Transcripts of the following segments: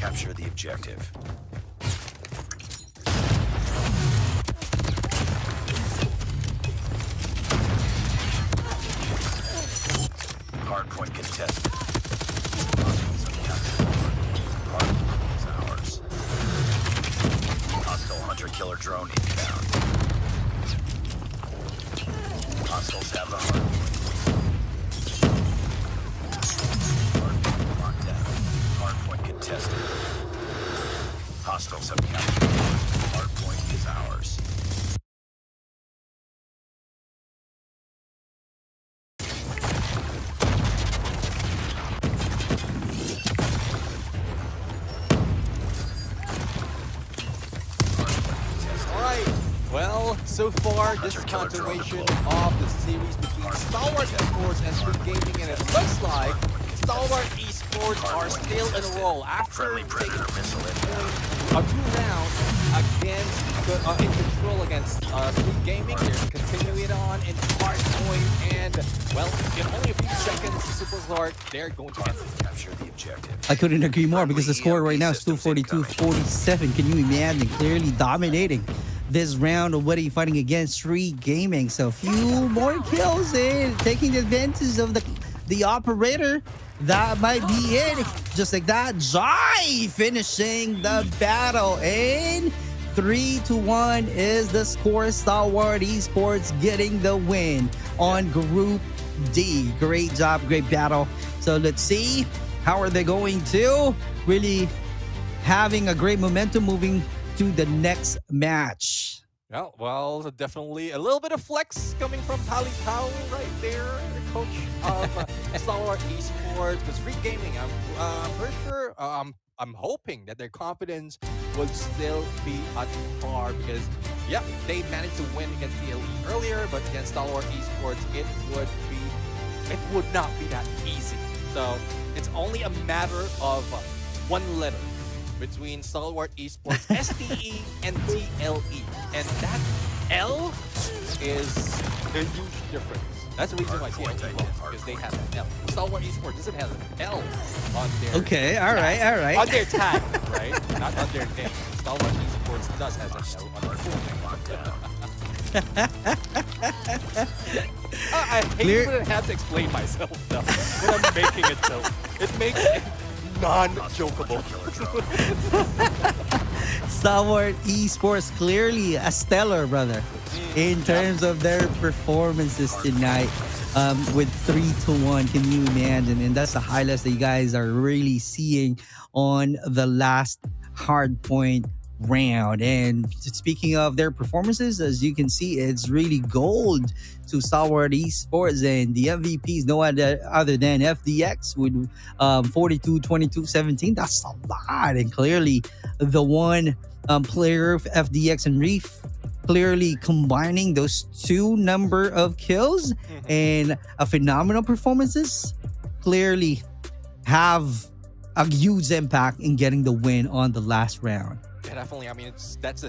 Capture the objective. Hardpoint contested. Hostiles have captured. Hardpoint is ours. Hostile hunter-killer drone inbound. Hostiles have the hardpoint. Hardpoint locked down. Hardpoint contested. Hostiles have captured. Hardpoint is ours. Well, so far, this is continuation of the series between STALWART Esports and Street Gaming, and it looks like STALWART Esports are still in a roll after taking a 2-round against in control against Street Gaming. They're continuing it on in hardpoint, and well, in only a few seconds, Super Clark, they're going to capture the objective. I couldn't agree more because the score right now is 242-47. Can you imagine? Clearly dominating this round of what are you fighting against Street Gaming. So a few more kills in, taking advantage of the operator. That might be it. Just like that, Jai finishing the battle. And 3-1 is the score. STALWART Esports getting the win on Group D. Great job, great battle. So let's see, how are they going to really having a great momentum moving to the next match. Yeah, well, definitely a little bit of flex coming from Pali Pao right there, the coach of STALWART Esports. But Street Gaming, I'm pretty sure, I'm hoping that their confidence would still be at par because, yeah, they managed to win against the Elite earlier, but against STALWART Esports, it would not be that easy. So it's only a matter of one letter between STALWART Esports, STE, and TLE. And that L is a huge difference. That's the reason why TLE lost, because they have an L. STALWART Esports doesn't have an L on their Okay, all right. On their tag, right? Not on their name. STALWArt Esports does have an L on their full name. I hate when I have to explain myself though, when I'm making it so. It makes it non-jokeable. STALWART Esports clearly a stellar, brother, in terms of their performances tonight. With 3-1, can you imagine? And that's the highlights that you guys are really seeing on the last hardpoint round. And speaking of their performances, as you can see, it's really gold to STALWART Esports, and the MVP is no other than FDX with 42, 22, 17. That's a lot. And clearly the one player of FDX and Reef clearly combining those two number of kills and a phenomenal performances clearly have a huge impact in getting the win on the last round. Yeah, definitely. I mean, that's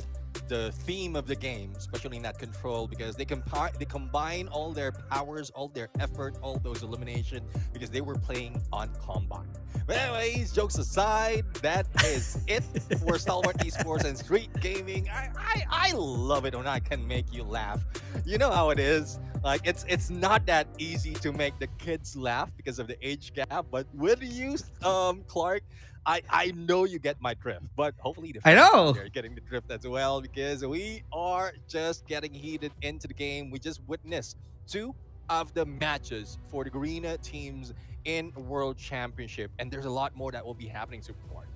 the theme of the game, especially in that control, because they combine all their powers, all their effort, all those elimination, because they were playing on Combine. But anyways, jokes aside, that is it for STALWART Esports and Street Gaming. I love it when I can make you laugh. You know how it is. Like, it's not that easy to make the kids laugh because of the age gap, but with you, Clark, I know you get my drift, but hopefully the fans out there are getting the drift as well, because we are just getting heated into the game. We just witnessed 2 of the matches for the Garena teams in World Championship, and there's a lot more that will be happening to Clark.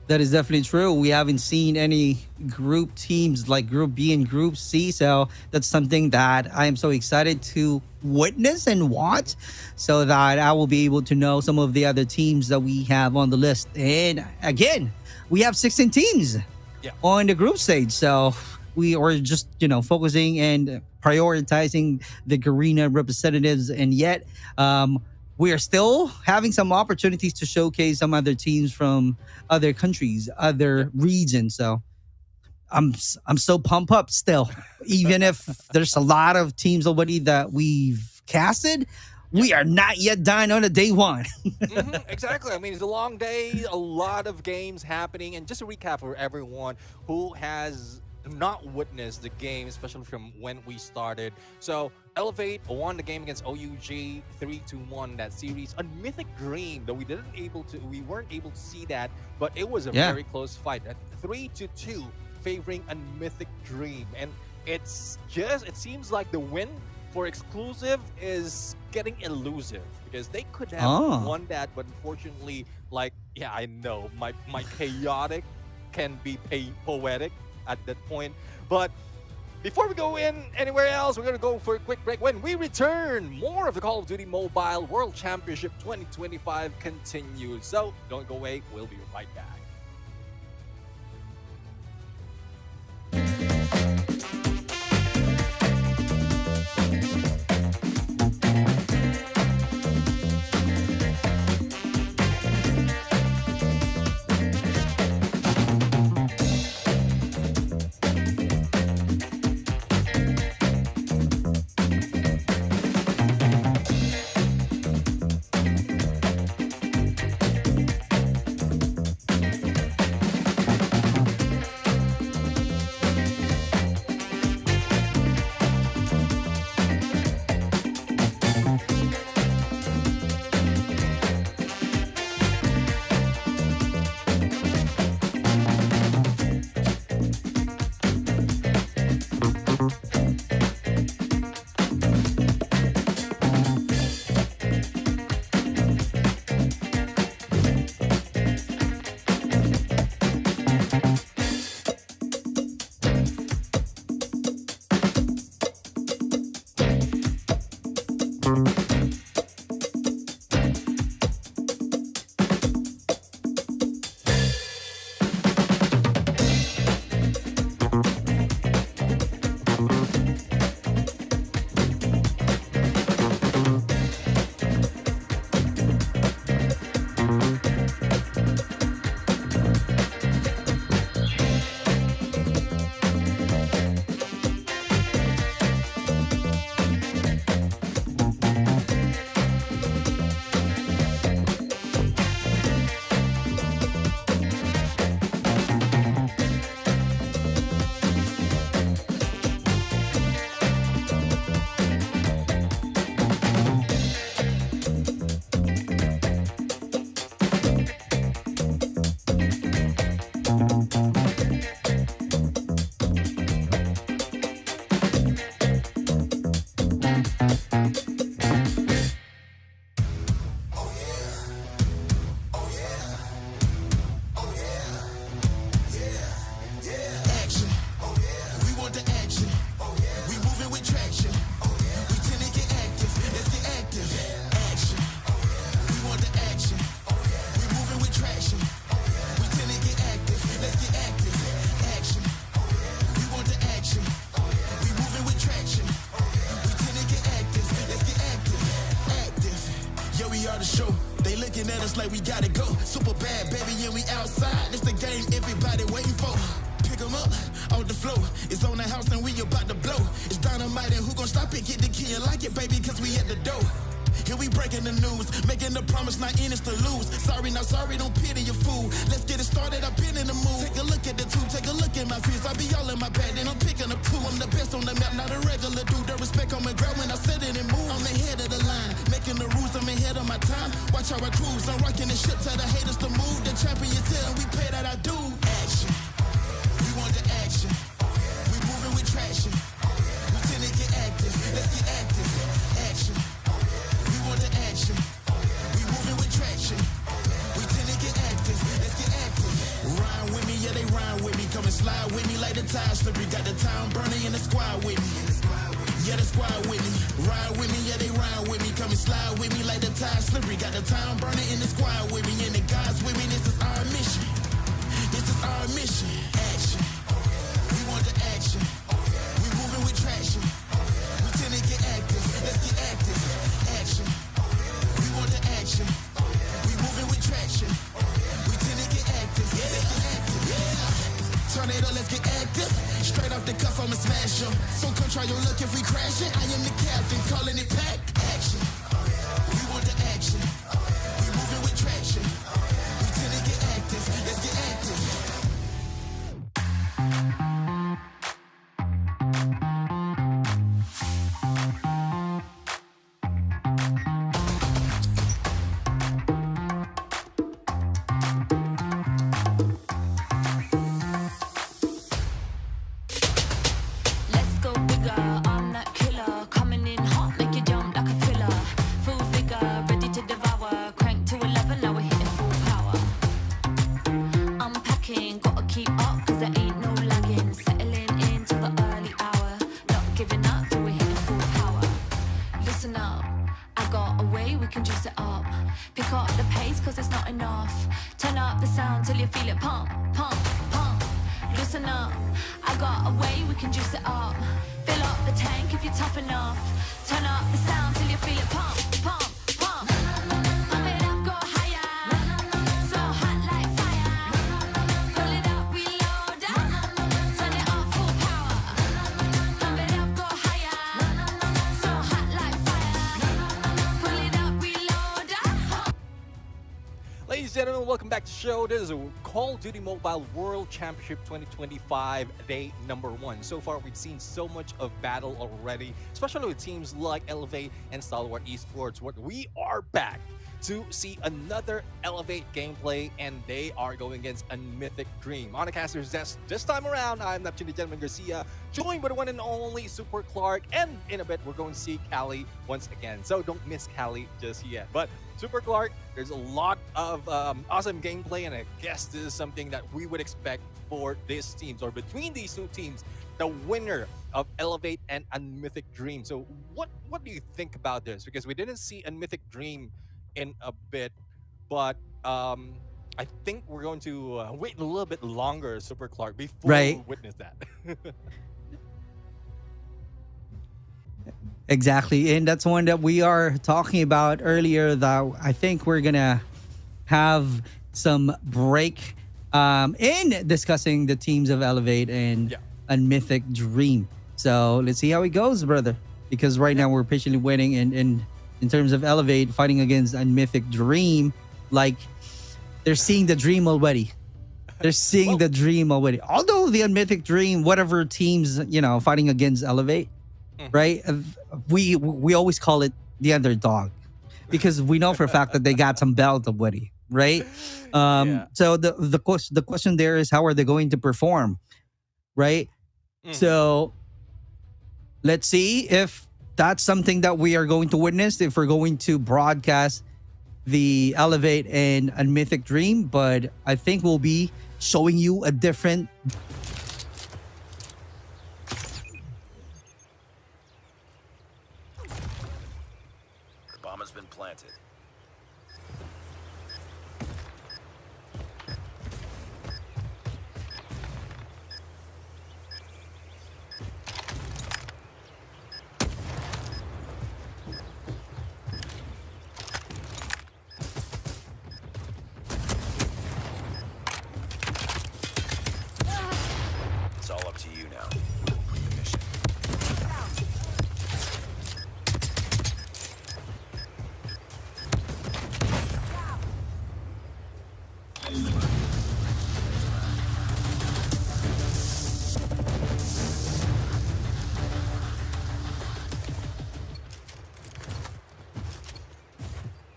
That is definitely true. We haven't seen any group teams like Group B and Group C, so that's something that I am so excited to witness and watch, so that I will be able to know some of the other teams that we have on the list. And again, we have 16 teams on the group stage, so we are just, focusing and prioritizing the Garena representatives, and yet we are still having some opportunities to showcase some other teams from other countries, other regions. So I'm so pumped up still, even if there's a lot of teams already that we've casted. We are not yet done on a day one. Exactly. I mean, it's a long day, a lot of games happening. And just a recap for everyone who has not witnessed the game, especially from when we started. So, Elevate won the game against OUG 3-1 that series. On Mythic Dream, though we weren't able to see that, but it was a very close fight. At 3-2, favoring a Mythic Dream. And it seems like the win for exclusive is getting elusive because they could have won that, but unfortunately, I know my chaotic can be poetic at that point. But before we go in anywhere else, we're going to go for a quick break. When we return, more of the Call of Duty Mobile World Championship 2025 continues. So don't go away. We'll be right back. Like we gotta go, super bad, baby, and we outside. This the game everybody waiting for. Pick 'em up, off the floor. It's on the house and we about to blow. It's dynamite and who gon' stop it? Get the key and like it, baby, cause we at the door. Here we breaking the news, making the promise, not in it's to lose. Sorry, not sorry, don't pity your fool. Let's get it started, I've been in the mood. Take a look at the tube, take a look at my views. I be all in my bag, then I'm picking up two. I'm the best on the map, not a regular dude. The respect on my ground when I set it and move. I'm ahead of the line, making the rules, I'm ahead of my time. Watch how I cruise, I'm rocking the ship, tell the haters to move. The champions here, and we pay that I do. Action, we want the action. We moving with traction. We tend to get active, let's get active. Action, we want the action. We moving with traction. We tend to get active, let's get active. Rhyme with me, yeah, they rhyme with me. Come and slide with me like the tide slippery. Got the town burning in the squad with me. Yeah, the squad with me. Ride with me, yeah, they ride with me. Come and slide with me like the tide slippery. Got the town burning in the squad with me. And the guys with me, this is our mission. This is our mission. Action. We want the action. We moving with traction. We tend to get active. Let's get active. Action. We want the action. We moving with traction. We tend to get active. Let's get active. Tornado, let's get active. Straight off the cuff, I'ma smash 'em. So come try your luck if we crash it. I am the captain, calling it pack action. action. We moving with traction. We tend to get active. Let's get active. Let's go bigger, I'm that killer. Coming in hot, make you jump like a thriller. Full figure, ready to devour. Crank to 11, now we're hitting full power. I'm packing, gotta keep up, cause there ain't no lagging. Settling into the early hour. Not giving up till we're hitting full power. Listen up, I got a way we can juice it up. Pick up the pace, cause it's not enough. Turn up the sound till you feel it pump, pump, pump. Listen up, I got a way we can juice it up. Fill up the tank if you're tough enough. Turn up the sound till you feel it pump, pump, pump. Pump it up, go higher. So hot like fire. Pull it up, reload. Turn it up, full power. Pump it up, go higher. So hot like fire. Pull it up, reload. Ladies and gentlemen, welcome back to the show. This is a Call of Duty Mobile World Championship 2025, day number 1. So far, we've seen so much of battle already, especially with teams like Elevate and STALWART Esports. What we are back to see another Elevate gameplay, and they are going against a Mythic Dream. On the caster's desk this time around, I'm Neptune the Gentleman Garcia, joined by the one and only Super Clark, and in a bit, we're going to see Callie once again. So don't miss Callie just yet. But Super Clark, there's a lot of awesome gameplay, and I guess this is something that we would expect for these teams, or between these two teams, the winner of Elevate and Mythic Dream. So what do you think about this? Because we didn't see a Mythic Dream in a bit, but I think we're going to wait a little bit longer, Super Clark, before Right. we witness that. Exactly. And that's one that we are talking about earlier, that I think we're going to have some break in discussing the teams of Elevate and Mythic Dream. So let's see how it goes, brother. Because right now we're patiently waiting. And in terms of Elevate fighting against a Mythic Dream, like they're seeing the dream already. They're seeing the dream already. Although the Mythic Dream, whatever teams, fighting against Elevate, right? We always call it the underdog because we know for a fact that they got some belt already, right? So the question there is, how are they going to perform, right? So let's see if that's something that we are going to witness, if we're going to broadcast the Elevate and Mythic Dream. But I think we'll be showing you a different Bomb has been planted. It's all up to you now. Complete the mission.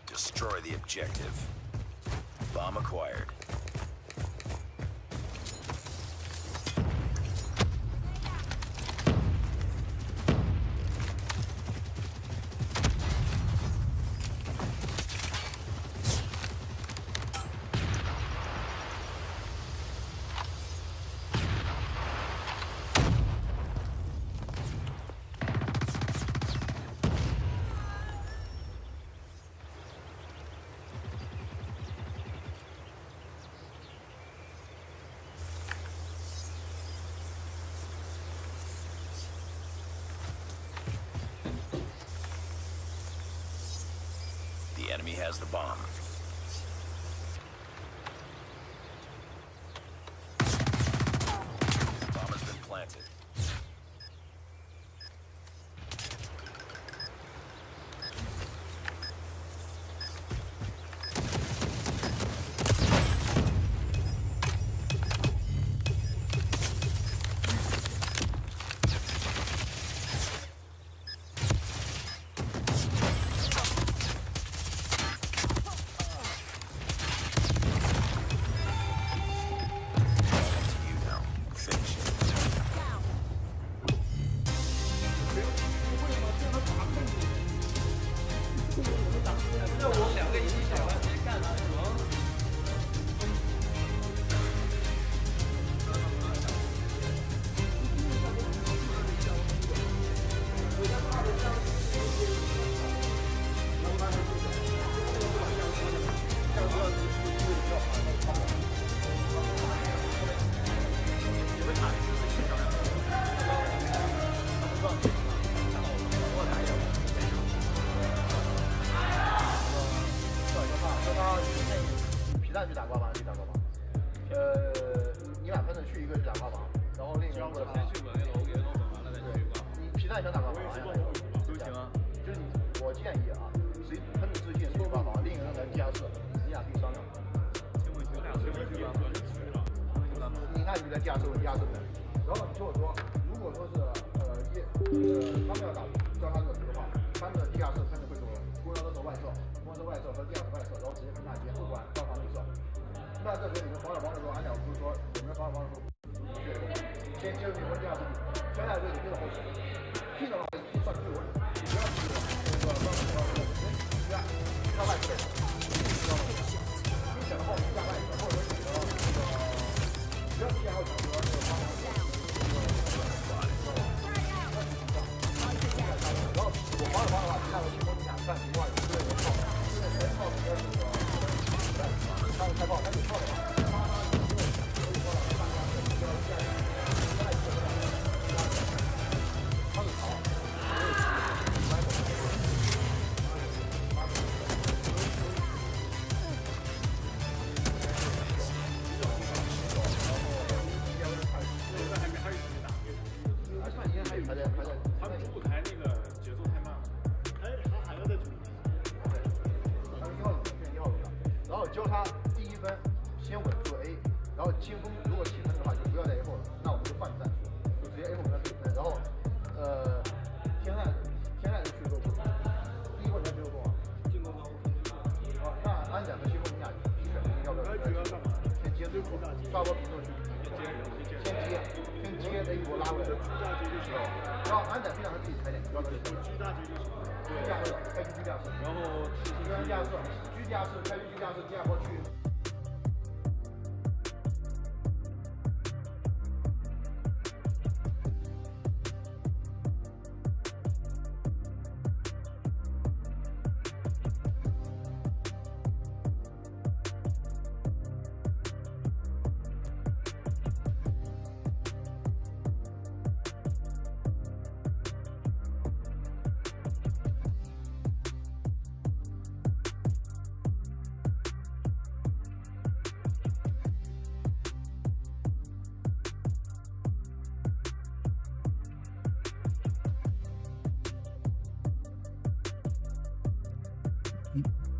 Destroy the objective. Bomb acquired. The enemy has the bomb. Bomb has been planted. 或者你皮蛋想打个防呀？都行啊。就是我建议啊，谁喷的自信谁把防，另一个人来加设，你俩可以商量。你那你来加设的。然后你听我说，如果说是他们要打交叉这个局的话，他们的地下室喷的会多，公交车走外侧，公交车外侧和地下室外侧，然后直接喷大街，不管交叉内侧。那这时候你们防守的时候，按照不是说我们防守的时候不去先接触你们地下室，现在就你跟着后手，进的话一算最稳，你不要去那个防守向外退，知道吗？明显的话我们向外退，或者说你的不要偏好强哥这个方向。然后我防守的话，其他的进攻你俩看情况，有的人靠，现在全靠这个他们开炮，他有炮的话，教他第一分先稳住 A， 然后清风如果起分的话就不要在 A 后了，那我们就换战术，就直接 A 后跟他对分，然后现在就去做不，第一波才去做啊，进攻方那安展和清风你俩去选择要不要先接对付，抓波平头去先接那一波拉回来，然后安展非常他自己踩点，不要他去居大接就行，对，架设开局居架设，然后居架设。居家式开局居家式，第二波去。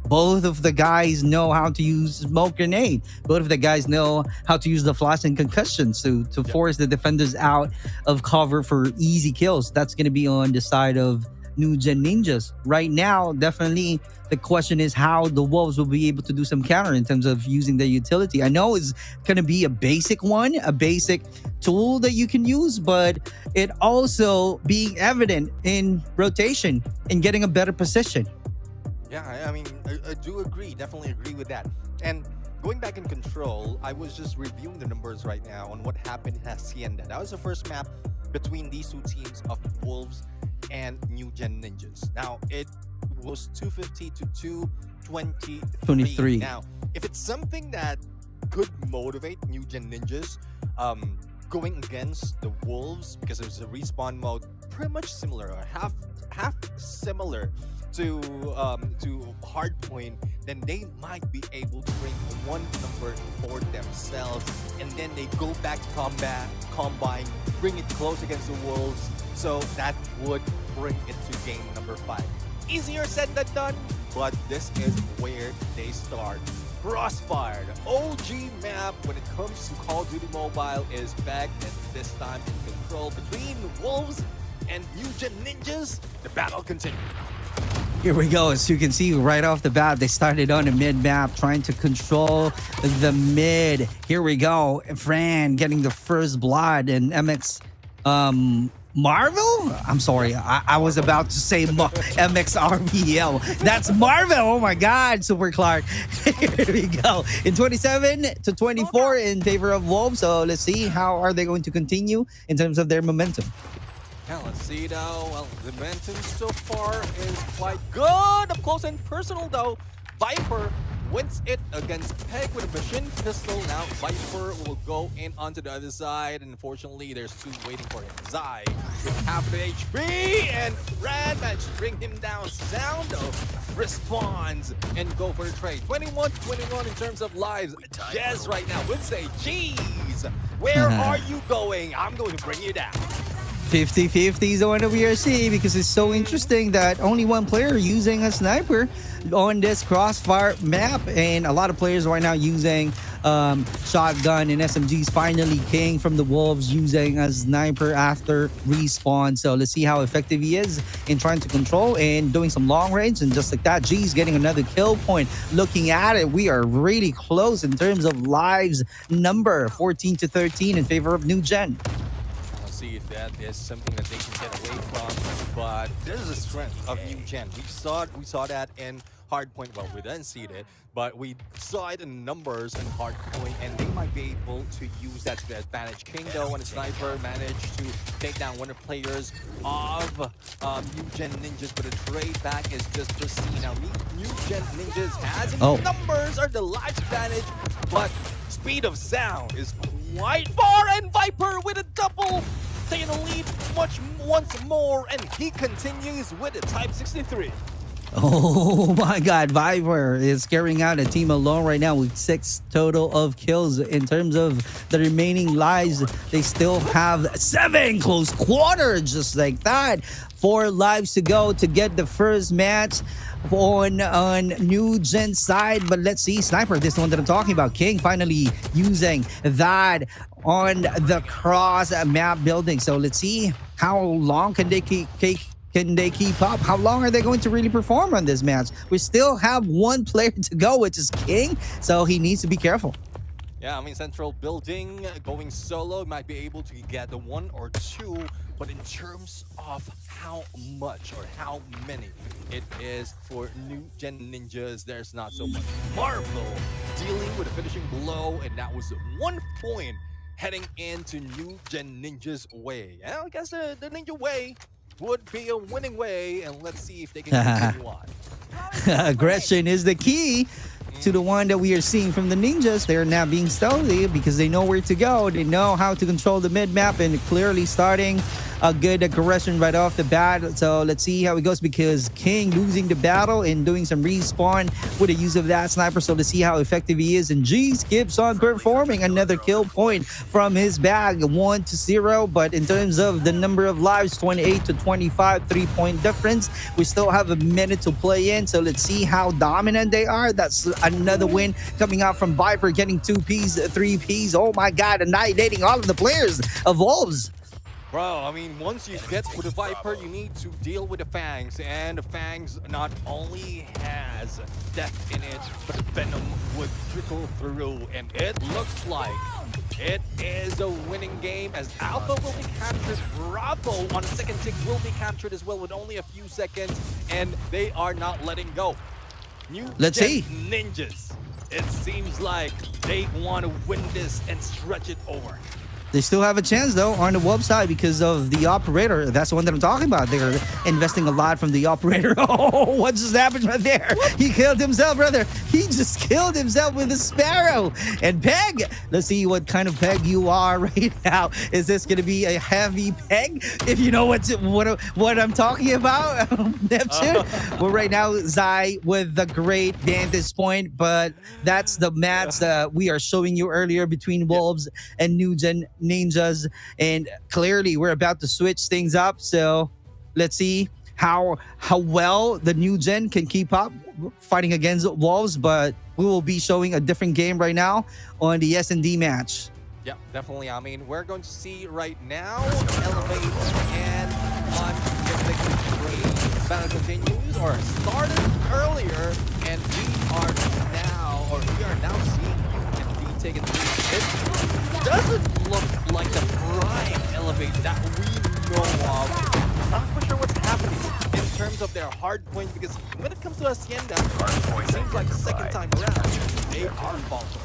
Both of the guys know how to use smoke grenade. Both of the guys know how to use the flash and concussions to force the defenders out of cover for easy kills. That's going to be on the side of New Gen Ninjas. Right now, definitely the question is how the Wolves will be able to do some counter in terms of using their utility. I know it's going to be a basic one, a basic tool that you can use, but it also being evident in rotation and getting a better position. Yeah, I mean, I do agree. Definitely agree with that. And going back in Control, I was just reviewing the numbers right now on what happened in Hacienda. That was the first map between these two teams of Wolves and New Gen Ninjas. Now, it was 250 to 223. Now, if it's something that could motivate New Gen Ninjas, going against the Wolves, because there's a respawn mode pretty much similar, or half similar to Hardpoint, then they might be able to bring one number for themselves, and then they go back to combine, bring it close against the Wolves, so that would bring it to game number 5. Easier said than done, but this is where they start. Crossfire, the OG map when it comes to Call of Duty Mobile, is back, and this time in Control between Wolves and New Gen Ninjas. The battle continues. Here we go. As you can see right off the bat, they started on a mid map trying to control the mid. Here we go. Fran getting the first blood, and MX Marvel? I'm sorry. I was about to say MXRVL. That's Marvel. Oh my God. Super Clark. Here we go. In 27 to 24 in favor of Wolves. So let's see how are they going to continue in terms of their momentum. Yeah, let's see though. Well, the momentum so far is quite good. Up close and personal though. Viper wins it against Peg with a machine pistol. Now Viper will go in onto the other side. And unfortunately, there's two waiting for him. Zai with half the HP, and Brad managed to bring him down. Sound of responds and go for the trade. 21-21 in terms of lives. Jez right now would say, geez, where are you going? I'm going to bring you down. 50-50 is the one that we are seeing, because it's so interesting that only one player using a sniper on this crossfire map, and a lot of players right now using shotgun and SMGs. Finally, King from the Wolves using a sniper after respawn. So let's see how effective he is in trying to control and doing some long range. And just like that, G's getting another kill point. Looking at it, we are really close in terms of lives number, 14-13 in favor of New Gen. See if that is something that they can get away from, but there's a strength of New Gen. We saw that in Hardpoint. Well, we didn't see it, but we saw it in numbers in Hardpoint, and they might be able to use that to their advantage. King, though, and a sniper managed to take down one of the players of New Gen Ninjas, but the trade back is just pristine. Now, New Gen Ninjas has numbers are the life advantage, but speed of sound is quite far, and Viper with a double taking the lead once more, and he continues with a Type 63. Oh my God, Viper is carrying out a team alone right now with 6 total of kills. In terms of the remaining lives, they still have 7 close quarters, just like that. 4 lives to go to get the first match on New Gen side. But let's see, Sniper, this is the one that I'm talking about. King finally using that on the cross map building. So let's see how long can they keep up? How long are they going to really perform on this match? We still have 1 player to go, which is King, so he needs to be careful. Yeah, I mean, central building going solo might be able to get the 1 or 2, but in terms of how much or how many it is for New Gen Ninjas, there's not so much. Marvel dealing with a finishing blow, and that was 1 point heading into New Gen Ninja's way. Yeah, I guess the Ninja way would be a winning way, and let's see if they can continue on. Aggression is the key to the one that we are seeing from the Ninjas. They're now being stealthy because they know where to go. They know how to control the mid map, and clearly starting a good aggression right off the bat. So let's see how it goes, because King losing the battle and doing some respawn with the use of that sniper. So let's see how effective he is. And G's keeps on performing. Another kill point from his bag, 1-0. But in terms of the number of lives, 28-25, 3-point difference. We still have a minute to play in. So let's see how dominant they are. That's another win coming out from Viper, getting 2Ps, 3Ps. Oh my God, annihilating all of the players of Wolves. Bro, I mean, once you get with the Viper, you need to deal with the Fangs. And the Fangs not only has death in it, but the Venom would trickle through. And it looks like it is a winning game, as Alpha will be captured. Bravo on the second tick will be captured as well with only a few seconds. And they are not letting go. Let's see. Ninjas. It seems like they want to win this and stretch it over. They still have a chance, though, on the Wolves side because of the operator. That's the one that I'm talking about. They're investing a lot from the operator. Oh, what just happened right there? He killed himself, brother. He just killed himself with a Sparrow. And Peg, let's see what kind of Peg you are right now. Is this going to be a heavy Peg? If you know what I'm talking about, Neptune. Well, right now, Zai with the great vantage point, but that's the match that we are showing you earlier between Wolves and New Gen Ninjas, and clearly we're about to switch things up. So let's see how well the New Gen can keep up fighting against Wolves, but we will be showing a different game right now on the S&D match. Yeah, definitely. I mean, we're going to see right now Elevate and on if they can battle continues or started earlier, and we are now seeing UND taking the lead. It doesn't look like the prime Elevate that we know of. Not quite sure what's happening in terms of their hard point, because when it comes to Hacienda, it seems like the second time around, they are faltering.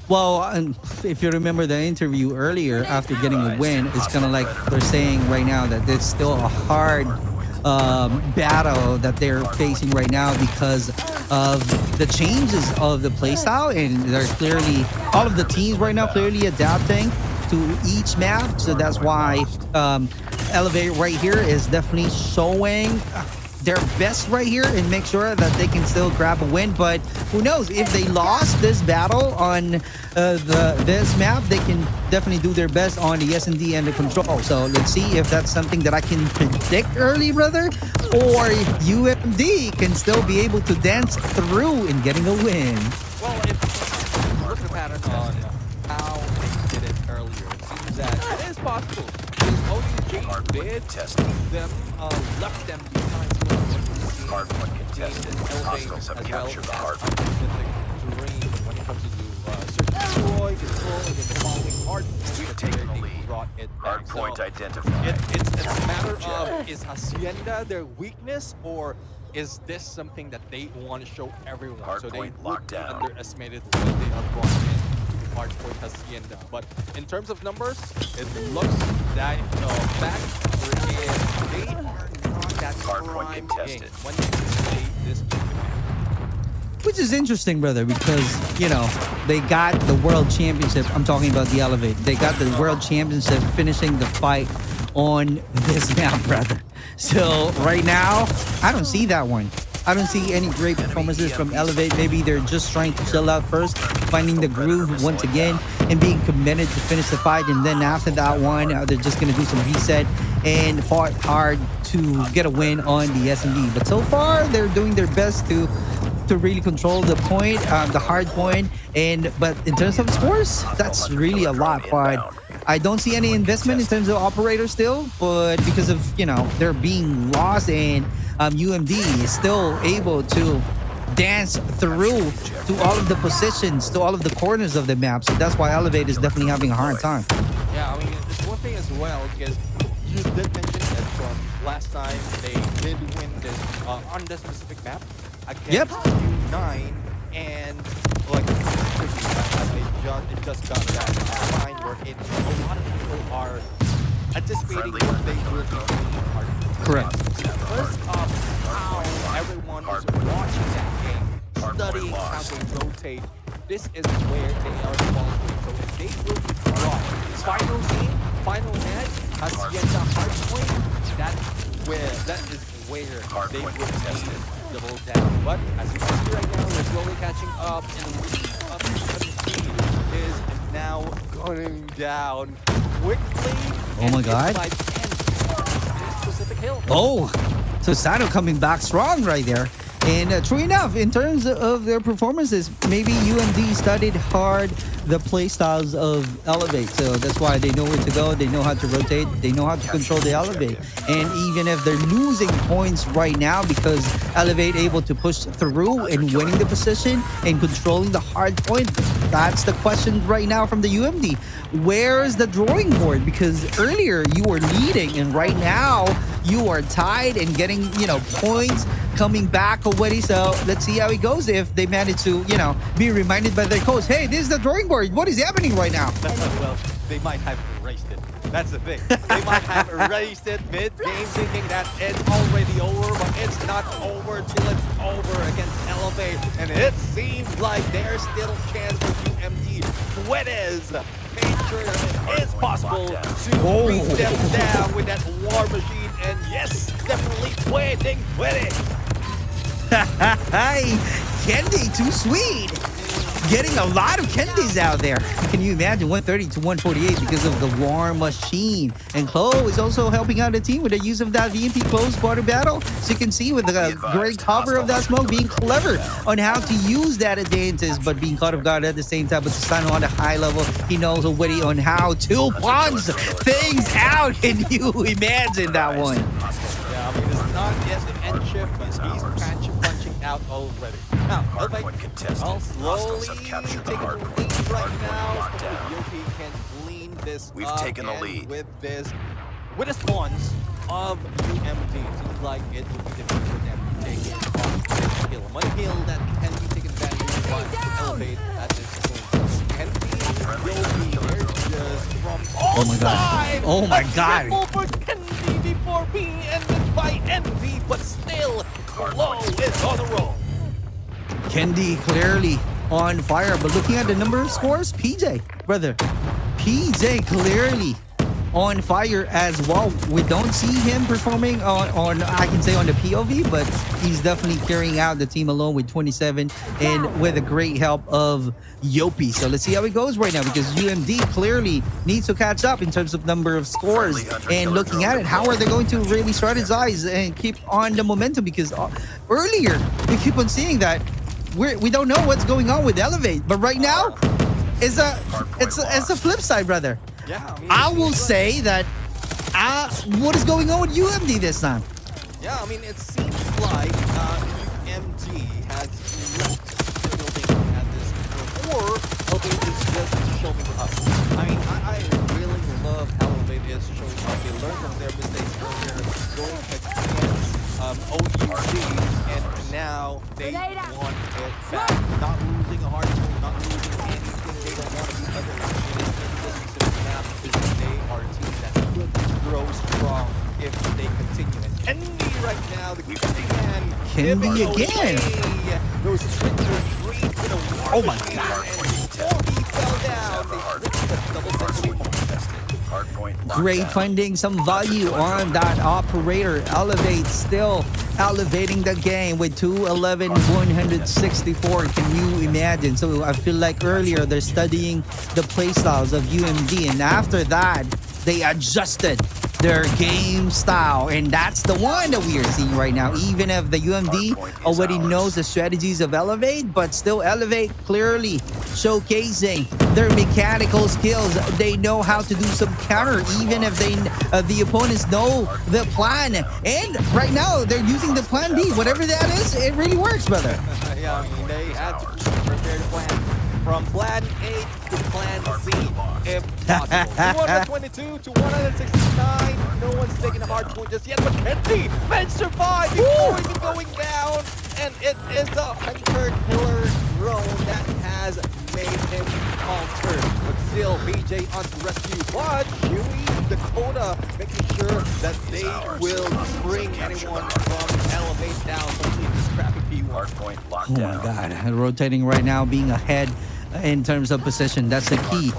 Well, if you remember the interview earlier after getting a win, it's kind of like they're saying right now that it's still a hard battle that they're facing right now because of the changes of the playstyle, and they're clearly all of the teams right now clearly adapting to each map. So that's why Elevate right here is definitely showing their best right here and make sure that they can still grab a win. But who knows, if they lost this battle on this map, they can definitely do their best on the S&D and the control. So let's see if that's something that I can predict early, brother, or UMD can still be able to dance through in getting a win. Well, if you look at the pattern on how they did it earlier, it seems that it is possible. ODJ did test them, left them behind. Hardpoint contested. Hostiles have captured the hardpoint. Terrain when it comes to search, destroy, control, and then the following hard. We've taken the lead. Brought it back. Hardpoint So identified. it's a matter of, is Hacienda their weakness, or is this something that they want to show everyone? So they Hardpoint locked down. underestimated when they are going in hardpoint Hacienda. But in terms of numbers, it looks that back is they are not that Hardpoint prime contested. game when they play this game. Which is interesting, brother, because, you know, they got the world championship. I'm talking about the Elevate. They got the world championship finishing the fight on this map, brother. So right now, I don't see that one. I don't see any great performances from Elevate. Maybe they're just trying to chill out first, finding the groove once again, and being committed to finish the fight. And then after that one, they're just going to do some reset and fought hard to get a win on the SMD. But so far, they're doing their best to really control the point, the hard point. But in terms of scores, that's really a lot. But I don't see any investment in terms of operators still, but because of, you know, they're being lost, and UMD is still able to dance through to all of the positions, to all of the corners of the map. So that's why Elevate is definitely having a hard time. Yeah, I mean, it's one thing as well, because you did mention that from last time they did win this on this specific map against U9, and like it just got that line where a lot of people are anticipating what they will be doing hard. Correct. First off, how everyone is watching that game, studying how they rotate. This is where they are qualifying. So if they will be brought final game, final match, Hacienda hardpoint, that is where they will be double down. But as you can see right now, they're slowly catching up, and the lead of the speed is now going down quickly. Oh my God. Like specific hill. Oh, so Sano coming back strong right there. And true enough, in terms of their performances, maybe UMD studied hard the play styles of Elevate. So that's why they know where to go. They know how to rotate. They know how to control the Elevate. And even if they're losing points right now because Elevate able to push through and winning the position and controlling the hard point, that's the question right now from the UMD. Where's the drawing board? Because earlier you were leading, and right now you are tied and getting, you know, points coming back already. So let's see how it goes if they manage to, you know, be reminded by their coach, hey, this is the drawing board. What is happening right now? Well, they might have erased it. That's the thing. They might have erased it mid-game thinking that it's already over, but it's not over till it's over against Elevate. And it seems like there's still a chance for UMD. Guedes made sure that it is possible to bring them down with that war machine. And yes, definitely waiting with it. Hey, candy, too sweet. Getting a lot of candies out there. Can you imagine 130 to 148 because of the war machine? And Chloe is also helping out the team with the use of that VMP close quarter battle. So you can see with the great cover of that smoke, being clever on how to use that advantage, but being caught off guard at the same time. But Susano on a high level, he knows already on how to punch things out. Can you imagine that one? Yeah, I mean, it's not yet the end shift, but he's punching out already. Now, I'll slowly taking the lead right now. Yoki can lean this We've up, taken the and lead. with the spawns of UMD. Seems like it would be difficult for them to take it off this hill. One hill that can be taken advantage of by Elevate at this point. Can be Yoki there just from all Oh my God. sides. Oh my A God. triple for Kendi before being ended by NP. but still, Low is on the roll. Kendi clearly on fire, but looking at the number of scores, PJ, brother, PJ clearly on fire as well. We don't see him performing on I can say on the POV, but he's definitely carrying out the team alone with 27 and with a great help of Yopi. So let's see how it goes right now, because UMD clearly needs to catch up in terms of number of scores. And looking at it, how are they going to really strategize and keep on the momentum? Because earlier we keep on seeing that we don't know what's going on with Elevate, but right now it's a flip side, brother. Yeah, I will say that what is going on with UMD this time? Yeah, I mean, it seems like UMD has left the building at this point, or Elevate is just showing up. I mean, I really love how Elevate is showing up. They learned from their mistakes earlier, going against OUG, and now they want it back. Not losing a hard point, not losing anything. They don't want to be underestimated in this specific map, because they are a team that could grow strong if they continue. And Kendi right now, the Kendi man. Kendi again. Those switchers three to the war. Oh my machine, God. And before he fell down, they switched the double century. Great finding some value on that operator. Elevate still elevating the game with 211 164. Can you imagine? So I feel like earlier they're studying the playstyles of UMD, and after that they adjusted their game style, and that's the one that we are seeing right now. Even if the UMD already knows the strategies of Elevate, but still Elevate clearly showcasing their mechanical skills. They know how to do some counter, even if they the opponents know the plan. And right now they're using the plan B, whatever that is. It really works, brother. Yeah, I mean, they had to prepare the plan from plan A to plan C if possible. 222 to 169. No one's taking a hard point just yet, but Kendi managed to survive before even going down. And it is the Hunter Killer drone that has made him falter. But still, BJ on to rescue. But Chewy, Dakota, making sure that they will bring anyone from Elevate down, complete this crappy P1. Point Oh locked my down. God, rotating right now, being ahead in terms of position. That's the key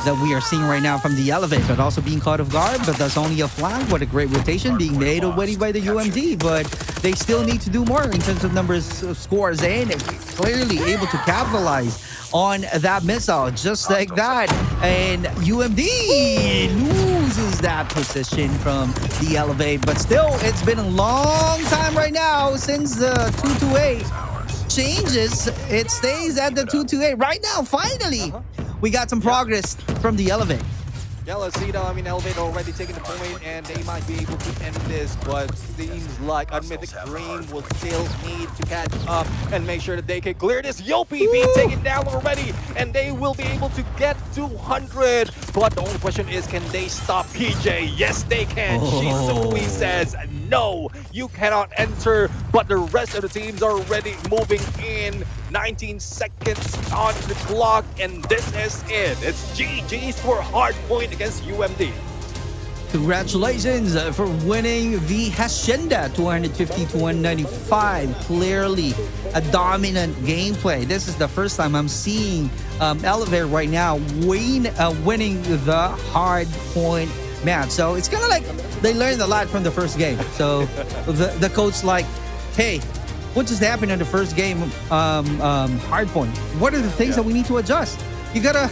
that we are seeing right now from the Elevate, but also being caught off guard. But that's only a flag. What a great rotation being made already by the UMD, but they still need to do more in terms of numbers of scores, and clearly able to capitalize on that missile just like that. And UMD loses that position from the Elevate, but still it's been a long time right now since the 228 changes. It stays at the 228 right now. Finally we got some progress from the Elevate. Yeah, let's see though. I mean, Elevate already taking the point, and they might be able to end this, but seems like Unmythic Dream will still need to catch up and make sure that they can clear this. Yopi being taken down already, and they will be able to get 200. But the only question is, can they stop PJ? Yes, they can. Shisui says, no, you cannot enter, but the rest of the teams are already moving in. 19 seconds on the clock, and this is it. It's GG's for Hardpoint against UMD. Congratulations for winning the Hacienda 250 to 195. Clearly a dominant gameplay. This is the first time I'm seeing Elevate right now winning the Hardpoint match. So it's kind of like they learned a lot from the first game. So the coach like, hey, what just happened in the first game, Hardpoint? What are the things that we need to adjust? You gotta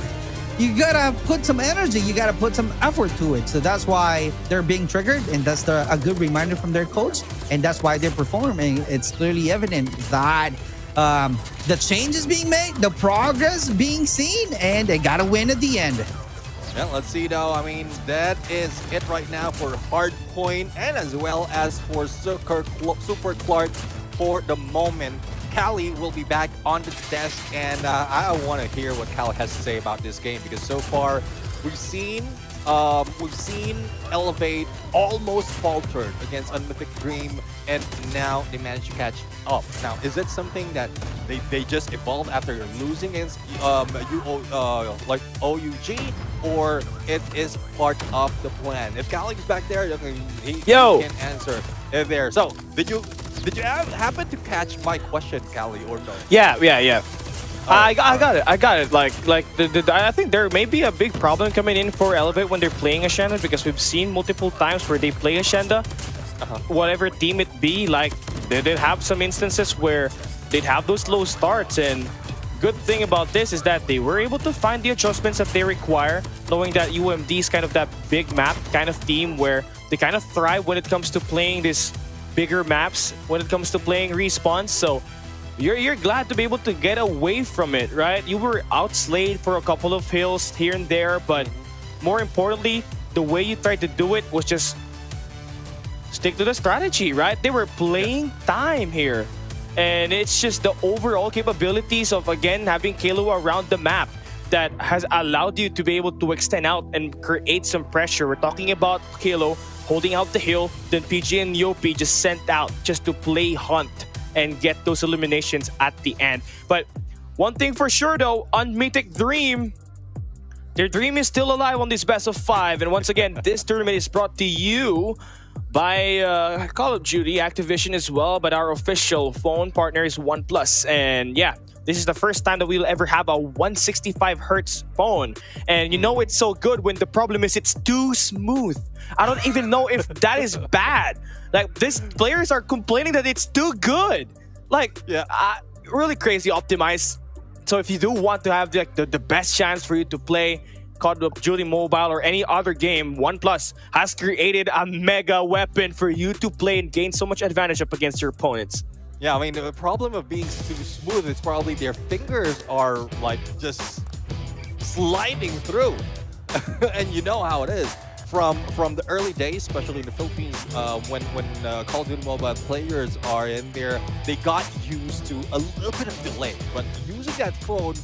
put some energy. You gotta put some effort to it. So that's why they're being triggered, and that's a good reminder from their coach, and that's why they're performing. It's clearly evident that the change is being made, the progress being seen, and they gotta win at the end. Yeah, let's see though. I mean, that is it right now for Hardpoint, and as well as for Super Clark for the moment. Callie will be back on the desk, and I want to hear what Callie has to say about this game, because so far we've seen Elevate almost faltered against Unmythic Dream, and now they managed to catch up. Now, is it something that they just evolved after losing against like OUG, or it is part of the plan? If Callie is back there, he can answer. in there. So did you happen to catch my question, Callie, or no? Yeah. I got it. Like I think there may be a big problem coming in for Elevate when they're playing Ascenda, because we've seen multiple times where they play Ascenda, whatever team it be. Like they did have some instances where they'd have those slow starts, and good thing about this is that they were able to find the adjustments that they require, knowing that UMD is kind of that big map kind of team where they kind of thrive when it comes to playing these bigger maps, when it comes to playing respawns. So you're glad to be able to get away from it, right? You were outslayed for a couple of hills here and there, but more importantly, the way you tried to do it was just stick to the strategy, right? They were playing time here. And it's just the overall capabilities of, again, having Kalo around the map that has allowed you to be able to extend out and create some pressure. We're talking about Kalo holding out the hill, then PG and Yopi just sent out just to play hunt and get those eliminations at the end. But one thing for sure though, on Mythic Dream, their dream is still alive on this best of 5. And once again, this tournament is brought to you by Call of Duty, Activision as well, but our official phone partner is OnePlus. And yeah, this is the first time that we'll ever have a 165 Hz phone. And you know it's so good when the problem is it's too smooth. I don't even know if that is bad. Like, these players are complaining that it's too good. Like, really crazy optimized. So if you do want to have like the best chance for you to play Call of Duty Mobile or any other game, OnePlus has created a mega weapon for you to play and gain so much advantage up against your opponents. Yeah, I mean, the problem of being too smooth is probably their fingers are like just sliding through. And you know how it is. From the early days, especially in the Philippines, when Call of Duty Mobile players are in there, they got used to a little bit of delay. But using that phone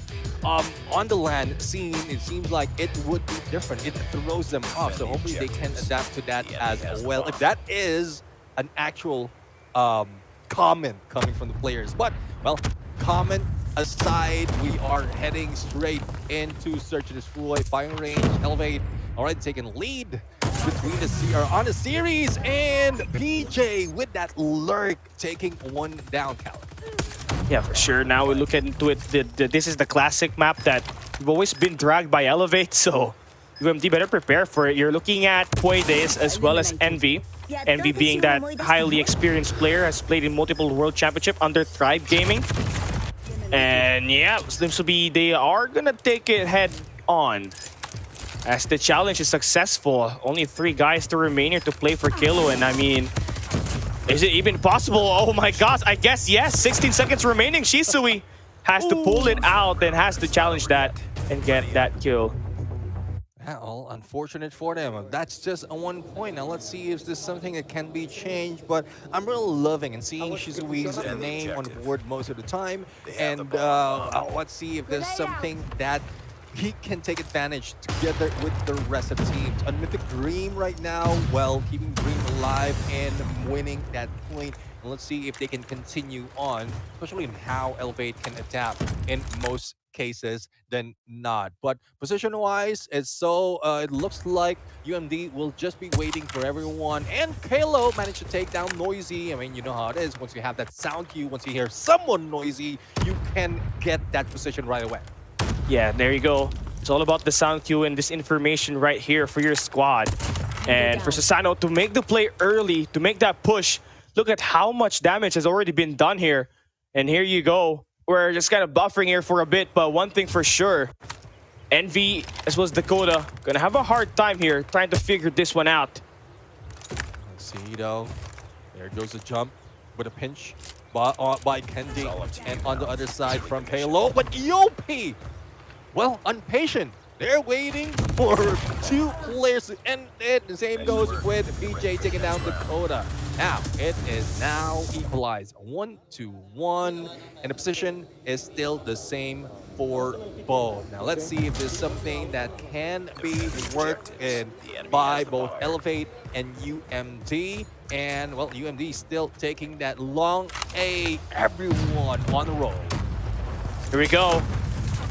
on the LAN scene, it seems like it would be different. It throws them off. So hopefully they can adapt to that as well. If that is an actual comment coming from the players. But, well, comment aside, we are heading straight into Search and Destroy, firing range, Elevate. All right, taking lead between on the series, and PJ with that lurk taking one down, Cal. Yeah, for sure. Now we look into it. This is the classic map that we've always been dragged by Elevate, so UMD better prepare for it. You're looking at Poides as well as Envy. Envy being that highly experienced player, has played in multiple World Championship under Tribe Gaming. And yeah, seems to be they are gonna take it head on. As the challenge is successful, only 3 guys to remain here to play for Kilo, and I mean, is it even possible? Oh my gosh, I guess yes. 16 seconds remaining. Shisui has to pull it out and has to challenge that and get that kill. Well, unfortunate for them. That's just a 1 point. Now let's see if this is something that can be changed. But I'm really loving and seeing Shizui's name on board most of the time. And let's see if there's something that he can take advantage together with the rest of the teams. On Mythic Dream right now, well, keeping Dream alive and winning that point. And let's see if they can continue on, especially in how Elevate can adapt in most cases than not. But position-wise, it's so it looks like UMD will just be waiting for everyone. And Kalo managed to take down Noisy. I mean, you know how it is. Once you have that sound cue, once you hear someone noisy, you can get that position right away. Yeah, there you go. It's all about the sound cue and this information right here for your squad. And for Susano to make the play early, to make that push, look at how much damage has already been done here. And here you go. We're just kind of buffering here for a bit, but one thing for sure, Envy as well as Dakota gonna have a hard time here trying to figure this one out. Let's see though. There goes a jump with a pinch by Kendi, and on the other side from Kalo, but Yopi, well, impatient. They're waiting for 2 players to end it. The same goes with PJ taking down Dakota. Now, it is now equalized 1-1, and the position is still the same for both. Now, let's see if there's something that can be worked in by both Elevate and UMD. And, well, UMD still taking that long A, everyone on the roll. Here we go.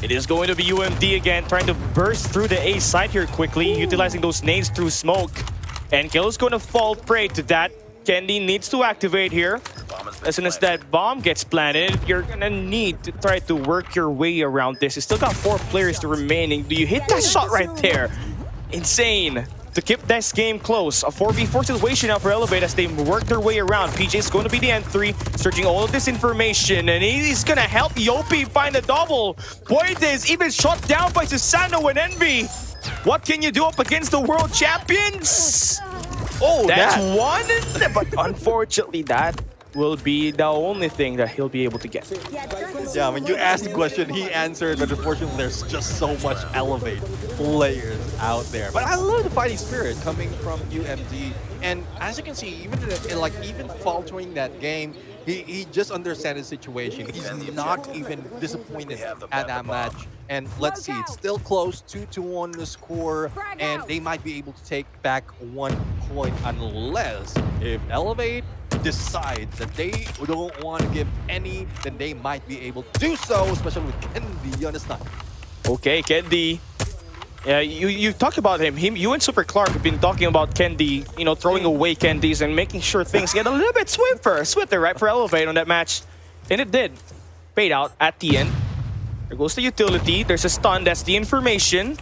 It is going to be UMD again, trying to burst through the A side here quickly, utilizing those nades through smoke. And Kalo's going to fall prey to that. Candy needs to activate here. As soon as that bomb gets planted, you're gonna need to try to work your way around this. You still got 4 players remaining. Do you hit that shot right there? Insane. To keep this game close. A 4v4 situation now for Elevate as they work their way around. PJ is going to be the N3, searching all of this information, and he's gonna help Yopi find a double. Boyd is even shot down by Susano and Envy. What can you do up against the world champions? Oh, That's one, but unfortunately that will be the only thing that he'll be able to get. Yeah, when you asked the question, he answered, but unfortunately there's just so much Elevate players out there. But I love the fighting spirit coming from UMD. And as you can see, even faltering that game, he just understands the situation. He's not even disappointed at that match. And let's see, it's still close, 2-1 the score, and they might be able to take back 1 point unless if Elevate decide that they don't want to give any, then they might be able to do so, especially with Kendi on the snipe. Okay, Kendi. Yeah, you talked about him. You and Super Clark have been talking about Kendi, you know, throwing away Kendis and making sure things get a little bit swifter, right, for Elevate on that match. And it did. Paid out at the end. There goes the utility. There's a stun. That's the information.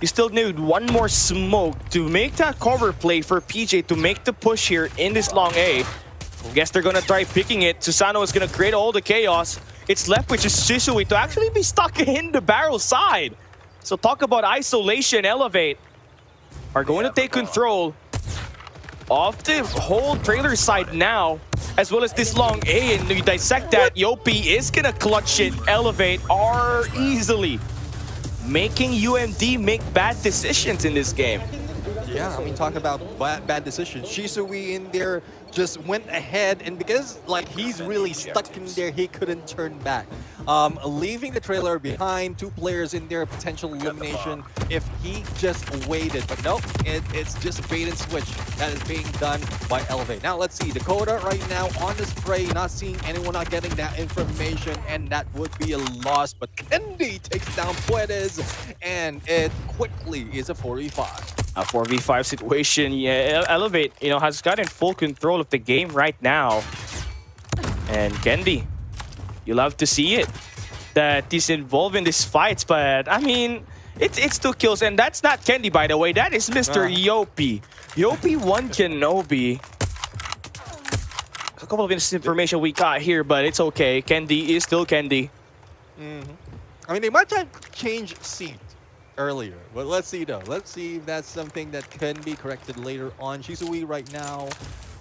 You still need 1 more smoke to make that cover play for PJ to make the push here in this long A. I guess they're gonna try picking it. Susano is gonna create all the chaos. It's left with just Shisui to actually be stuck in the barrel side. So talk about isolation. Elevate are going to take control of the whole trailer side now, as well as this long A, and we dissect that. Yopi is gonna clutch it. Elevate are easily making UMD make bad decisions in this game. Yeah, I mean, talk about bad decisions. Shisui in there just went ahead, and because like he's really stuck in there, he couldn't turn back. Leaving the trailer behind, 2 players in there, potential elimination if he just waited. But nope, it's just a bait and switch that is being done by Elevate. Now let's see, Dakota right now on the spray, not seeing anyone, not getting that information, and that would be a loss. But Kendi takes down Puedes, and it quickly is a 4v5. A 4v5 situation. Yeah, Elevate, you know, has gotten full control of the game right now. And Kendi, you love to see it, that he's involved in these fights. But I mean, it's 2 kills, and that's not Kendi, by the way. That is Mr. Yopi. Yopi 1 Kenobi. A couple of information we got here, but it's okay. Kendi is still Kendi. I mean, they might have changed seat earlier, but let's see though. Let's see if that's something that can be corrected later on. Shisui right now,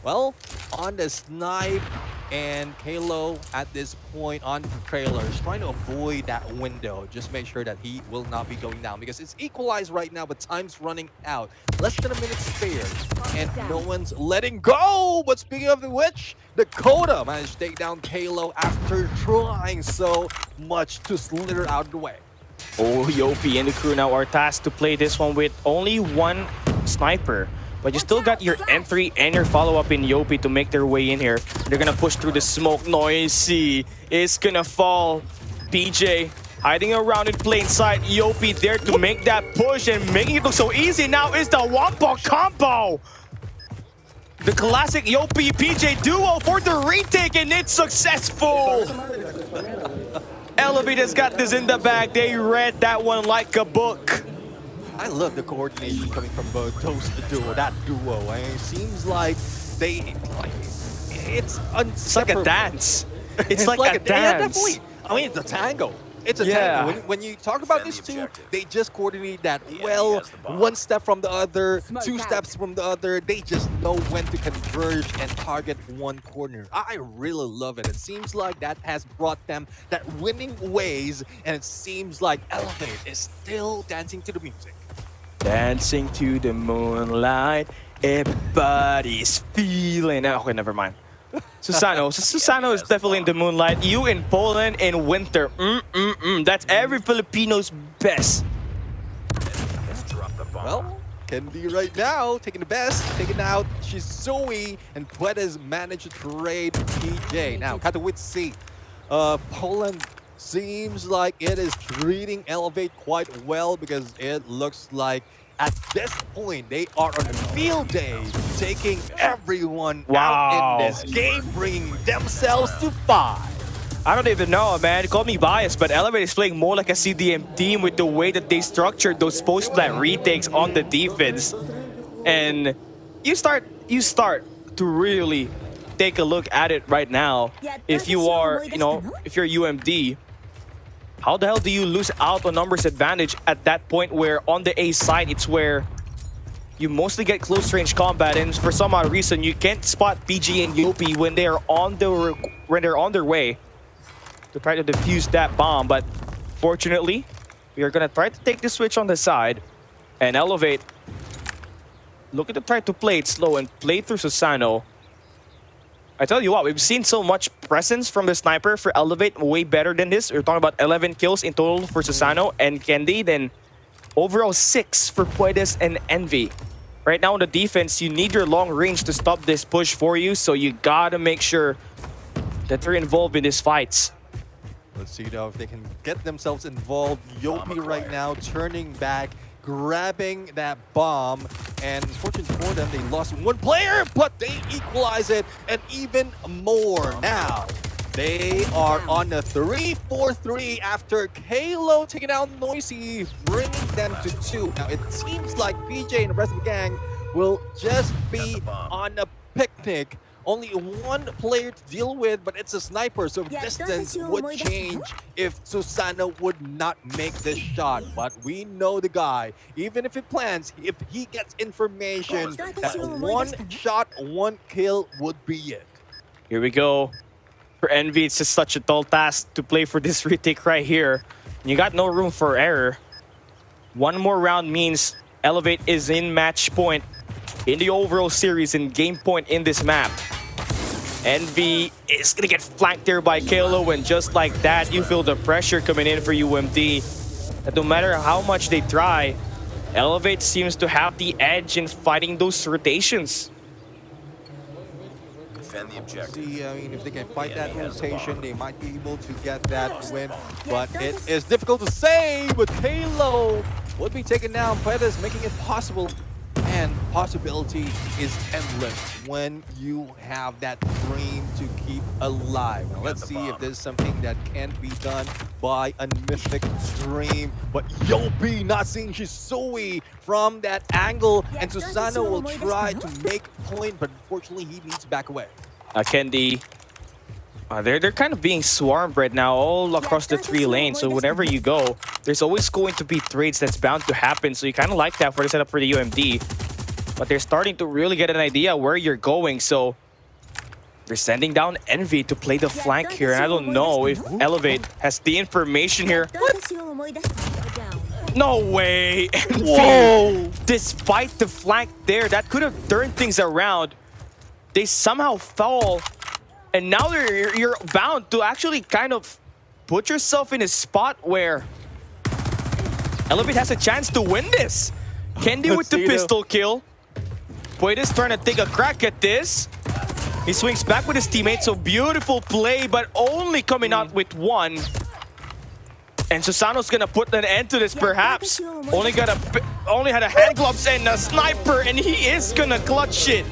well, on the snipe, and Kalo at this point on the trailer is trying to avoid that window. Just make sure that he will not be going down because it's equalized right now, but time's running out. Less than a minute spared, and no one's letting go. But speaking of which, Dakota managed to take down Kalo after trying so much to slither out of the way. Oh, Yopi and the crew now are tasked to play this one with only 1 sniper. But you still got your N3 and your follow-up in Yopi to make their way in here. They're gonna push through the smoke. Noisy is gonna fall. PJ hiding around in plain sight. Yopi there to make that push and making it look so easy now is the Wampa combo. The classic Yopi PJ duo for the retake, and it's successful. Elevate has got this in the bag. They read that one like a book. I love the coordination coming from both those that duo. I mean, it seems like they it's like a dance. It's like a dance. Yeah, definitely. I mean, it's a tango. It's a tango. When you talk about this two, they just coordinate that well. 1 step from the other, 2 steps from the other. They just know when to converge and target 1 corner. I really love it. It seems like that has brought them that winning ways, and it seems like Elevate is still dancing to the music. Dancing to the moonlight, everybody's feeling. Okay, never mind. Susano is definitely in the moonlight. You in Poland in winter. That's every Filipino's best. Well, Kendi right now taking the best, taking out Shisui, and Puedes managed to trade PJ. Now, Katowice C. Poland seems like it is treating Elevate quite well because it looks like at this point, they are on a field day, taking everyone Wow. out in this game, bringing themselves to 5. I don't even know, man. Call me biased, but Elevate is playing more like a CDM team with the way that they structured those post-plant retakes on the defense. And you start to really take a look at it right now. If you are, if you're UMD, how the hell do you lose out on numbers advantage at that point where on the A side, it's where you mostly get close range combat, and for some odd reason, you can't spot PG and Yopi when they're on their way to try to defuse that bomb. But fortunately, we are gonna try to take the switch on the side and Elevate. Looking to try to play it slow and play through Susano. I tell you what, we've seen so much presence from the sniper for Elevate, way better than this. We're talking about 11 kills in total for Susano and Kendi, then overall 6 for Puedes and Envy. Right now on the defense, you need your long range to stop this push for you, so you gotta make sure that they're involved in these fights. Let's see now if they can get themselves involved. Yopi right now turning back, grabbing that bomb, and fortunate for them, they lost one player, but they equalize it, and even more now. They are on a 3-4-3 after Kalo taking out Noisy, bringing them to 2. Now it seems like PJ and the rest of the gang will just be on a picnic. Only one player to deal with, but it's a sniper, so distance would change if Susano would not make this shot. But we know the guy, even if he plans, if he gets information, that one shot, one kill would be it. Here we go. For Envy, it's just such a tall task to play for this retake right here. You got no room for error. One more round means Elevate is in match point in the overall series and game point in this map. Envy is gonna get flanked there by Kalo, and just like that, you feel the pressure coming in for UMD. That no matter how much they try, Elevate seems to have the edge in fighting those rotations. Defend the objective. See, I mean, if they can fight that rotation, they might be able to get that win. But it is difficult to say, but Kalo would be taken down. Puedes making it possible. And possibility is endless when you have that dream to keep alive. Now, let's see if there's something that can be done by a mythic dream. But Yopi not seeing Shisui from that angle, and Susano will try to make point, but unfortunately he needs to back away. Kendi, they're kind of being swarmed right now all across the 3 lanes. So whenever you go, there's always going to be trades that's bound to happen. So you kind of like that for the setup for the UMD. But they're starting to really get an idea where you're going. So they're sending down Envy to play the flank here. And I don't know if Elevate has the information here. No way! Whoa! Despite the flank there, that could have turned things around. They somehow fall. And now you're bound to actually kind of put yourself in a spot where Elevate has a chance to win this. Kendi with the pistol kill. Puedes trying to take a crack at this. He swings back with his teammates, so beautiful play, but only coming out with 1. And Susano's gonna put an end to this, perhaps. Only had a hand gloves and a sniper, and he is gonna clutch it.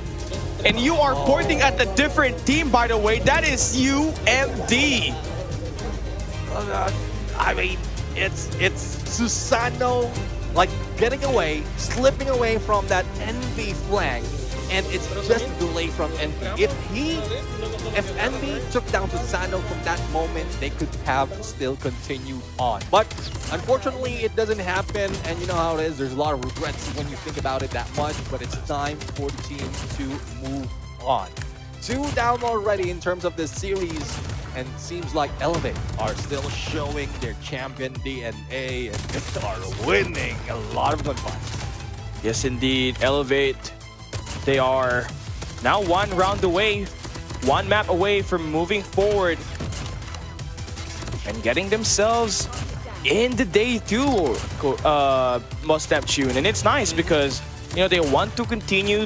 And you are pointing at a different team, by the way. That is UMD. I mean, it's Susano like getting away, slipping away from that Envy flank, and it's just a delay from Envy. If Envy took down Susano from that moment, they could have still continued on. But unfortunately, it doesn't happen, and you know how it is. There's a lot of regrets when you think about it that much, but it's time for the team to move on. 2 down already in terms of this series, and seems like Elevate are still showing their champion DNA and they are winning a lot of gunfights. Yes, indeed. Elevate. They are now 1 round away, 1 map away from moving forward and getting themselves in the day 2, Mustap Tune. And it's nice because, you know, they want to continue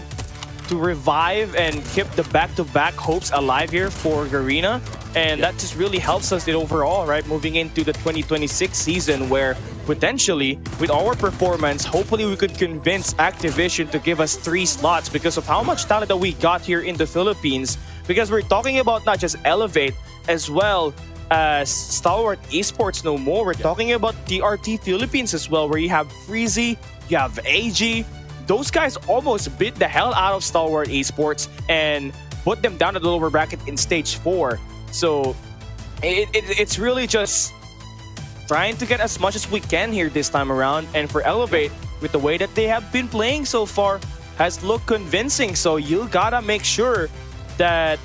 to revive and keep the back-to-back hopes alive here for Garena. And that just really helps us in overall, right? Moving into the 2026 season where potentially, with our performance, hopefully we could convince Activision to give us 3 slots because of how much talent that we got here in the Philippines. Because we're talking about not just Elevate, as well as Stalwart Esports no more. We're talking about DRT Philippines as well, where you have Freezy, you have AG. Those guys almost beat the hell out of Stalwart Esports and put them down to the lower bracket in stage 4. So it's really just trying to get as much as we can here this time around. And for Elevate, with the way that they have been playing so far, has looked convincing. So you gotta make sure that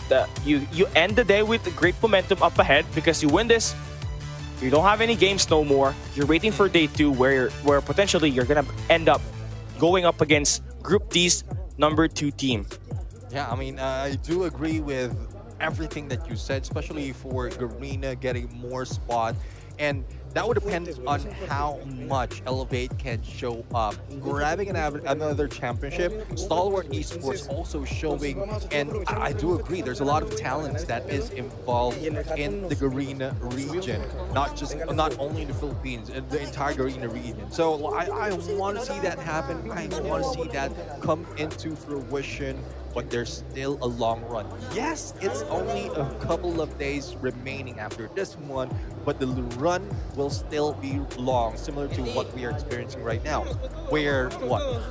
you end the day with great momentum up ahead, because you win this, you don't have any games no more. You're waiting for day 2 where potentially you're gonna end up going up against Group D's number 2 team. Yeah, I mean, I do agree with everything that you said, especially for Garena getting more spot. And that would depend on how much Elevate can show up. Grabbing another championship, Stalwart Esports also showing, and I do agree, there's a lot of talent that is involved in the Garena region, not only in the Philippines, in the entire Garena region. So I want to see that happen. I want to see that come into fruition. But there's still a long run. Yes, it's only a couple of days remaining after this one, but the run will still be long, similar to what we are experiencing right now. We're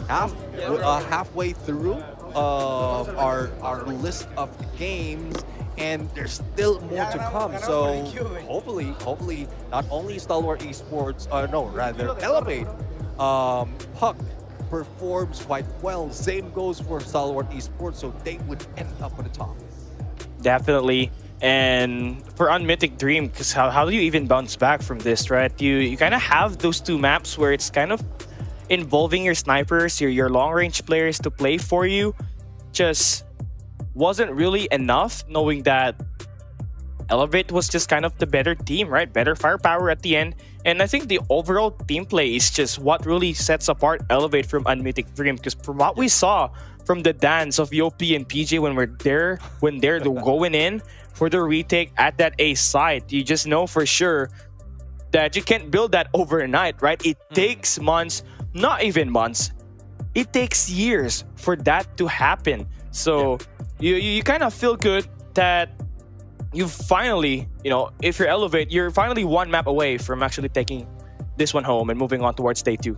halfway through our list of games, and there's still more to come. So hopefully, not only Stalwart Esports, Elevate, Puck performs quite well. Same goes for Stalwart Esports, so they would end up at the top. Definitely. And for Unmythic Dream, because how do you even bounce back from this, right? You kind of have those 2 maps where it's kind of involving your snipers, your long-range players to play for you. Just wasn't really enough, knowing that Elevate was just kind of the better team, right? Better firepower at the end. And I think the overall team play is just what really sets apart Elevate from Unmythic Dream. Because from what we saw from the dance of Yopi and PJ when they're going in for the retake at that A site, you just know for sure that you can't build that overnight, right? It takes months, not even months. It takes years for that to happen. So you kind of feel good that you finally, if you're Elevate, you're finally 1 map away from actually taking this one home and moving on towards day 2.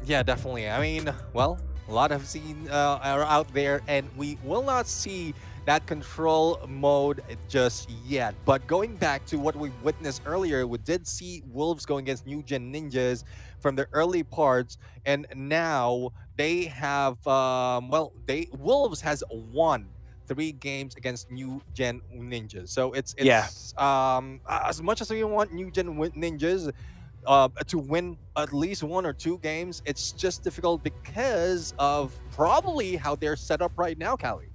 Yeah, definitely. I mean, well, a lot of scenes are out there, and we will not see that control mode just yet. But going back to what we witnessed earlier, we did see Wolves going against New Gen Ninjas from the early parts, and now they have, Wolves has won 3 games against New Gen Ninjas. So it's as much as we want New Gen Ninjas to win at least 1 or 2 games, it's just difficult because of probably how they're set up right now, Callie.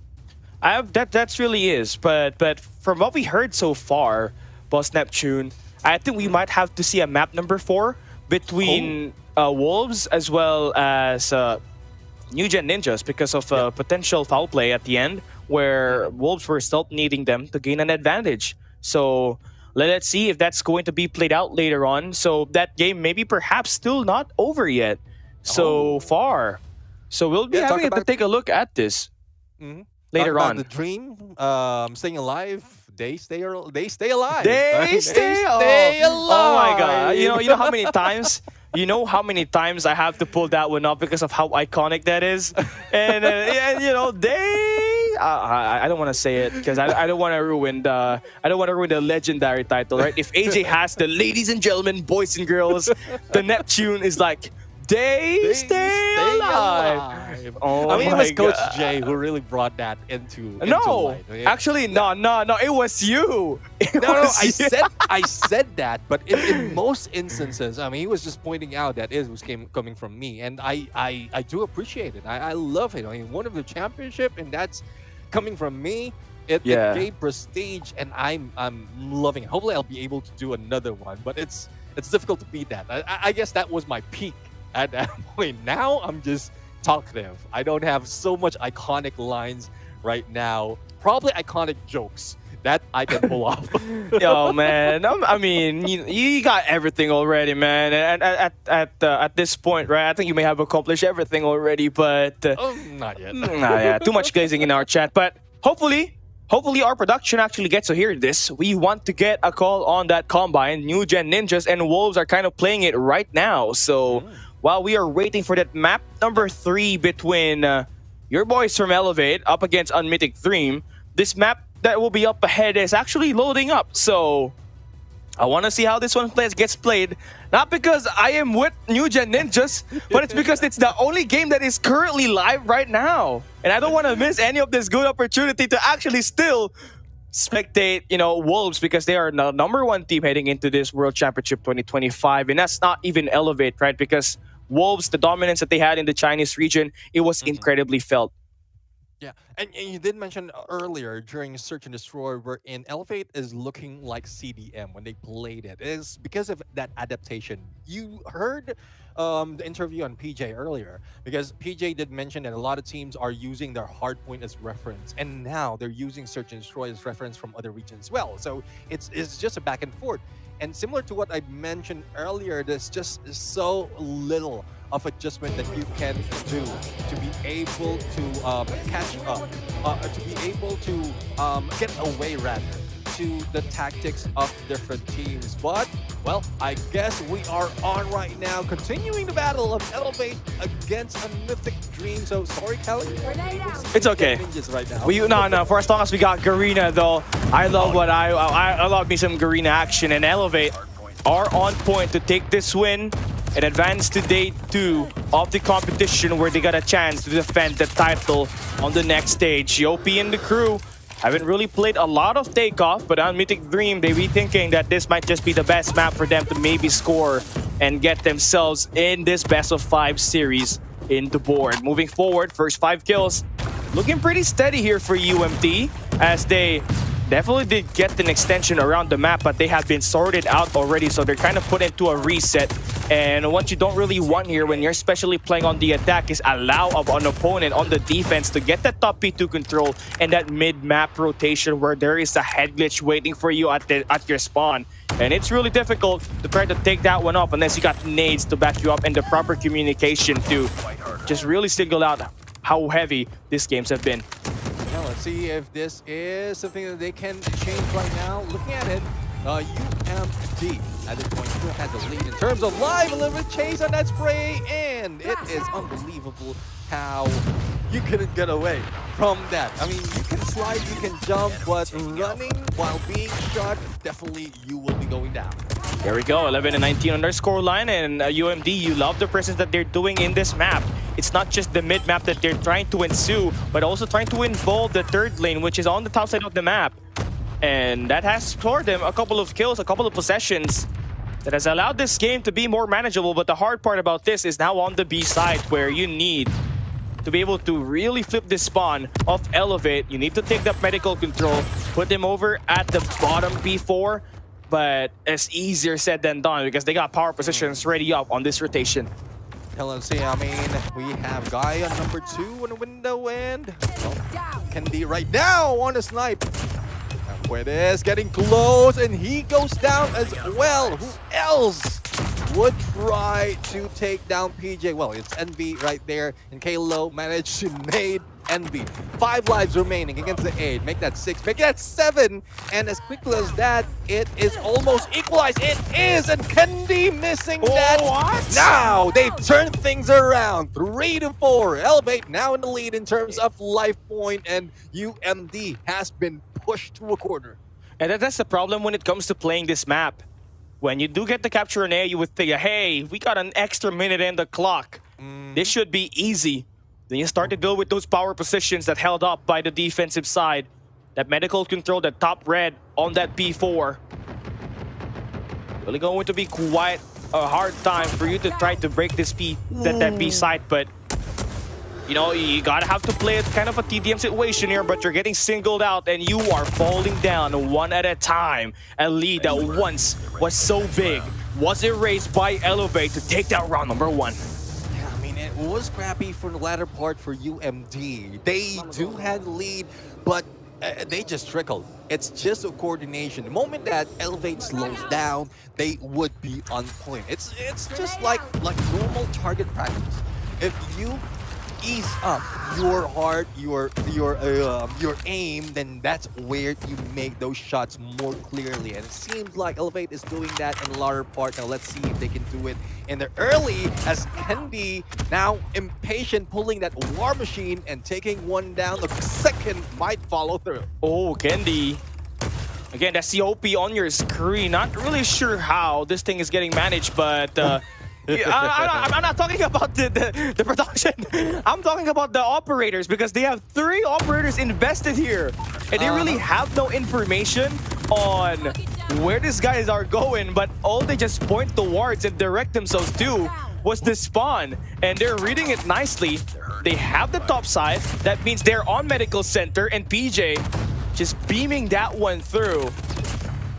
That's really is, but from what we heard so far, Boss Neptune, I think we might have to see a map number 4 between Wolves as well as New Gen Ninjas, because of potential foul play at the end, where Wolves were still needing them to gain an advantage. So let's see if that's going to be played out later on. So that game maybe perhaps still not over yet so far. So we'll be having to take a look at this later on. The dream, staying alive. They stay alive. They stay alive. Oh my god! You know how many times. You know how many times I have to pull that one up because of how iconic that is, and I don't want to say it because I don't want to ruin the legendary title, right? If AJ has the ladies and gentlemen, boys and girls, the Neptune is like they stay alive. Oh, I mean, it was Coach Jay who really brought that into light. Actually, no. It was you. I said that, but in most instances, I mean, he was just pointing out that it was coming from me, and I do appreciate it. I love it. I mean, one of the championship, and that's coming from me. It gave prestige, and I'm loving it. Hopefully, I'll be able to do another one, but it's difficult to beat that. I guess that was my peak at that point. Now I'm just talkative. I don't have so much iconic lines right now. Probably iconic jokes that I can pull off. Yo, man. I mean, you got everything already, man. And at this point, right? I think you may have accomplished everything already, but Not yet. nah, yeah, too much glazing in our chat. But hopefully our production actually gets to hear this. We want to get a call on that combine. New Gen Ninjas and Wolves are kind of playing it right now. So while we are waiting for that map number 3 between your boys from Elevate up against Unmythic Dream, this map that will be up ahead is actually loading up. So I want to see how this one gets played. Not because I am with New Gen Ninjas, but it's because it's the only game that is currently live right now. And I don't want to miss any of this good opportunity to actually still spectate, Wolves, because they are the #1 team heading into this World Championship 2025. And that's not even Elevate, right? Because Wolves, the dominance that they had in the Chinese region, it was incredibly felt. Yeah, and you did mention earlier during Search and Destroy wherein Elevate is looking like CDM when they played it. It is because of that adaptation. You heard the interview on PJ earlier, because PJ did mention that a lot of teams are using their hardpoint as reference, and now they're using Search and Destroy as reference from other regions as well. So it's just a back and forth. And similar to what I mentioned earlier, there's just so little of adjustment that you can do to be able to catch up, to be able to get away rather to the tactics of different teams. But, well, I guess we are on right now, continuing the battle of Elevate against Unmythic Dream. So, sorry, Kelly. It's okay. Ninjas right now. No. For as long as we got Garena, though, I love I love me some Garena action, and Elevate are on point to take this win and advance to day 2 of the competition, where they got a chance to defend the title on the next stage. Yopi and the crew haven't really played a lot of Takeoff, but on Mythic Dream, they be thinking that this might just be the best map for them to maybe score and get themselves in this best of 5 series in the board. Moving forward, first 5 kills looking pretty steady here for UMT, as they definitely did get an extension around the map, but they have been sorted out already, so they're kind of put into a reset. And what you don't really want here when you're especially playing on the attack is allow of an opponent on the defense to get that top P2 control and that mid-map rotation where there is a head glitch waiting for you at your spawn. And it's really difficult to try to take that one up unless you got nades to back you up and the proper communication to just really single out how heavy these games have been. Now let's see if this is something that they can change right now. Looking at it, UMD at this point still has the lead in terms of live. A little bit chase on that spray, and it is unbelievable how you couldn't get away from that. I mean, you can slide, you can jump, but running while being shot, definitely you will be going down. There we go, 11 and 19 on their score line, and UMD, you love the presence that they're doing in this map. It's not just the mid-map that they're trying to ensue, but also trying to involve the third lane, which is on the top side of the map. And that has scored them a couple of kills, a couple of possessions that has allowed this game to be more manageable. But the hard part about this is now on the B side, where you need to be able to really flip this spawn of Elevate. You need to take that medical control, put them over at the bottom P4, but it's easier said than done because they got power positions ready up on this rotation. LNC, I mean, we have Guy on number 2 in the window, and Candy right now on the snipe. Puedes getting close, and he goes down as well. Who else would try to take down PJ? Well, it's NB right there, and Kalo managed to nade NB. 5 lives remaining against the 8. Make that 6, make that 7, and as quickly as that, it is almost equalized. It is, and Candy missing that. What? Now they've turned things around. 3-4. Elevate now in the lead in terms of life point, and UMD has been pushed to a corner. And that's the problem when it comes to playing this map. When you do get the capture in A, you would think, hey, we got an extra minute in the clock. This should be easy. Then you start to deal with those power positions that held up by the defensive side. That medical control, that top red on that P4. Really going to be quite a hard time for you to try to break this that B side, but you know, you gotta have to play it kind of a TDM situation here, but you're getting singled out and you are falling down one at a time. A lead that once was so big was erased by Elevate to take that round number 1. Yeah, I mean, was scrappy for the latter part for UMD. They do have the lead, but they just trickled. It's just a coordination. The moment that Elevate slows down, they would be on point. It's just like normal target practice. If you ease up your heart, your aim, then that's where you make those shots more clearly. And it seems like Elevate is doing that in the latter part. Now let's see if they can do it in the early, as Kendi now impatient, pulling that war machine and taking one down. The second might follow through. Oh, Kendi. Again, that's the OP on your screen. Not really sure how this thing is getting managed, but I'm not talking about the production. I'm talking about the operators, because they have 3 operators invested here. And they really have no information on where these guys are going, but all they just point towards and direct themselves to was the spawn. And they're reading it nicely. They have the top side. That means they're on medical center, and PJ just beaming that one through.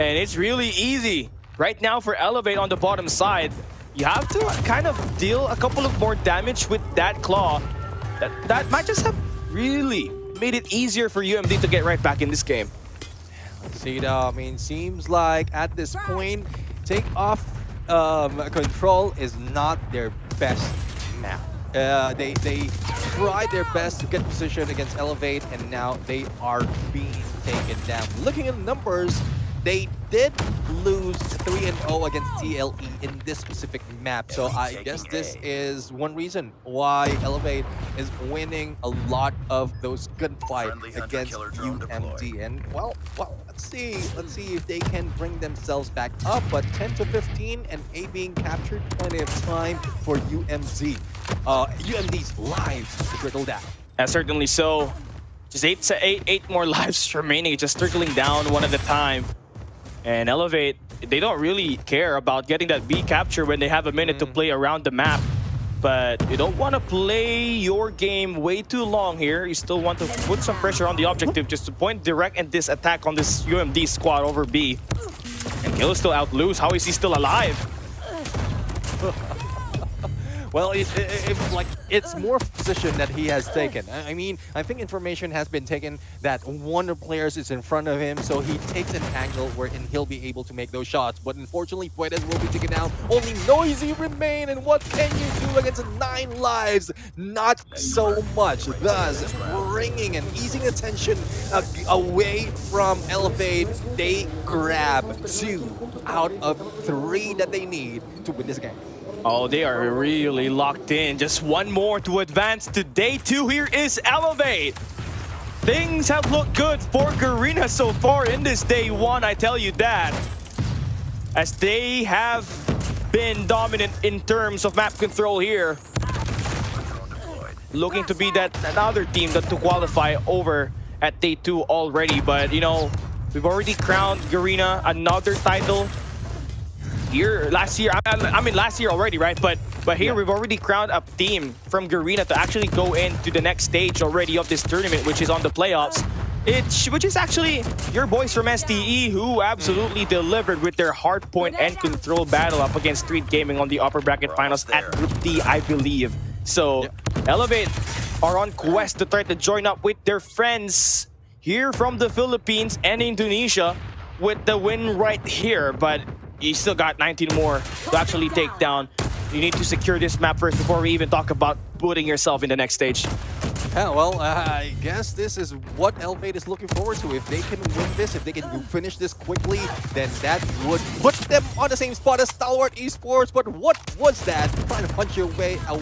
And it's really easy right now for Elevate on the bottom side. You have to kind of deal a couple of more damage with that claw. That might just have really made it easier for UMD to get right back in this game. See, I mean, seems like at this point, take off control is not their best map. They tried their best to get position against Elevate, and now they are being taken down. Looking at the numbers, they did lose 3-0 against TLE in this specific map. So I guess this is one reason why Elevate is winning a lot of those gunfights against UMD. And well, let's see if they can bring themselves back up. But 10-15 and A being captured, plenty of time for UMD. UMD's lives to trickle down. Certainly so. Just eight more lives remaining, just trickling down one at a time. And Elevate, they don't really care about getting that B capture when they have a minute to play around the map. But you don't want to play your game way too long here. You still want to put some pressure on the objective just to point direct and this attack on this UMD squad over B. And Kill is still out loose. How is he still alive? Well, it's more position that he has taken. I mean, I think information has been taken that one of the players is in front of him, so he takes an angle wherein he'll be able to make those shots. But unfortunately, Puedes will be taken down. Only Noisy remain, and what can you do against 9 lives? Not so much. Thus, bringing and easing attention away from Elevate. They grab 2 out of 3 that they need to win this game. Oh, they are really locked in. Just one more to advance to day 2. Here is Elevate. Things have looked good for Garena so far in this day 1, I tell you that. As they have been dominant in terms of map control here. Looking to be that another team to qualify over at day 2 already. But, you know, we've already crowned Garena another title. Last year already, right? But here we've already crowned a team from Garena to actually go into the next stage already of this tournament, which is on the playoffs. Which is actually your boys from STE, who absolutely delivered with their hardpoint and control battle up against Street Gaming on the upper bracket finals at Group D, I believe. So Elevate are on quest to try to join up with their friends here from the Philippines and Indonesia with the win right here. But you still got 19 more to actually take down. You need to secure this map first before we even talk about putting yourself in the next stage. Yeah, well, I guess this is what Elevate is looking forward to. If they can win this, if they can finish this quickly, then that would put them on the same spot as STALWART Esports. But what was that? Trying to punch your way out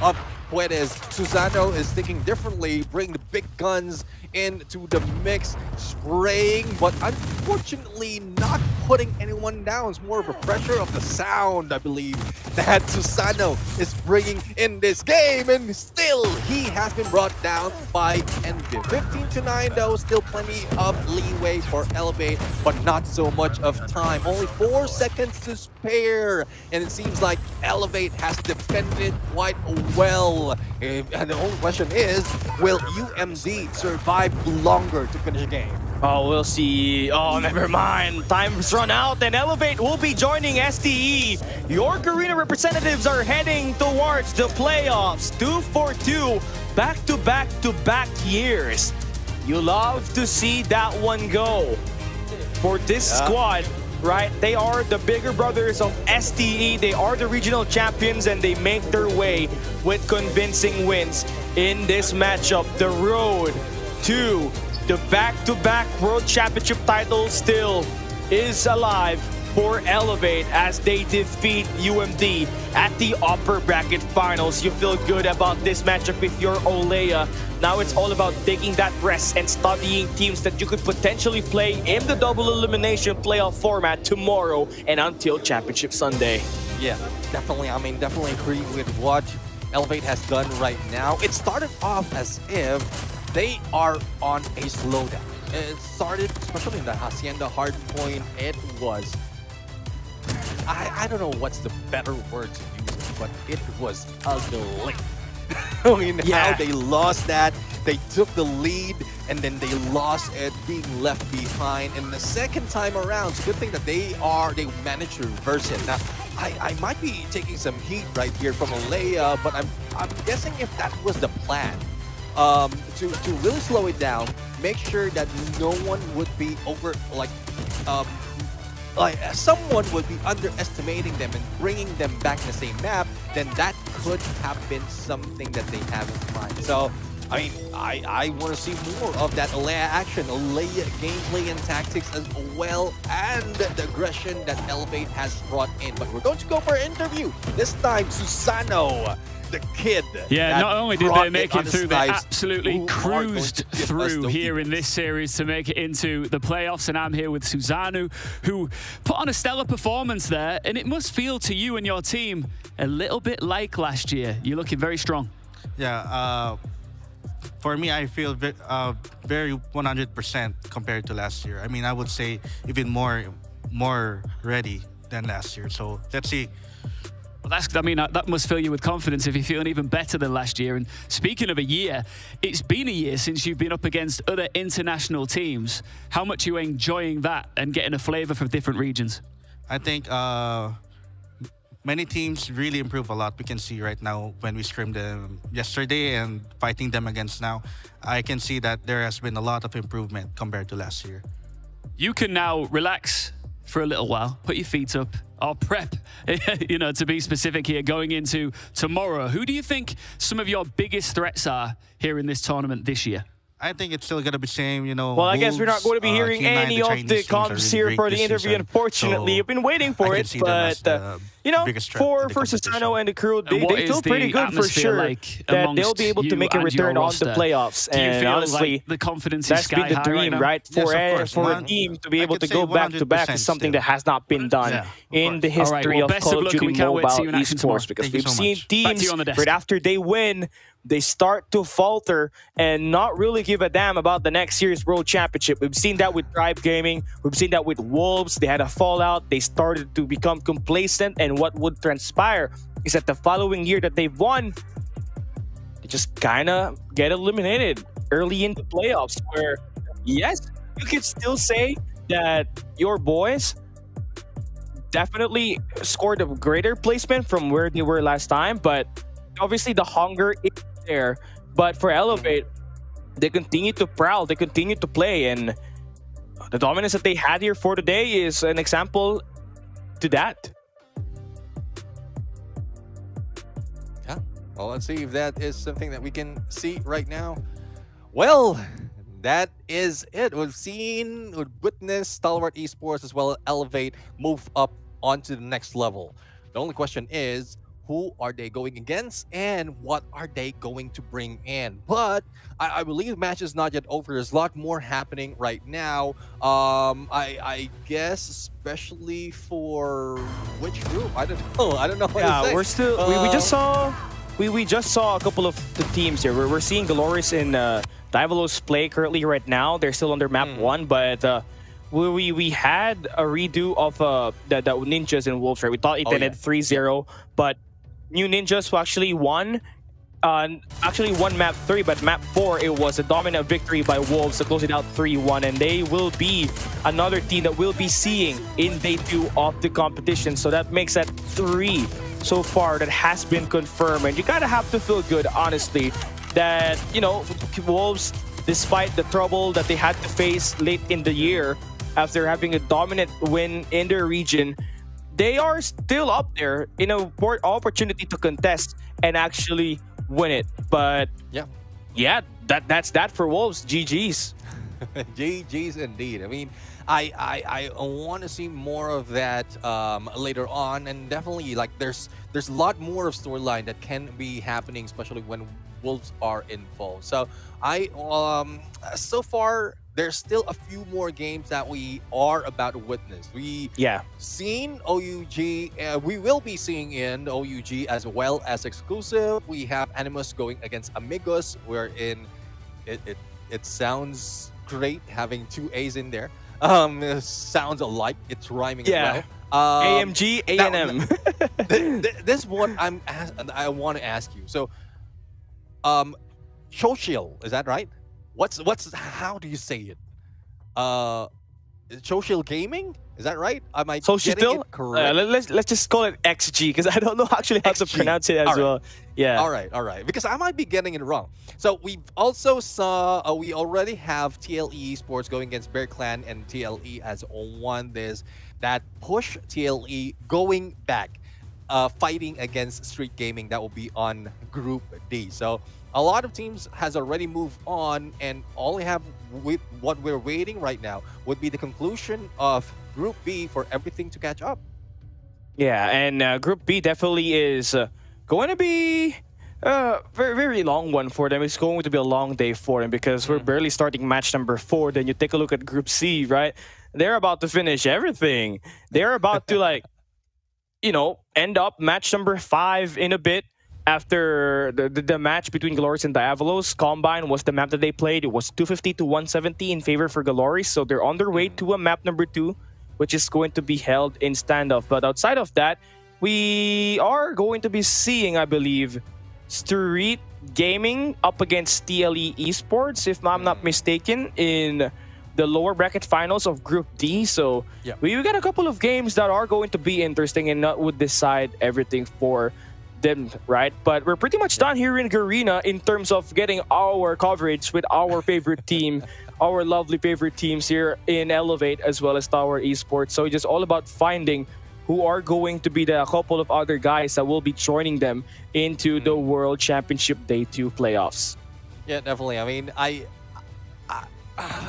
of Puedes. Susano is thinking differently, bring the big guns into the mix, spraying, but unfortunately not putting anyone down. It's more of a pressure of the sound, I believe, that Susano is bringing in this game, and still he has been brought down by Envy. 15-9 though, still plenty of leeway for Elevate, but not so much of time. Only 4 seconds to spare, and it seems like Elevate has defended quite well. And the only question is, will UMD survive longer to finish the game? Oh, we'll see. Oh, never mind. Time's run out, and Elevate will be joining STE. Your Garena representatives are heading towards the playoffs. 2-4-2, back-to-back-to-back years. You love to see that one go. For this squad, right? They are the bigger brothers of STE. They are the regional champions, and they make their way with convincing wins in this matchup. The road to the back-to-back World Championship title still is alive for Elevate as they defeat UMD at the upper bracket finals. You feel good about this matchup with your Olea. Now it's all about taking that rest and studying teams that you could potentially play in the double elimination playoff format tomorrow and until Championship Sunday. Yeah, definitely. I mean, definitely agree with what Elevate has done right now. It started off as if they are on a slowdown. It started, especially in the Hacienda hardpoint, it was, I don't know what's the better word to use, but it was ugly. I mean, how they lost that, they took the lead, and then they lost it, being left behind. And the second time around, it's a good thing that they managed to reverse it. Now, I might be taking some heat right here from Olea, but I'm guessing if that was the plan, to really slow it down, make sure that no one would be someone would be underestimating them and bringing them back in the same map, then that could have been something that they have in mind. So, I mean, I want to see more of that Olea action, Olea gameplay and tactics as well, and the aggression that Elevate has brought in. But we're going to go for an interview. This time, Susano, the kid. Yeah, not only did they make it through, they absolutely cruised through here in this series to make it into the playoffs. And I'm here with Susano, who put on a stellar performance there. And it must feel to you and your team a little bit like last year. You're looking very strong. Yeah, for me, I feel very 100% compared to last year. I mean, I would say even more ready than last year. So let's see. Well, I mean, that must fill you with confidence if you're feeling even better than last year. And speaking of a year, it's been a year since you've been up against other international teams. How much are you enjoying that and getting a flavor for different regions? I think many teams really improve a lot. We can see right now when we scrimmed them yesterday and fighting them against now, I can see that there has been a lot of improvement compared to last year. You can now relax for a little while, put your feet up, or prep, you know, to be specific here, going into tomorrow. Who do you think some of your biggest threats are here in this tournament this year? I think it's still going to be same, you know. Well, I Wolves, guess we're not going to be hearing any of the comps here for the interview, unfortunately. You've been waiting for it, but, you know, for Susano and the crew, they feel pretty good for sure that they'll be able to make a return on the playoffs. And honestly, like the confidence that's been the dream, right? For a team to be able to go back-to-back is something that has not been done in the history of Call of Duty Mobile esports, because we've seen teams right after they win, they start to falter and not really give a damn about the next year's World Championship. We've seen that with Tribe Gaming. We've seen that with Wolves. They had a fallout. They started to become complacent. And what would transpire is that the following year that they've won, they just kind of get eliminated early in the playoffs, where, yes, you could still say that your boys definitely scored a greater placement from where they were last time, but obviously the hunger is there. But for Elevate, they continue to prowl, they continue to play, and the dominance that they had here for today is an example to that. Yeah, well, let's see if that is something that we can see right now. Well, that is it. We've witnessed Stalwart Esports as well as Elevate move up onto the next level. The only question is, who are they going against and what are they going to bring in? But I believe the match is not yet over. There's a lot more happening right now. I guess especially for which group? I don't know. What to say. We're still we just saw a couple of the teams here. We're seeing Dolores and Divalos play currently right now. They're still under map 1, but we had a redo of the Ninjas and Wolves, right? We thought it ended 3-0, but New Ninjas who actually won Actually won map 3, but map 4 it was a dominant victory by Wolves to close it out 3-1, and they will be another team that we'll be seeing in day 2 of the competition. So that makes that 3 so far that has been confirmed, and you gotta have to feel good, honestly, that Wolves, despite the trouble that they had to face late in the year after having a dominant win in their region, they are still up there in a opportunity to contest and actually win it. But yeah, that's that for Wolves. GG's. GG's indeed. I mean, I want to see more of that later on, and definitely like there's a lot more of storyline that can be happening, especially when Wolves are involved. So so far there's still a few more games that we are about to witness. We seen OUG, we will be seeing in OUG as well as exclusive. We have Animus going against Amigos, wherein it sounds great having 2 A's in there. It sounds alike. It's rhyming as well. AMG, A&M. This one I want to ask you. So, Social, is that right? How do you say it? Social Gaming? Is that right? Am I getting it correct? Let's just call it XG, because I don't know actually how to pronounce it as well. Yeah. All right. Because I might be getting it wrong. So we also saw, we already have TLE Esports going against Bear Clan, and TLE has won this. That push TLE going back, fighting against Street Gaming. That will be on Group D. So a lot of teams has already moved on, and all we have with what we're waiting right now would be the conclusion of Group B for everything to catch up. Yeah, and Group B definitely is going to be a very, very long one for them. It's going to be a long day for them because we're barely starting match number 4. Then you take a look at Group C, right? They're about to finish everything. They're about to end up match number 5 in a bit. After the match between Galores and Diavolos, Combine was the map that they played. It was 250 to 170 in favor for Galores. So they're on their way to a map number 2, which is going to be held in standoff. But outside of that, we are going to be seeing, I believe, Street Gaming up against TLE Esports, if I'm not mistaken, in the lower bracket finals of Group D. So we got a couple of games that are going to be interesting and that would decide everything for them, right? But we're pretty much done here in Garena in terms of getting our coverage with our favorite team, our lovely favorite teams here in Elevate as well as STALWART Esports. So it's just all about finding who are going to be the couple of other guys that will be joining them into the World Championship Day 2 playoffs. Yeah, definitely. I mean, I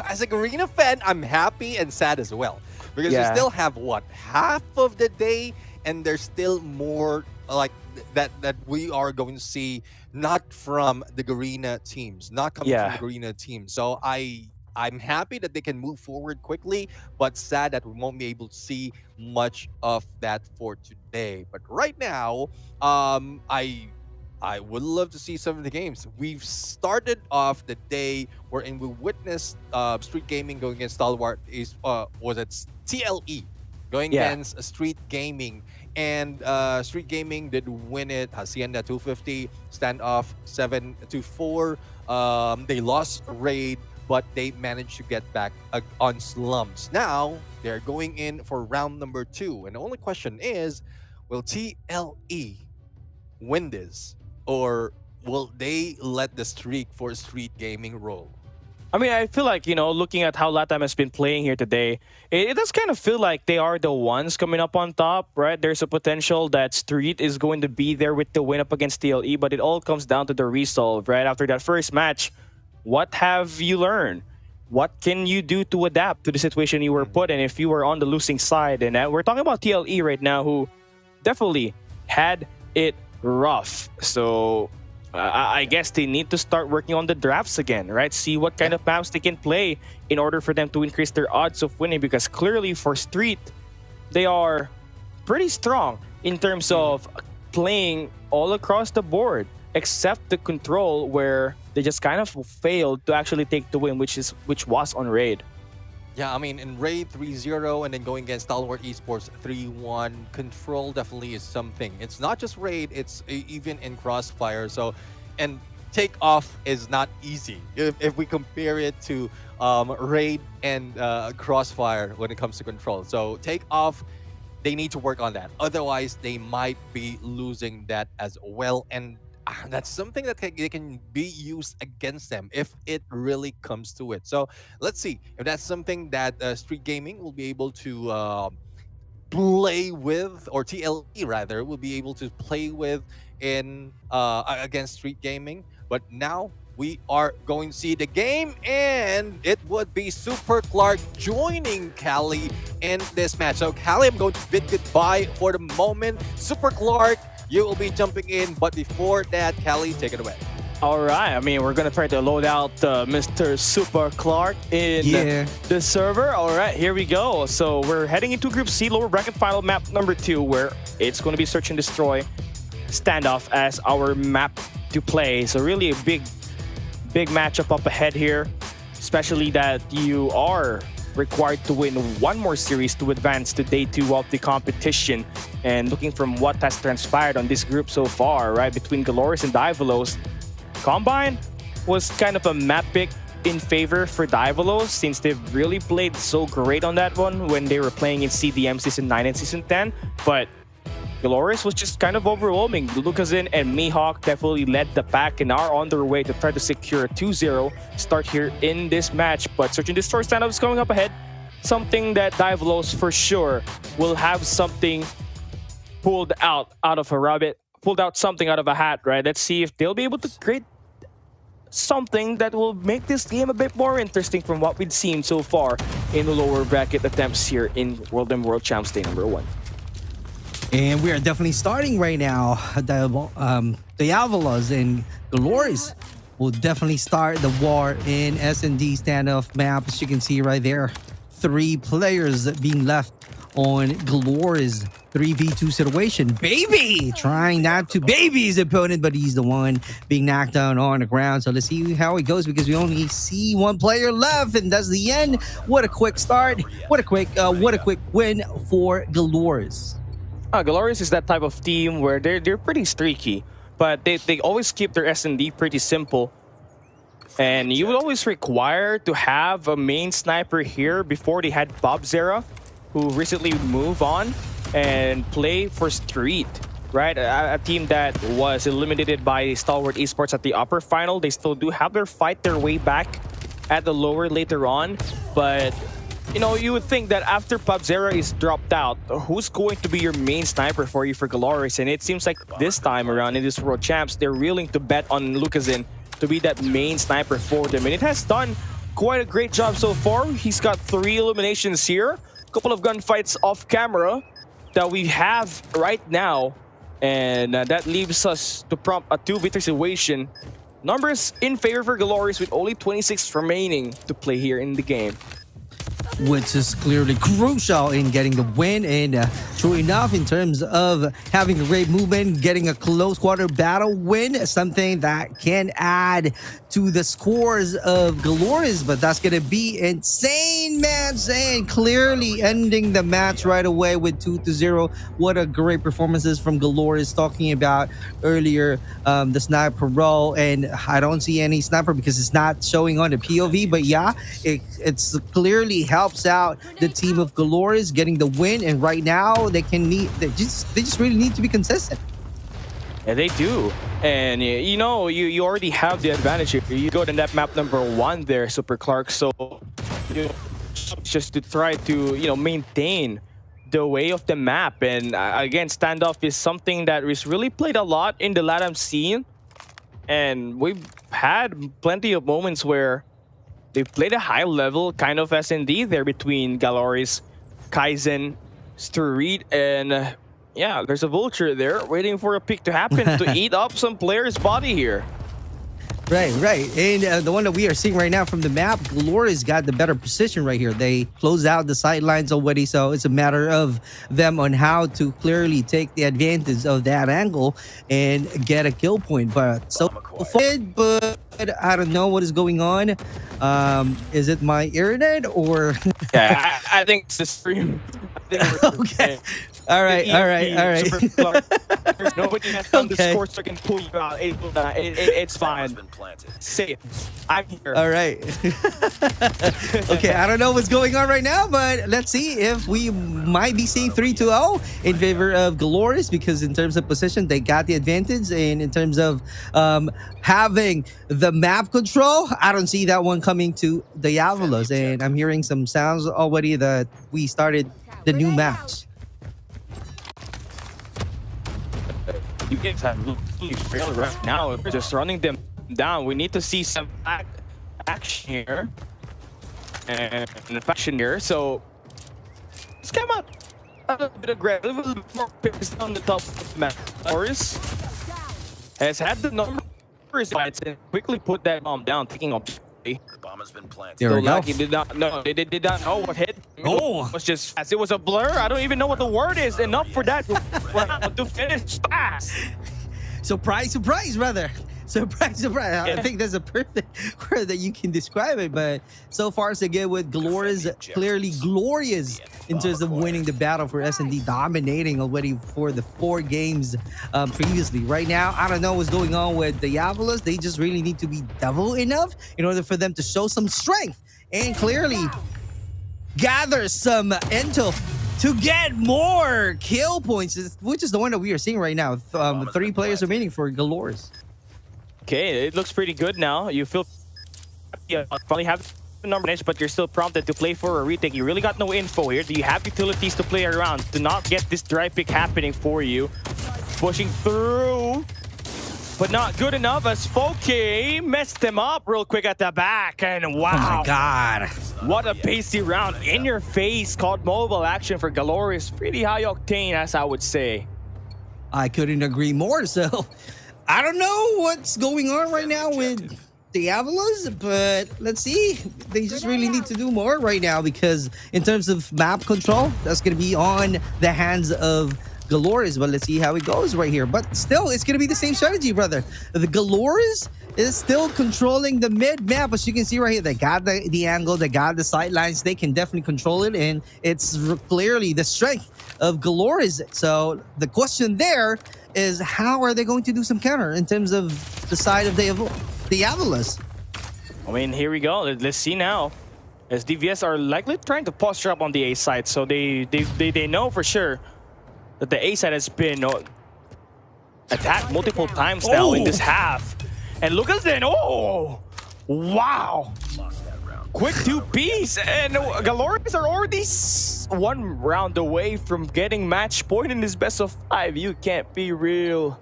as a Garena fan, I'm happy and sad as well, because you still have half of the day, and there's still more like that we are going to see not from the Garena teams, not coming from the Garena team. So I'm happy that they can move forward quickly, but sad that we won't be able to see much of that for today. But right now, I would love to see some of the games. We've started off the day wherein we witnessed Street Gaming going against STALWART was it TLE going against Street Gaming. And Street Gaming did win it. Hacienda 250, standoff 7-4. They lost Raid, but they managed to get back on slumps. Now, they're going in for round number 2. And the only question is, will TLE win this? Or will they let the streak for Street Gaming roll? I mean, I feel like, looking at how LATAM has been playing here today, it does kind of feel like they are the ones coming up on top, right? There's a potential that Street is going to be there with the win up against TLE, but it all comes down to the resolve, right? After that first match, what have you learned? What can you do to adapt to the situation you were put in if you were on the losing side? And we're talking about TLE right now, who definitely had it rough. So I guess they need to start working on the drafts again, right? See what kind of maps they can play in order for them to increase their odds of winning, because clearly for Street, they are pretty strong in terms of playing all across the board, except the control where they just kind of failed to actually take the win, which was on Raid. Yeah, I mean, in Raid 3-0 and then going against STALWART Esports 3-1, control definitely is something. It's not just Raid, it's even in Crossfire. So and takeoff is not easy if we compare it to raid and crossfire when it comes to control. So takeoff, they need to work on that. Otherwise, they might be losing that as well. And that's something that they can be used against them if it really comes to it. So let's see if that's something that Street Gaming will be able to play with, or TLE rather, will be able to play with in against Street Gaming. But now we are going to see the game, and it would be Super Clark joining Callie in this match. So Callie, I'm going to bid goodbye for the moment. Super Clark, you will be jumping in, but before that, Callie, take it away. All right, I mean, we're gonna try to load out Mr. Super Clark in the server. All right, here we go. So we're heading into Group C, lower bracket final map number 2, where it's gonna be search and destroy standoff as our map to play. So really a big matchup up ahead here, especially that you are required to win one more series to advance to day 2 of the competition. And looking from what has transpired on this group so far, right, between Galoris and Divalos, Combine was kind of a map pick in favor for Divalos, since they've really played so great on that one when they were playing in CDM Season 9 and Season 10. But Galoris was just kind of overwhelming. Lukazin and Mihawk definitely led the pack and are on their way to try to secure a 2-0 start here in this match. But Search and Destroy standoff is coming up ahead. Something that Divalos for sure will have something pulled out of a rabbit, pulled out something out of a hat, right? Let's see if they'll be able to create something that will make this game a bit more interesting from what we've seen so far in the lower bracket attempts here in World and World Champs Day number 1. And we are definitely starting right now. The Avalos and Galoris will definitely start the war in S&D standoff map. As you can see right there, 3 players being left on Galoris 3v2 situation. Baby trying not to baby his opponent, but he's the one being knocked down on the ground. So let's see how it goes, because we only see 1 player left, and that's the end. What a quick start! What a quick win for Galoris. Galoris is that type of team where they're pretty streaky, but they always keep their S&D pretty simple. And you would always require to have a main sniper here. Before they had Bob Zera, who recently moved on and play for Street, right? A team that was eliminated by STALWART Esports at the upper final. They still do have their way back at the lower later on, but you know, you would think that after Pabzera is dropped out, who's going to be your main sniper for you for Galoris? And it seems like this time around in this World Champs, they're willing to bet on Lukazin to be that main sniper for them. And it has done quite a great job so far. He's got 3 eliminations here, a couple of gunfights off camera that we have right now. And that leaves us to prompt a 2v3 situation. Numbers in favor for Galoris with only 26 remaining to play here in the game, which is clearly crucial in getting the win. And true enough, in terms of having a great movement, getting a close quarter battle win, something that can add to the scores of Galoris, but that's going to be insane, man. And clearly ending the match right away with 2-0. What a great performances from Galoris. Talking about earlier the sniper role, and I don't see any sniper because it's not showing on the POV, but yeah, it's clearly helps out the team of Galoris getting the win. And right now they just really need to be consistent. Yeah, they do. And you know, you already have the advantage here. You go to that map number 1 there, Super Clark. So just to try to, you know, maintain the way of the map. And again, standoff is something that is really played a lot in the LATAM scene. And we've had plenty of moments where they played a high level kind of S&D there between Galoris, Kaizen, Street, and yeah, there's a vulture there waiting for a pick to happen to eat up some player's body here. Right. And the one that we are seeing right now from the map, Galoris got the better position right here. They closed out the sidelines already, so it's a matter of them on how to clearly take the advantage of that angle and get a kill point. But so but I don't know what is going on. Is it my internet or? Yeah, I think it's the stream. I think okay. All right, all right. Super Clark. There's nobody has done Okay. the score so can pull you out. It's fine. Safe. I'm here. All right. Okay, I don't know what's going on right now, but let's see if we might be seeing 3-2-0 in favor of Glorious, because in terms of position, they got the advantage. And in terms of having the map control, I don't see that one coming to the Diabolos. And I'm hearing some sounds already that we started the new match. You guys have really failed right now. We're just running them down. We need to see some action here and action here. So let's come up a little bit aggressive, a little bit more pissed on the top of the map. Morris has had the numbers and quickly put that bomb down, taking off. The bomb has been planted. There we go. He did not know. They did not know what hit. Oh. It was just fast. It was a blur. I don't even know what the word is. Enough for that to finish fast. Surprise, surprise, brother. Surprise, surprise. I think that's a perfect word that you can describe it. But so far, so good with Glorious. Clearly glorious in terms of winning the battle for S&D, dominating already for the 4 games previously. Right now, I don't know what's going on with the Diabolos. They just really need to be devil enough in order for them to show some strength and clearly gather some intel to get more kill points, which is the one that we are seeing right now. 3 players remaining for Glorious. Okay, it looks pretty good now. You feel probably have the number, but you're still prompted to play for a retake. You really got no info here. Do you have utilities to play around to not get this dry pick happening for you? Pushing through, but not good enough as Foke messed him up real quick at the back. And wow. Oh my God. What a pacey round. In your face, called mobile action for Glorious. Pretty high octane, as I would say. I couldn't agree more. So I don't know what's going on right now with Diabolos, but let's see. They just really need to do more right now, because in terms of map control, that's going to be on the hands of Glorious. But let's see how it goes right here. But still, it's going to be the same strategy, brother. The Glorious is still controlling the mid map, as you can see right here. They got the angle, they got the sidelines. They can definitely control it, and it's clearly the strength of Glorious. So the question there is, how are they going to do some counter in terms of the side of the Diabolos? I mean, here we go. Let's see now. As DVS are likely trying to posture up on the A side, so they know for sure that the A side has been attacked multiple times now in this half. And look at that! Oh, wow! Quick 2-piece, and Glorious are already 1 round away from getting match point in this best of 5. You can't be real.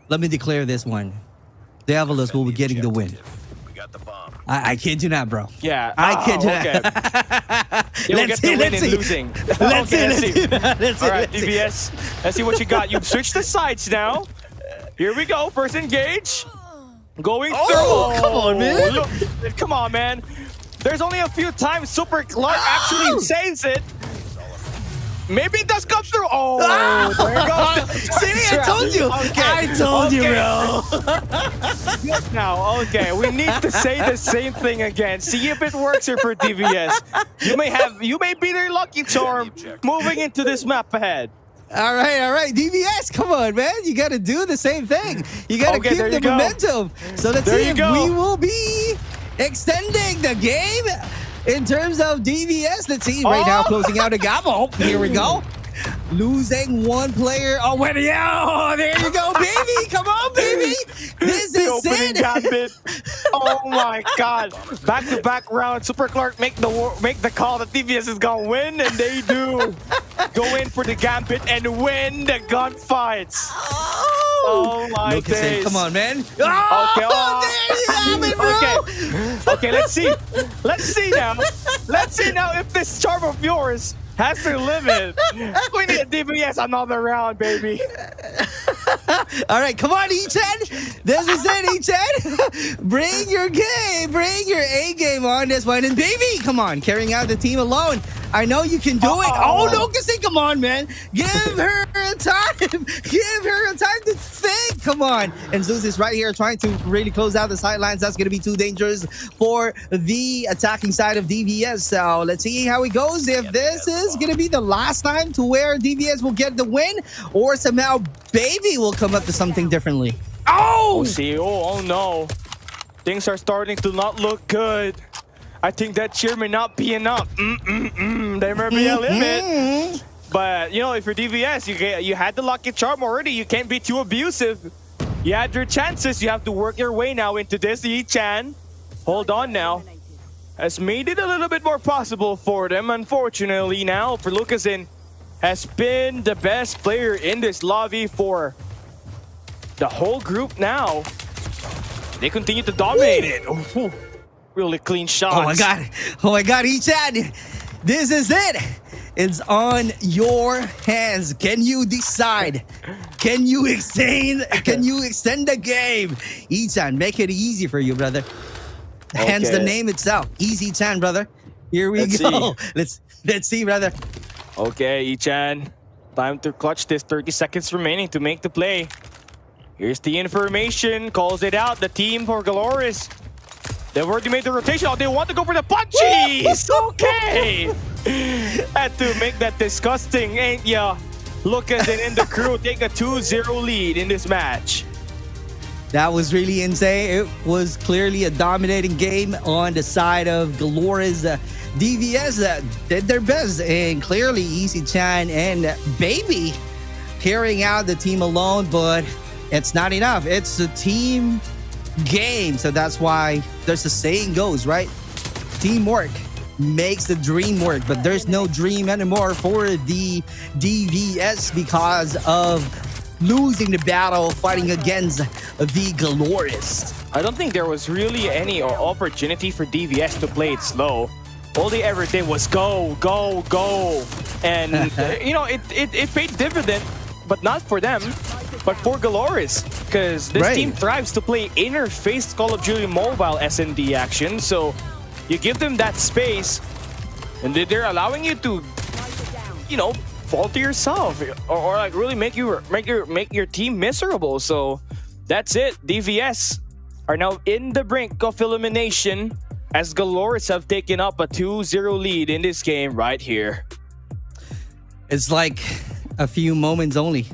Let me declare this one. Diabolos will be getting the win. We got the bomb. I kid you not, bro. Yeah, I kid you okay. not. You'll get the win in losing. Let's Okay, see. All right, DBS, let's see what you got. You've switched the sides now. Here we go. First engage. Going through. Come on, man. Look, come on, man. There's only a few times Super Clark actually saves it. Maybe it does come through. Oh, there you go. See, I told you. Okay. I told you, bro. Good now, okay. We need to say the same thing again. See if it works here for DVS. You may be their lucky charm moving into this map ahead. All right. DVS, come on, man. You got to do the same thing. You got to keep the momentum. So let's see if we will be extending the game in terms of DVS. Let's see right now, closing out a gobble. Here we go. Losing 1 player already. Oh, there you go, baby. Come on, baby. This is it. Gambit. Oh my God! Back-to-back round. Super Clark make the call that DVS is gonna win, and they do. Go in for the gambit and win the gunfights. Oh my Lucas, days! come on, man. Oh, there you have it, bro. Okay. Let's see now. Let's see now if this charm of yours has to limit. We need DVS another round, baby. All right, come on, E10. This is it, E10. Bring your game, bring your A game on this one. And baby, come on, carrying out the team alone. I know you can do it. Oh, no, Kasi, come on, man. Give her time. Give her time to think. Come on. And Zeus is right here trying to really close out the sidelines. That's going to be too dangerous for the attacking side of DVS. So let's see how it goes. If this is going to be the last time to where DVS will get the win, or somehow Baby will come up to something differently. Oh! Oh no. Things are starting to not look good. I think that cheer may not be enough. There may be a limit. But, you know, if you're DVS, you had the lucky charm already. You can't be too abusive. You had your chances. You have to work your way now into this. Yi-chan, hold on now, has made it a little bit more possible for them. Unfortunately now, for Lucasin, has been the best player in this lobby for the whole group now. They continue to dominate it. Ooh, really clean shots. Oh my god. Oh my god, Yi-chan. This is it. It's on your hands. Can you decide? Can you extend the game? Yi-chan, make it easy for you, brother. Hence the name itself. Easy-chan, brother. Here we go. Let's see, brother. Okay, Yi-chan. Time to clutch this. 30 seconds remaining to make the play. Here's the information. Calls it out. The team for Galoris. They've already made the rotation. Oh, they want to go for the punchies. Okay. Had to make that disgusting, ain't ya? Lucasin and the crew take a 2-0 lead in this match. That was really insane. It was clearly a dominating game on the side of Galoris. DVS did their best, and clearly Easy-chan and Baby carrying out the team alone, but it's not enough. It's a team game. So that's why there's a saying goes, right? Teamwork makes the dream work, but there's no dream anymore for the DVS because of losing the battle fighting against the Galoris. I don't think there was really any opportunity for DVS to play it slow. All they ever did was go, go, go. And, you know, it paid dividend, but not for them, but for Galoris. Because this team thrives to play interface Call of Duty Mobile SND action. So you give them that space, and they're allowing you to, you know, fall to yourself or like really make your team miserable. So that's it. DVS are now in the brink of elimination as Galoris have taken up a 2-0 lead in this game right here. It's like a few moments only.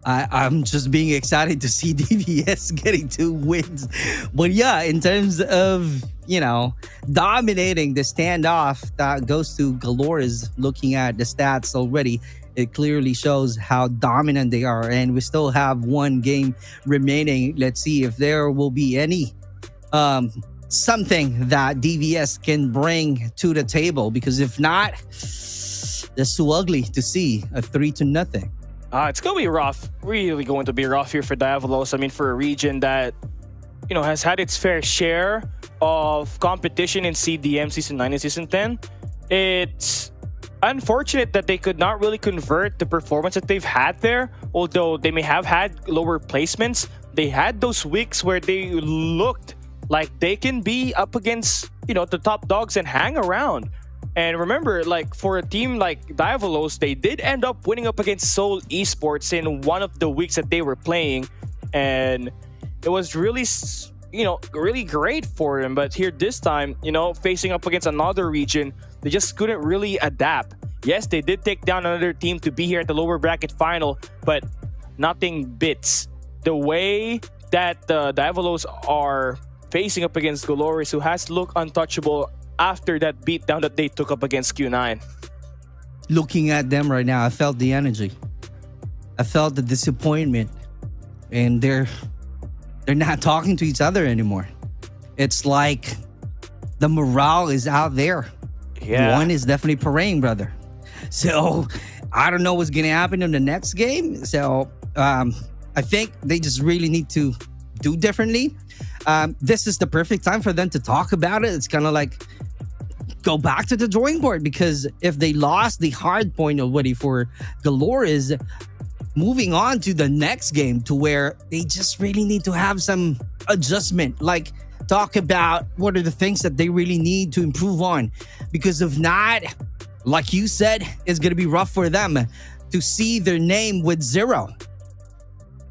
I'm just being excited to see DVS getting 2 wins. But yeah, in terms of, you know, dominating the standoff, that goes to Galoris. Looking at the stats already, it clearly shows how dominant they are. And we still have 1 game remaining. Let's see if there will be any something that DVS can bring to the table. Because if not, that's too ugly to see a 3-0. It's going to be rough. Really going to be rough here for Diavolos. I mean, for a region that, you know, has had its fair share of competition in CDM Season 9 and Season 10. It's unfortunate that they could not really convert the performance that they've had there. Although they may have had lower placements, they had those weeks where they looked like they can be up against, you know, the top dogs and hang around. And remember, like, for a team like Diavolos, they did end up winning up against Seoul Esports in one of the weeks that they were playing. And it was really, you know, really great for them. But here this time, you know, facing up against another region, they just couldn't really adapt. Yes, they did take down another team to be here at the lower bracket final, but nothing beats the way that the Diavolos are facing up against Galoris, who has looked untouchable after that beatdown that they took up against Q9. Looking at them right now, I felt the energy. I felt the disappointment. And they're not talking to each other anymore. It's like the morale is out there. Yeah. One is definitely praying, brother. So I don't know what's going to happen in the next game. So I think they just really need to do differently. This is the perfect time for them to talk about it. It's kind of like go back to the drawing board, because if they lost the hard point already for Galoris, moving on to the next game to where they just really need to have some adjustment, like talk about what are the things that they really need to improve on, because if not, like you said, it's going to be rough for them to see their name with 0.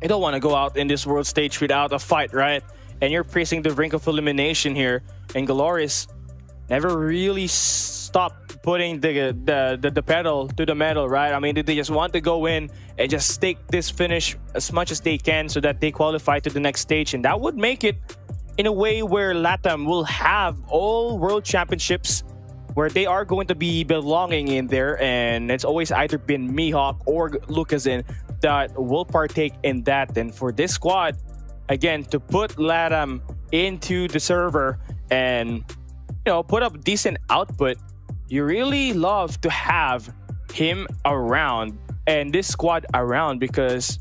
I don't want to go out in this world stage without a fight, right? And you're facing the brink of elimination here. And Glorious never really stopped putting the pedal to the metal, right? I mean, they just want to go in and just take this finish as much as they can so that they qualify to the next stage. And that would make it in a way where LATAM will have all world championships where they are going to be belonging in there. And it's always either been Mihawk or Lucazin that will partake in that. And for this squad, again, to put LATAM into the server and, you know, put up decent output, you really love to have him around and this squad around, because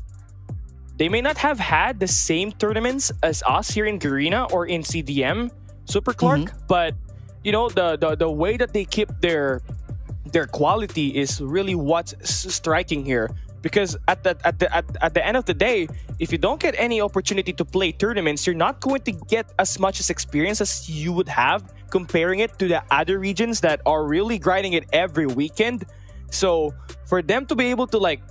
they may not have had the same tournaments as us here in Garena or in CDM, Super Clark, but you know, the way that they keep their quality is really what's striking here. Because at the end of the day, if you don't get any opportunity to play tournaments, you're not going to get as much as experience as you would have comparing it to the other regions that are really grinding it every weekend. So for them to be able to like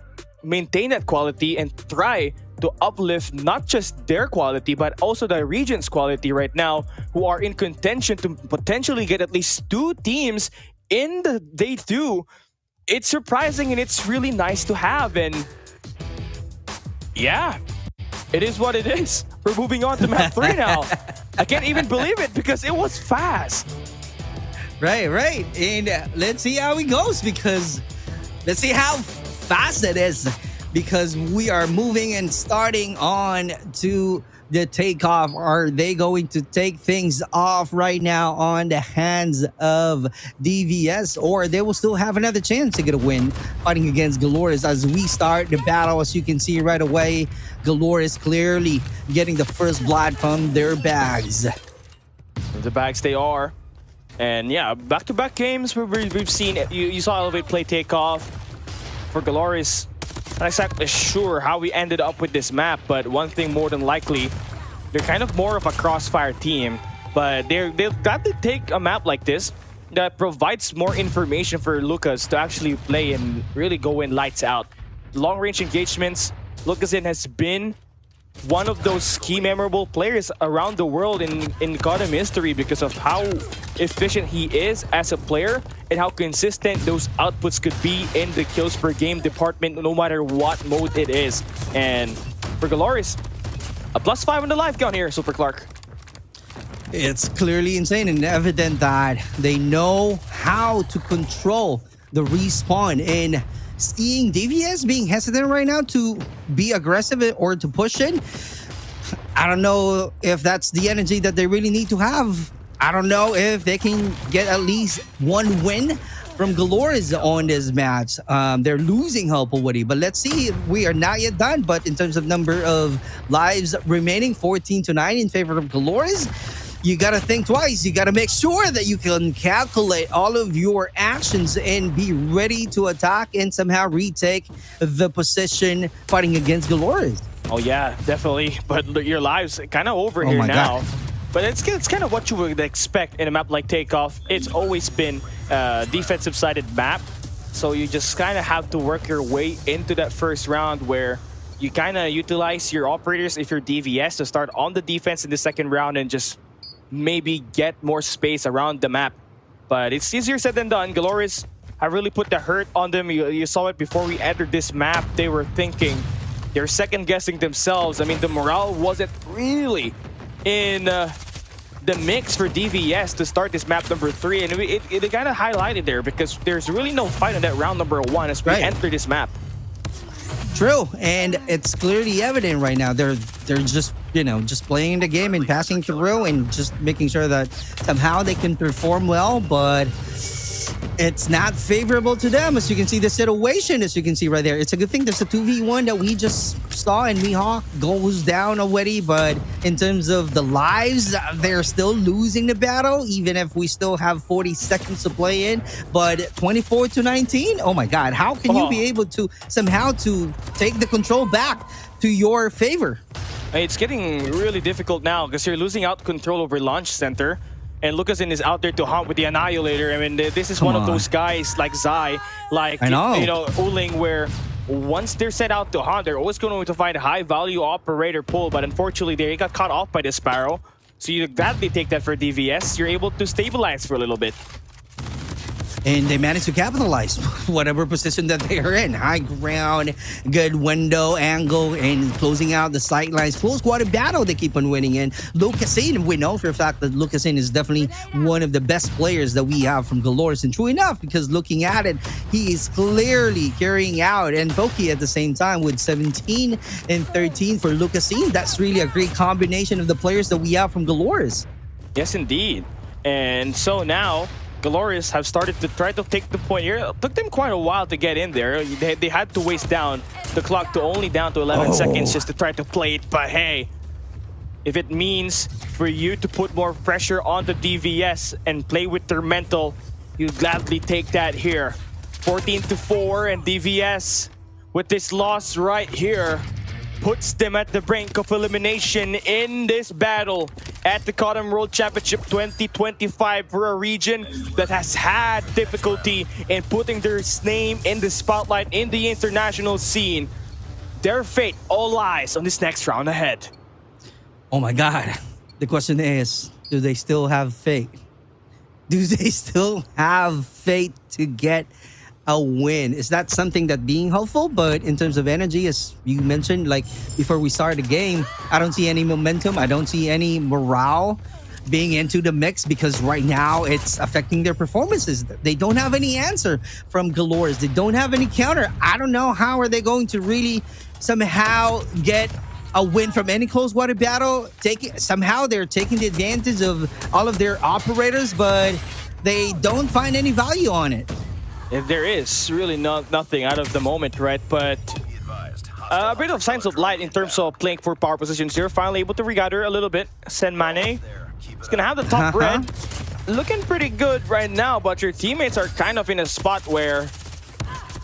maintain that quality and try to uplift not just their quality but also the region's quality right now, who are in contention to potentially get at least 2 teams in the day 2, it's surprising and it's really nice to have. And yeah, it is what it is. We're moving on to map 3 now. I can't even believe it because it was fast. Right. And let's see how it goes, because let's see how fast it is, because we are moving and starting on to the takeoff. Are they going to take things off right now on the hands of DVS, or they will still have another chance to get a win fighting against Glorious as we start the battle? As you can see right away, Glorious clearly getting the first blood from their bags. The bags they are. And yeah, back-to-back games where we've seen it. You saw Elevate play takeoff for Glorious. Not exactly sure how we ended up with this map, but one thing more than likely, they're kind of more of a crossfire team, but they've got to take a map like this that provides more information for Lucas to actually play and really go in lights out. Long-range engagements, Lucazin has been one of those key memorable players around the world in COD history because of how efficient he is as a player and how consistent those outputs could be in the kills per game department, no matter what mode it is. And for Glorious, a +5 on the life count here, Super Clark. It's clearly insane and evident that they know how to control the respawn, and seeing DVS being hesitant right now to be aggressive or to push in, I don't know if that's the energy that they really need to have. I don't know if they can get at least 1 win from Glorious on this match. They're losing hope already, but let's see. We are not yet done, but in terms of number of lives remaining, 14-9 in favor of Glorious. You got to think twice. You got to make sure that you can calculate all of your actions and be ready to attack and somehow retake the position fighting against Glorious. Oh yeah, definitely. But your lives kind of over here now. God. But it's kind of what you would expect in a map like Takeoff. It's always been a defensive-sided map. So you just kind of have to work your way into that first round where you kind of utilize your operators, if you're DVS, to start on the defense in the second round and just maybe get more space around the map. But it's easier said than done. Glorious have really put the hurt on them. You saw it before we entered this map. They were thinking, they're second-guessing themselves. I mean, the morale wasn't really in the mix for DVS to start this map number 3. And it kind of highlighted there because there's really no fight in that round number 1 as we enter this map. True, and it's clearly evident right now. They're just, you know, just playing the game and passing through and just making sure that somehow they can perform well, but it's not favorable to them. As you can see the situation, as you can see right there, it's a good thing there's a 2v1 that we just saw and Mihawk goes down already, but in terms of the lives, they're still losing the battle, even if we still have 40 seconds to play in. But 24-19, oh my god, how can you be able to somehow to take the control back to your favor? It's getting really difficult now because you're losing out control over launch center. and Lucasen is out there to hunt with the Annihilator. I mean, this is Come one of on. those guys like Zai, like I know. you know, Uling, where once they're set out to hunt, they're always going to find a high-value operator pull. But unfortunately, they got caught off by the Sparrow. So you gladly take that for DVS. You're able to stabilize for a little bit. And they managed to capitalize whatever position that they are in. High ground, good window angle, and closing out the sight lines. Full squad battle, they keep on winning. And Lucasen, we know for a fact that Lucasen is definitely one of the best players that we have from Galores. And true enough, because looking at it, he is clearly carrying out. And Poki at the same time with 17 and 13 for Lucasen. That's really a great combination of the players that we have from Galores. Yes, indeed. And so now, Galores have started to try to take the point here. It took them quite a while to get in there. They had to waste down the clock to only down to 11 seconds just to try to play it. But hey, if it means for you to put more pressure on the DVS and play with their mental, you gladly take that here. 14-4, and DVS with this loss right here puts them at the brink of elimination in this battle at the COD World Championship 2025 for a region that has had difficulty in putting their name in the spotlight in the international scene. Their fate all lies on this next round ahead. Oh my God. The question is, do they still have faith? Do they still have faith to get a win? Is that something that being hopeful? But in terms of energy, as you mentioned, like before we start the game, I don't see any momentum. I don't see any morale being into the mix because right now it's affecting their performances. They don't have any answer from Galores. They don't have any counter. I don't know how are they going to really somehow get a win from any close water battle. Somehow they're taking the advantage of all of their operators, but they don't find any value on it. If there is really nothing out of the moment, right? But a bit of signs of light in terms of playing for power positions here. Finally able to regather a little bit. Sen Mane is gonna have the top red. Looking pretty good right now, but your teammates are kind of in a spot where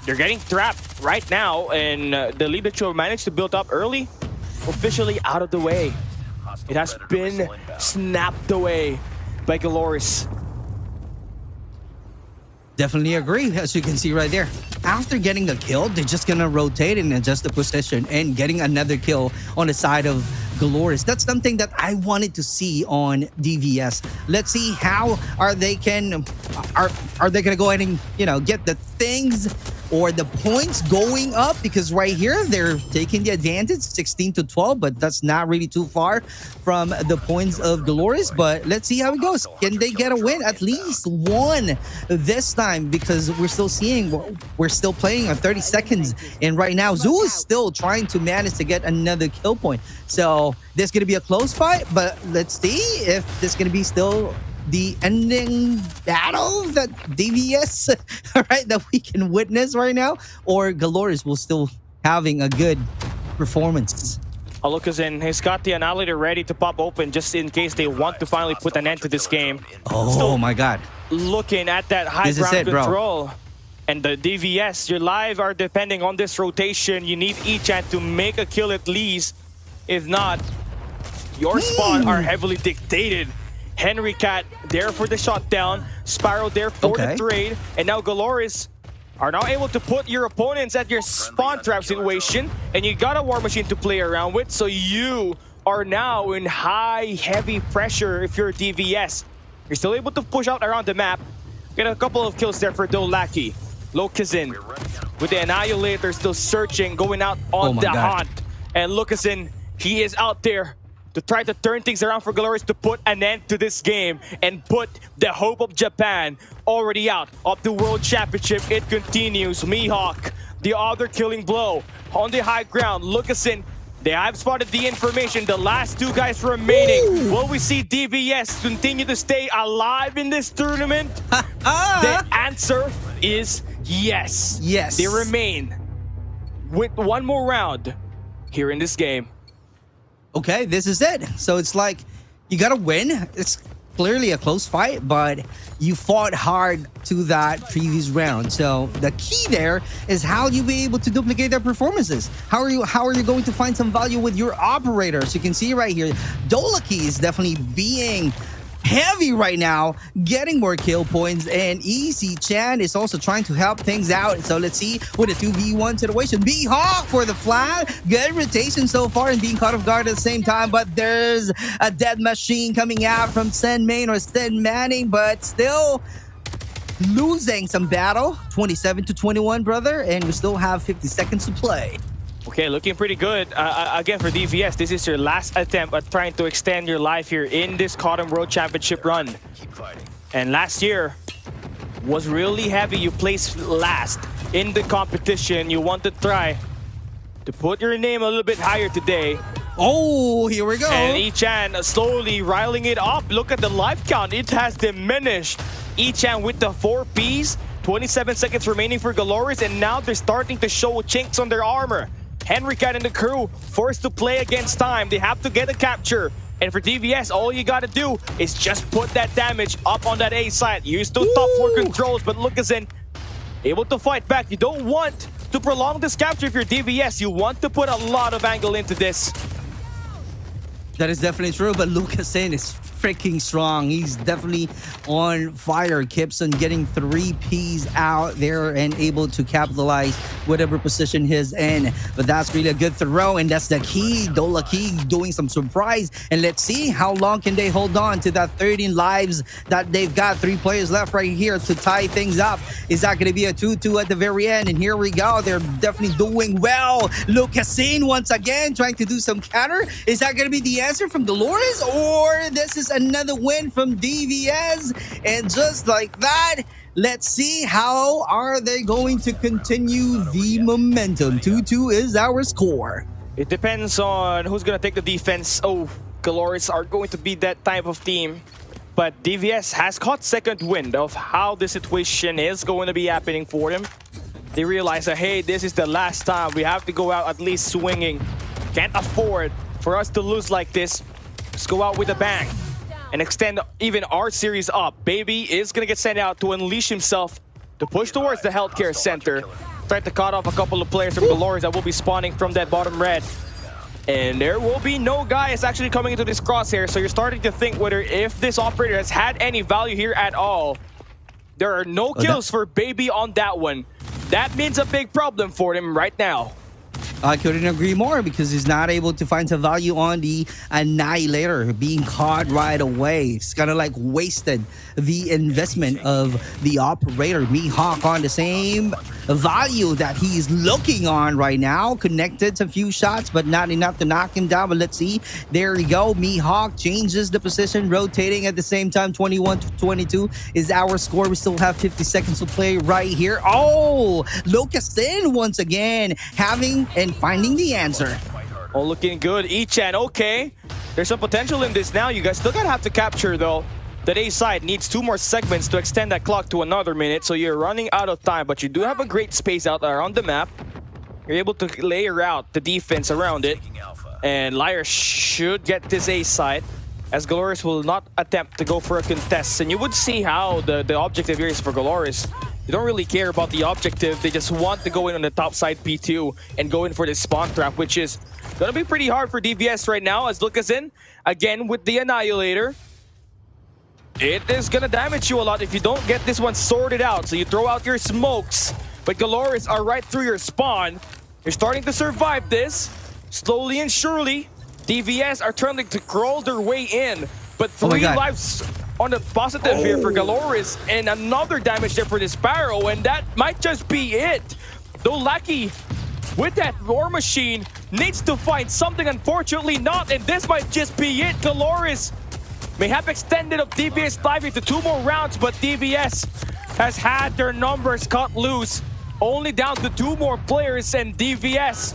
they're getting trapped right now, and the lead that you have managed to build up early, officially out of the way. It has been snapped away by Galores. Definitely agree, as you can see right there. After getting a kill, they're just gonna rotate and adjust the position and getting another kill on the side of Galores. That's something that I wanted to see on DVS. Let's see how are they gonna go ahead and, you know, get the things or the points going up, because right here they're taking the advantage 16-12, but that's not really too far from the points of Galores. But let's see how it goes. Can they get a win, at least one this time? Because we're still playing on 30 seconds, and right now Zoo is still trying to manage to get another kill point. So this is gonna be a close fight, but let's see if this is gonna be still the ending battle that DVS, right, that we can witness right now, or Galores will still having a good performance. Lucasen, he's got the Annihilator ready to pop open just in case they want to finally put an end to this game. Oh my God. Looking at that high ground control. And the DVS, your lives are depending on this rotation. You need each hand to make a kill at least. If not, your spot are heavily dictated. Henry Cat there for the shutdown, Sparrow there for the trade, and now Galores are now able to put your opponents at your spawn trap situation, and you got a War Machine to play around with, so you are now in high, heavy pressure if you're DVS. You're still able to push out around the map. Get a couple of kills there for Dolaki. Lucasen with the Annihilator still searching, going out on the hunt. And Lucasen, he is out there to try to turn things around for Galores to put an end to this game and put the hope of Japan already out of the World Championship. It continues. Mihawk, the other killing blow on the high ground. Lucasen, they have spotted the information. The last two guys remaining. Will we see DVS continue to stay alive in this tournament? The answer is yes. Yes. They remain with one more round here in this game. Okay, this is it. So it's like you gotta win. It's clearly a close fight, but you fought hard to that previous round. So the key there is how you be able to duplicate their performances. How are you going to find some value with your operators? You can see right here, Dolaki is definitely being heavy right now, getting more kill points, and Easy Chan is also trying to help things out. So let's see with a 2v1 situation. B-Hawk for the flag. Good rotation so far and being caught off guard at the same time, but there's a dead machine coming out from Sen Main or Sen Manning, but still losing some battle. 27-21, brother, and we still have 50 seconds to play. Okay, looking pretty good. Again, for DVS, this is your last attempt at trying to extend your life here in this COD World Championship run. Keep fighting. And last year was really heavy. You placed last in the competition. You want to try to put your name a little bit higher today. Oh, here we go. And Echan slowly riling it up. Look at the life count. It has diminished. Echan with the 4 Ps. 27 seconds remaining for Galores, and now they're starting to show chinks on their armor. Henricat and the crew forced to play against time. They have to get a capture. And for DVS, all you gotta do is just put that damage up on that A side. Use those top 4 controls, but Lucasen able to fight back. You don't want to prolong this capture if you're DVS. You want to put a lot of angle into this. That is definitely true, but Lucasen is freaking strong. He's definitely on fire. Keeps on getting 3 Ps out there and able to capitalize whatever position he's in. But that's really a good throw, and that's the key. Dola Key doing some surprise, and let's see how long can they hold on to that 13 lives that they've got. 3 players left right here to tie things up. Is that going to be a 2-2 at the very end? And here we go. They're definitely doing well. Lucasen once again trying to do some counter. Is that going to be the answer from Dolores, or this is another win from DVS? And just like that, let's see how are they going to continue the momentum. 2-2 is our score. It depends on who's going to take the defense. Oh, Galores are going to be that type of team. But DVS has caught second wind of how the situation is going to be happening for them. They realize that, hey, this is the last time. We have to go out at least swinging. Can't afford for us to lose like this. Let's go out with a bang and extend even our series up. Baby is going to get sent out to unleash himself to push towards the healthcare center. Try to cut off a couple of players from Galores that will be spawning from that bottom red. And there will be no guys actually coming into this crosshair. So you're starting to think whether if this operator has had any value here at all. There are no kills for Baby on that one. That means a big problem for him right now. I couldn't agree more, because he's not able to find some value on the Annihilator being caught right away. It's kind of like wasted the investment of the operator. Mihawk on the same value that he's looking on right now. Connected to a few shots, but not enough to knock him down. But let's see. There we go. Mihawk changes the position, rotating at the same time. 21-22 is our score. We still have 50 seconds to play right here. Oh, Lucasen once again having and finding the answer. Oh, looking good. Echan, okay. There's some potential in this now. You guys still gotta have to capture, though. That A side needs 2 more segments to extend that clock to another minute, so you're running out of time, but you do have a great space out there on the map. You're able to layer out the defense around it. And Liar should get this A side, as Galores will not attempt to go for a contest. And you would see how the objective here is for Galores. They don't really care about the objective. They just want to go in on the top side P2 and go in for this spawn trap, which is going to be pretty hard for DVS right now, as Lucasen, again with the Annihilator. It is going to damage you a lot if you don't get this one sorted out. So you throw out your smokes, but Galores are right through your spawn. You're starting to survive this. Slowly and surely, DVS are trying to crawl their way in. But 3 lives on the positive here for Galores, and another damage there for this Sparrow, and that might just be it. Though Lucky, with that War Machine, needs to find something. Unfortunately not, and this might just be it. Galores may have extended up DVS live into 2 more rounds, but DVS has had their numbers cut loose. Only down to 2 more players, and DVS,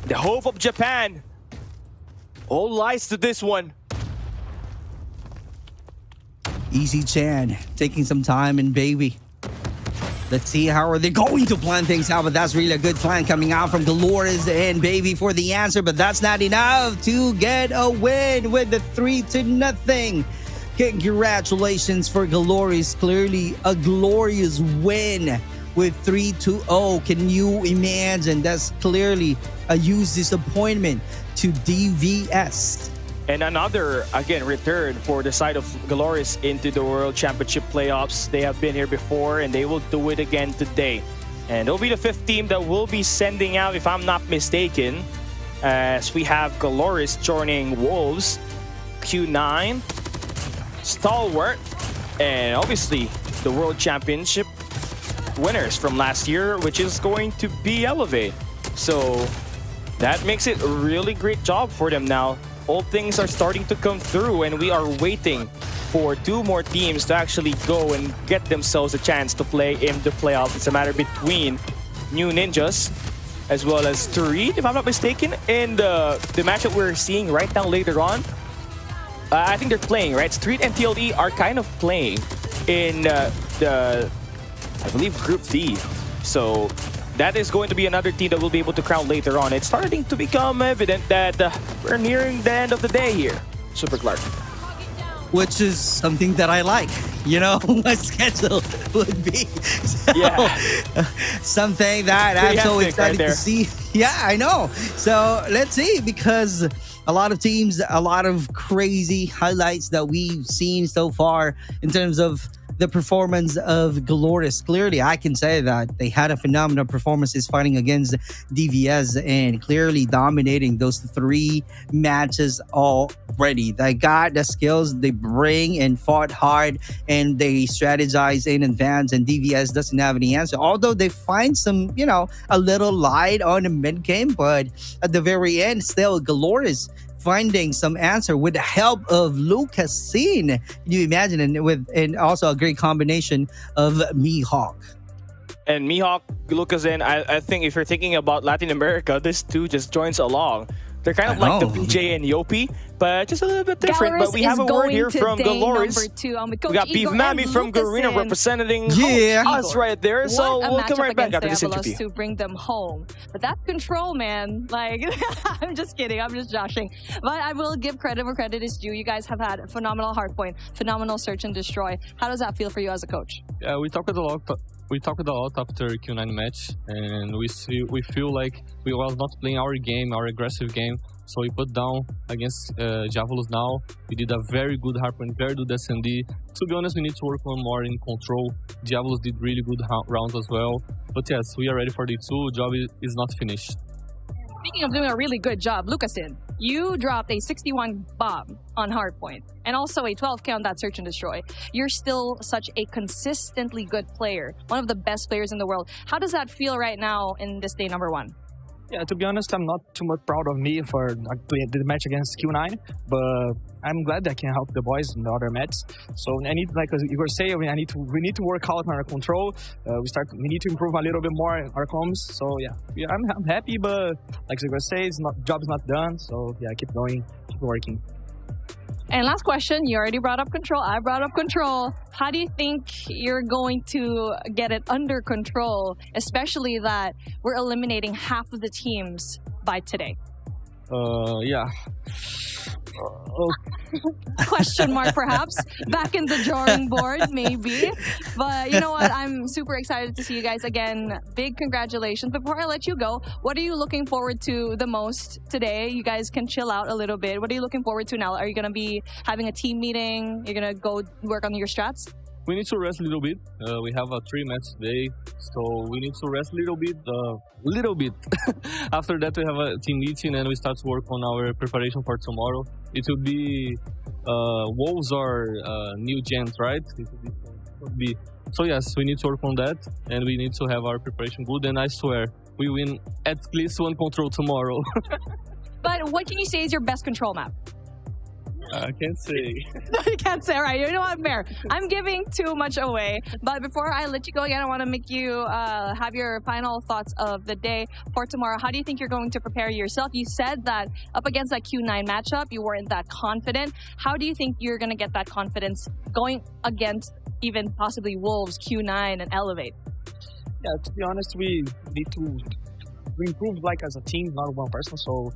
the hope of Japan, all lies to this one. Easy Chan taking some time, and Baby, let's see how are they going to plan things out. But that's really a good plan coming out from Galores and Baby for the answer, but that's not enough to get a win with the 3-0. Congratulations for Galores. Clearly a glorious win with 3-0. Can you imagine? That's clearly a huge disappointment to DVS. And another, again, return for the side of Glorious into the World Championship playoffs. They have been here before, and they will do it again today. And it'll be the 5th team that will be sending out, if I'm not mistaken, as we have Glorious joining Wolves, Q9, Stalwart, and obviously the World Championship winners from last year, which is going to be Elevate. So that makes it a really great job for them now. All things are starting to come through, and we are waiting for 2 more teams to actually go and get themselves a chance to play in the playoff. It's a matter between New Ninjas as well as Street, if I'm not mistaken. And the matchup we're seeing right now later on, I think they're playing, right? Street and TLE are kind of playing in the, I believe, Group D. So that is going to be another team that we'll be able to crown later on. It's starting to become evident that we're nearing the end of the day here, Super Clark. Which is something that I like. You know, my schedule would be. So, something that I'm so excited to see. Yeah, I know. So let's see, because a lot of teams, a lot of crazy highlights that we've seen so far in terms of the performance of Glorious. Clearly, I can say that they had a phenomenal performances fighting against DVS and clearly dominating those 3 matches already. They got the skills, they bring and fought hard, and they strategize in advance, and DVS doesn't have any answer. Although they find some, you know, a little light on the mid game, but at the very end, still Glorious finding some answer with the help of Lucas Scene. Can you imagine? And also a great combination of Mihawk. And Mihawk, Lucas, and I think if you're thinking about Latin America, this 2 just joins along. They're kind of like the PJ and Yopi, but just a little bit different. Gallerus but we have a word here from Glorious. We got Beef Nami from Garena representing us right there. So we'll come right back after this interview. To bring them home. But that control, man, like, I'm just kidding. I'm just joshing. But I will give credit where credit is due. You guys have had a phenomenal hardpoint, phenomenal search and destroy. How does that feel for you as a coach? Yeah, we talked a lot. We talked a lot after Q9 match, and we feel like we was not playing our game, our aggressive game. So we put down against Javelus now. We did a very good hardpoint, very good SND. To be honest, we need to work on more in control. Javelus did really good rounds as well. But yes, we are ready for the 2. Job is not finished. Speaking of doing a really good job, Lucasin, you dropped a 61 bomb on hardpoint and also a 12 count that search and destroy. You're still such a consistently good player, one of the best players in the world. How does that feel right now in this day number 1? Yeah, to be honest, I'm not too much proud of me for the match against Q9, but I'm glad that I can help the boys in the other matches. So I need, like you were saying, we need to work out on our control. We need to improve a little bit more in our comms. So yeah, I'm happy, but like you were saying, job is not done. So yeah, keep going, keep working. And last question, you already brought up control. I brought up control. How do you think you're going to get it under control, especially that we're eliminating half of the teams by today? Yeah. Question mark, perhaps. Back in the drawing board, maybe. But you know what? I'm super excited to see you guys again. Big congratulations. Before I let you go, what are you looking forward to the most today? You guys can chill out a little bit. What are you looking forward to now? Are you going to be having a team meeting? You're going to go work on your strats? We need to rest a little bit. We have a 3 match today, so we need to rest a little bit. After that, we have a team meeting and we start to work on our preparation for tomorrow. It will be Wolves or New Gens, right? It will be. So yes, we need to work on that and we need to have our preparation good. And I swear, we win at least 1 control tomorrow. But what can you say is your best control map? I can't say. No, you can't say, right? You know what, Fair. I'm giving too much away. But before I let you go again, I want to make you have your final thoughts of the day for tomorrow. How do you think you're going to prepare yourself? You said that up against that Q9 matchup, you weren't that confident. How do you think you're going to get that confidence going against even possibly Wolves, Q9, and Elevate? Yeah, to be honest, we need to improve like as a team, not one person. So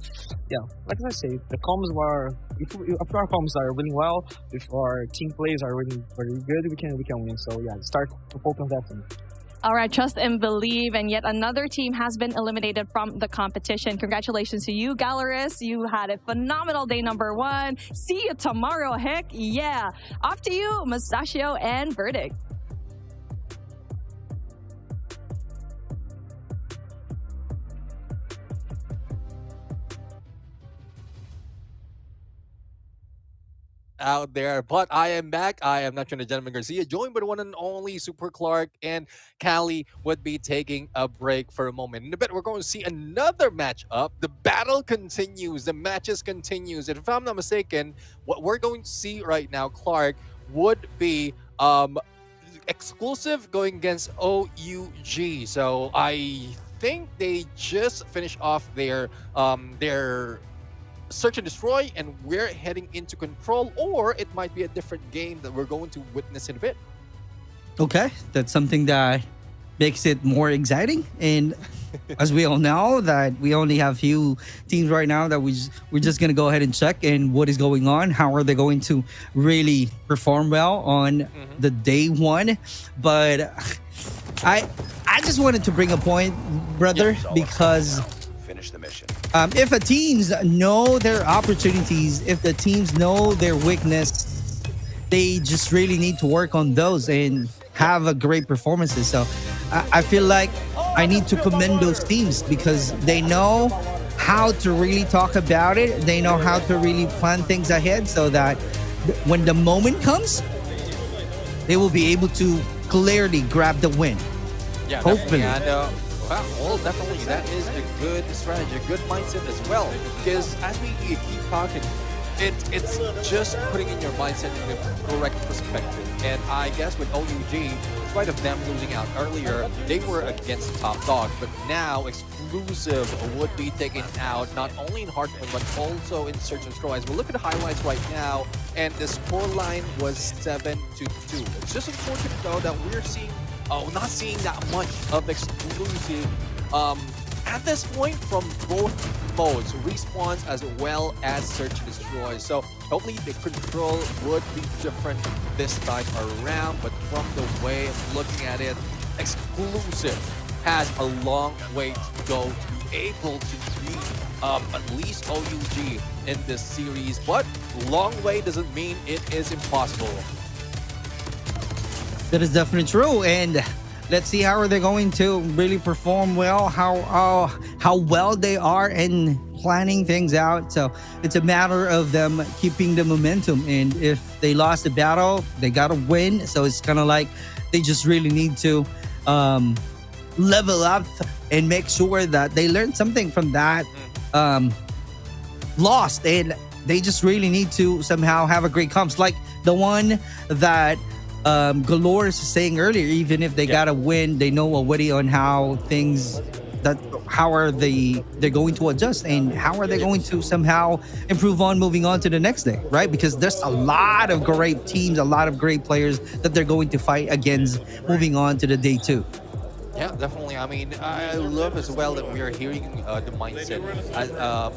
yeah, like I say, the comms were if our comms are really well, if our team plays are really very good, we can win. So yeah, start to focus on that thing. All right, trust and believe. And yet another team has been eliminated from the competition. Congratulations to you, Galeris. You had a phenomenal day number 1. See you tomorrow. Heck yeah. Off to you, Mustachio and Verdict. Out there, but I am back. I am not Gentleman Garcia, joined by the one and only Super Clark, and Callie would be taking a break for a moment. In a bit, we're going to see another matchup. The battle continues, the matches continues. And if I'm not mistaken, what we're going to see right now, Clark, would be exclusive going against OUG. So I think they just finished off their search and destroy, and we're heading into control, or it might be a different game that we're going to witness in a bit. Okay, that's something that makes it more exciting. And as we all know, that we only have few teams right now that we're just gonna go ahead and check and what is going on. How are they going to really perform well on the day 1? But I just wanted to bring a point, brother, because Finish the mission. if the teams know their opportunities, if the teams know their weakness, they just really need to work on those and have a great performances. So I feel like I need to commend those teams because they know how to really talk about it. They know how to really plan things ahead so that when the moment comes, they will be able to clearly grab the win. Yeah, hopefully. Well, definitely, that is a good strategy, a good mindset as well. Because as we keep talking, it's just putting in your mindset in the correct perspective. And I guess with OUG, in spite of them losing out earlier, they were against top dog. But now, exclusive would be taken out not only in Heartland, but also in Search and Destroy. As we look at the highlights right now, and the scoreline was 7-2. It's just unfortunate, though, that we're seeing not seeing that much of exclusive at this point from both modes, respawns as well as search and destroy. So hopefully the control would be different this time around, but from the way I'm looking at it, exclusive has a long way to go to be able to beat at least OUG in this series. But long way doesn't mean it is impossible. That is definitely true, and let's see how are they going to really perform well, how well they are in planning things out. So it's a matter of them keeping the momentum, and if they lost the battle, they got to win. So it's kind of like they just really need to level up and make sure that they learn something from that lost, and they just really need to somehow have a great comps like the one that Galore is saying earlier. Even if they gotta win, they know already on how things how are they're going to adjust and how are they going to somehow improve on moving on to the next day, right? Because there's a lot of great teams, a lot of great players that they're going to fight against moving on to the day 2. Yeah, definitely. I mean, I love as well that we are hearing the mindset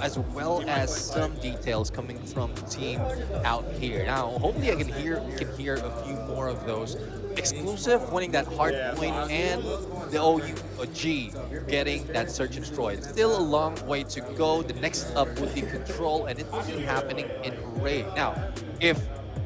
as well as some details coming from the team out here. Now, hopefully, we can hear a few more of those. Exclusive winning that hard point and the OUG getting that search and destroy. It's still a long way to go. The next up would be control, and it will be happening in raid. Now, if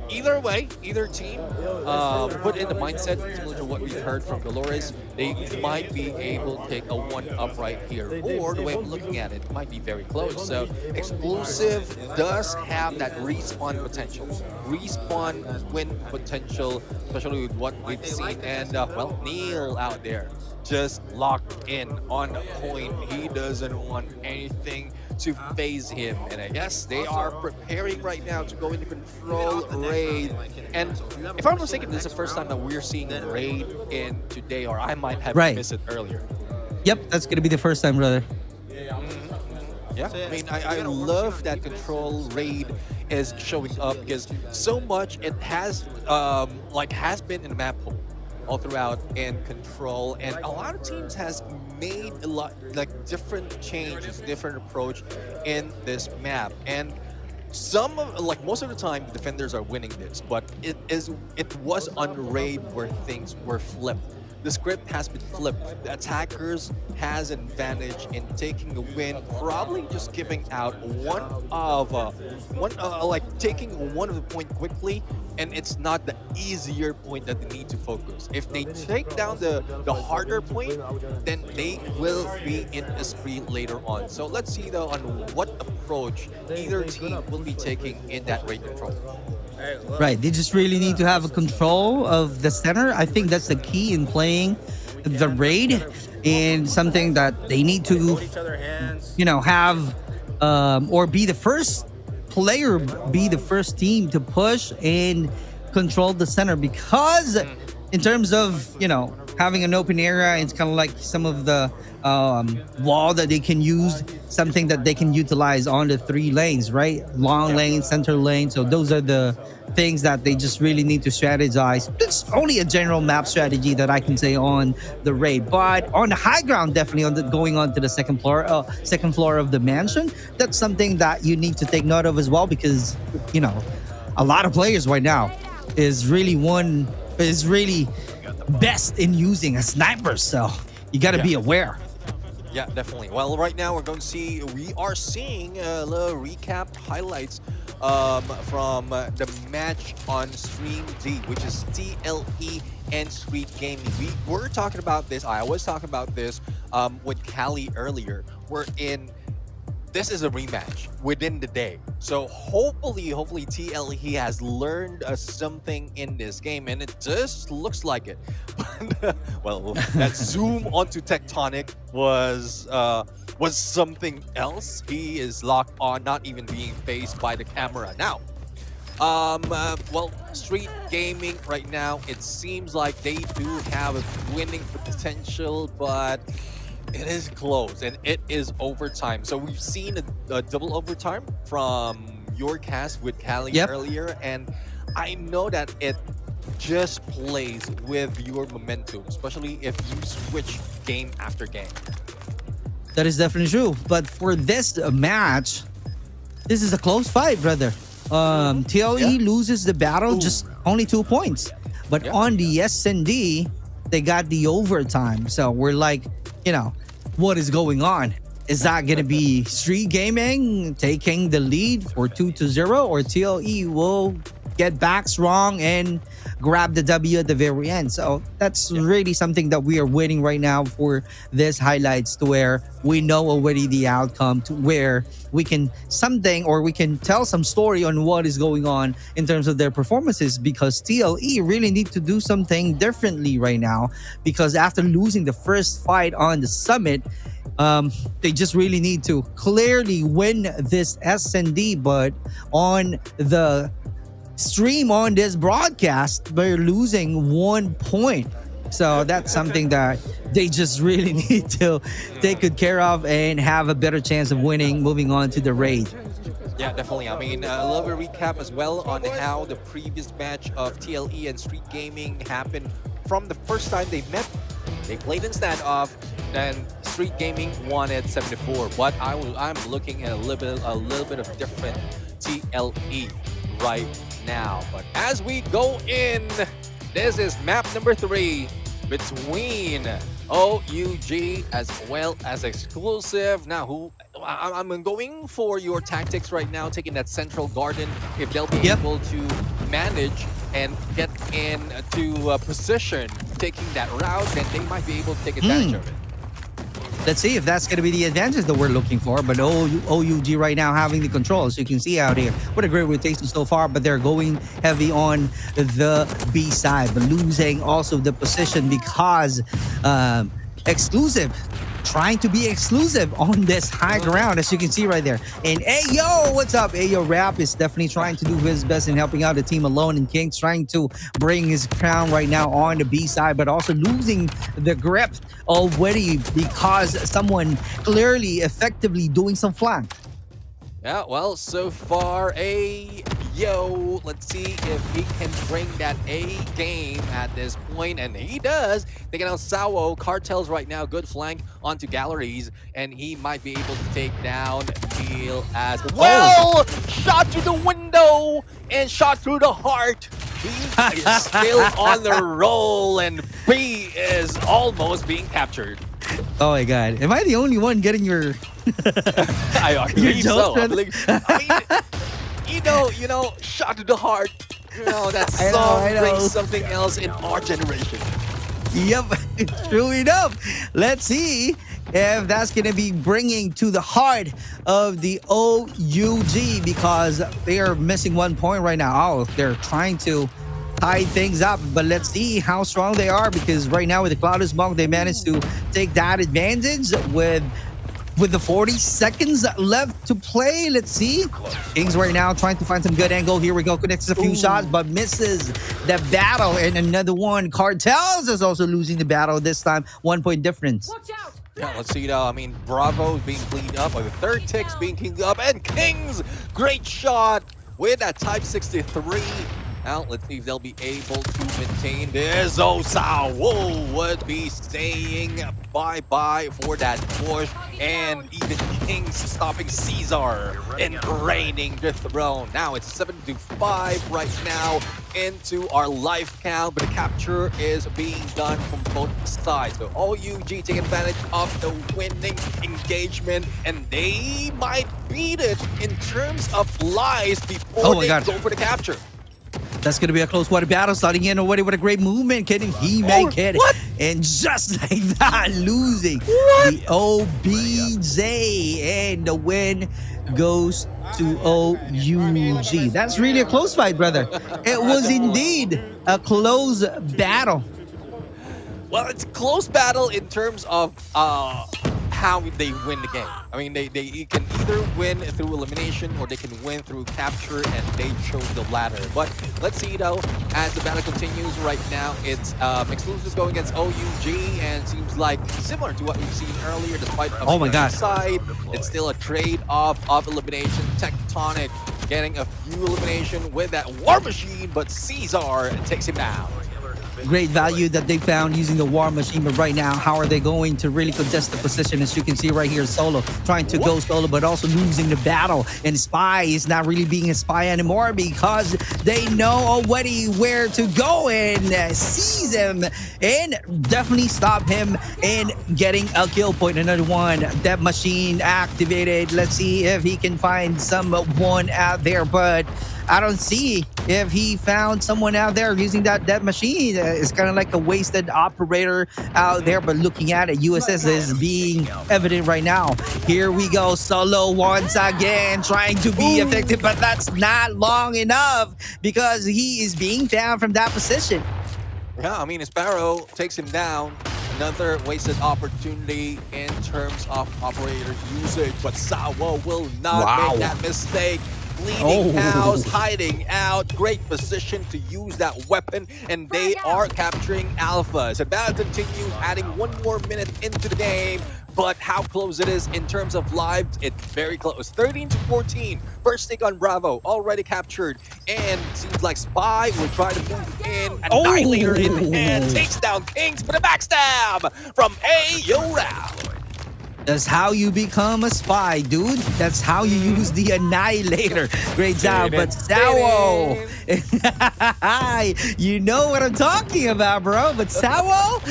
either way, either team put in the mindset similar to what we heard from Dolores, they might be able to take a 1-up right here. Or the way I'm looking at it, might be very close. So exclusive does have that respawn potential. Respawn win potential, especially with what we've seen. And well, Neil out there just locked in on a point. He doesn't want anything to phase him, and I guess they are preparing right now to go into control raid. And if I'm not mistaken, this is the first time that we're seeing raid in today, or I might have missed it earlier. Yep, that's gonna be the first time, brother. Yeah, I mean, I love that control raid is showing up because so much it has has been in the map hole all throughout in control, and a lot of teams has made a lot different changes, different approach in this map. And some of most of the time the defenders are winning this, but it was on raid where things were flipped. the script has been flipped. The attackers has an advantage in taking the win, probably just giving out like taking one of the point quickly, and it's not the easier point that they need to focus. If they take down the harder point, then they will be in a spree later on. So let's see though on what approach either team will be taking in that raid control. Right, they just really need to have a control of the center. I think that's the key in playing the raid, and something that they need to, have or be the first player, be the first team to push and control the center, because in terms of having an open area, it's kind of like some of the wall that they can use, something that they can utilize on the 3 lanes, right? Long lane, center lane. So those are the things that they just really need to strategize. It's only a general map strategy that I can say on the raid, but on the high ground, definitely on the going on to the second floor of the mansion, that's something that you need to take note of as well, because a lot of players right now is really best in using a sniper, so you got to be aware. Yeah, definitely. Well, right now we are seeing the recap highlights from the match on Stream D, which is TLE and Street Gaming. We were talking about this. I was talking about this with Callie earlier. This is a rematch within the day. So hopefully TLE has learned something in this game, and it just looks like it. But, well, that zoom onto Tectonic was something else. He is locked on, not even being faced by the camera now. Well, Street Gaming right now, it seems like they do have a winning potential, but it is close, and it is overtime. So we've seen a double overtime from your cast with Callie earlier, and I know that it just plays with your momentum, especially if you switch game after game. That is definitely true. But for this match, this is a close fight, brother. TLE loses the battle, just only 2 points. But on the SND, they got the overtime. So we're like, what is going on? Is that going to be Street Gaming taking the lead for 2-0, or TLE will get back strong and grab the W at the very end? So that's really something that we are waiting right now for this highlights, to where we know already the outcome, to where we can tell some story on what is going on in terms of their performances, because TLE really need to do something differently right now, because after losing the first fight on the summit, they just really need to clearly win this SND. But on the stream, on this broadcast, they're losing 1 point. So that's something that they just really need to take good care of and have a better chance of winning, moving on to the raid. Yeah, definitely. I mean, a little bit of recap as well on how the previous match of TLE and Street Gaming happened. From the first time they met, they played in standoff, then Street Gaming won at 74. But I'm looking at a little bit of different TLE right now. But as we go in, this is map number 3 between OUG as well as Exclusive. Now, I'm going for your tactics right now, taking that central garden. If they'll be able to manage and get into position, taking that route, then they might be able to take advantage of it. Let's see if that's going to be the advantage that we're looking for. But OUG right now having the control, as you can see out here. What a great rotation so far, but they're going heavy on the B side, but losing also the position because Exclusive trying to be exclusive on this high ground, as you can see right there. And Ayo, what's up? Ayo Rap is definitely trying to do his best in helping out the team alone, and King's trying to bring his crown right now on the B side, but also losing the grip already because someone clearly effectively doing some flank. Yeah, well, so far, Ayo, let's see if he can bring that A game at this point, and he does. Taking out Sawo, Cartels right now, good flank onto Galleries, and he might be able to take down Neil as well. Shot through the window and shot through the heart. B is still on the roll, and B is almost being captured. Oh my god. Am I the only one getting your I believe so. I mean, shot to the heart. That song brings something else in our generation. Yep, true enough. Let's see if that's going to be bringing to the heart of the OUG, because they are missing 1 point right now. Oh, they're trying to tie things up, but let's see how strong they are, because right now with the Cloud Smoke, they managed to take that advantage with the 40 seconds left to play. Let's see. Kings right now trying to find some good angle. Here we go. Connects a few shots, but misses the battle. And another one. Cartels is also losing the battle this time. 1 point difference. Yeah, let's see now. I mean, Bravo is being cleaned up, or the third tick's being cleaned up, and Kings, great shot with that Type 63. Now, let's see if they'll be able to maintain this. Sawo would be saying bye-bye for that push. And even Kings stopping Caesar and draining the throne. Now, it's 7-5 right now into our life count, but the capture is being done from both sides. So OUG taking advantage of the winning engagement, and they might beat it in terms of lives before they go for the capture. That's going to be a close water battle, starting in already with a great movement. Can he make it? What? And just like that, losing the OBJ. And the win goes to OUG. That's really a close fight, brother. It was indeed a close battle. Well, it's a close battle in terms of how they win the game. I mean, they can either win through elimination or they can win through capture, and they chose the latter. But let's see though, as the battle continues right now, it's Exclusive going against OUG, and seems like similar to what we've seen earlier, despite the side, it's still a trade-off of elimination. Tectonic getting a few elimination with that War Machine, but Caesar takes him down. Great value that they found using the War Machine, but right now, how are they going to really contest the position? As you can see right here, Solo trying to go solo, but also losing the battle. And Spy is not really being a spy anymore, because they know already where to go and seize him and definitely stop him in getting a kill point. Another one, that machine activated. Let's see if he can find someone out there, but I don't see if he found someone out there using that machine. It's kind of like a wasted operator out there, but looking at it, USS is being evident right now. Here we go, Solo once again trying to be effective, but that's not long enough because he is being found from that position. Yeah, I mean, Sparrow takes him down. Another wasted opportunity in terms of operator usage, but Sawo will not make that mistake. Bleeding cows hiding out, great position to use that weapon, and they are capturing Alpha. So battle continues, adding 1 more minute into the game, but how close it is in terms of lives, it's very close. 13-14, first take on Bravo, already captured, and seems like Spy will try to move in, Annihilator in hand, takes down Kings for the backstab from A-Yo-Rao. That's how you become a spy, dude. That's how you use the Annihilator. Great job, but Sawo, you know what I'm talking about, bro. But Sawo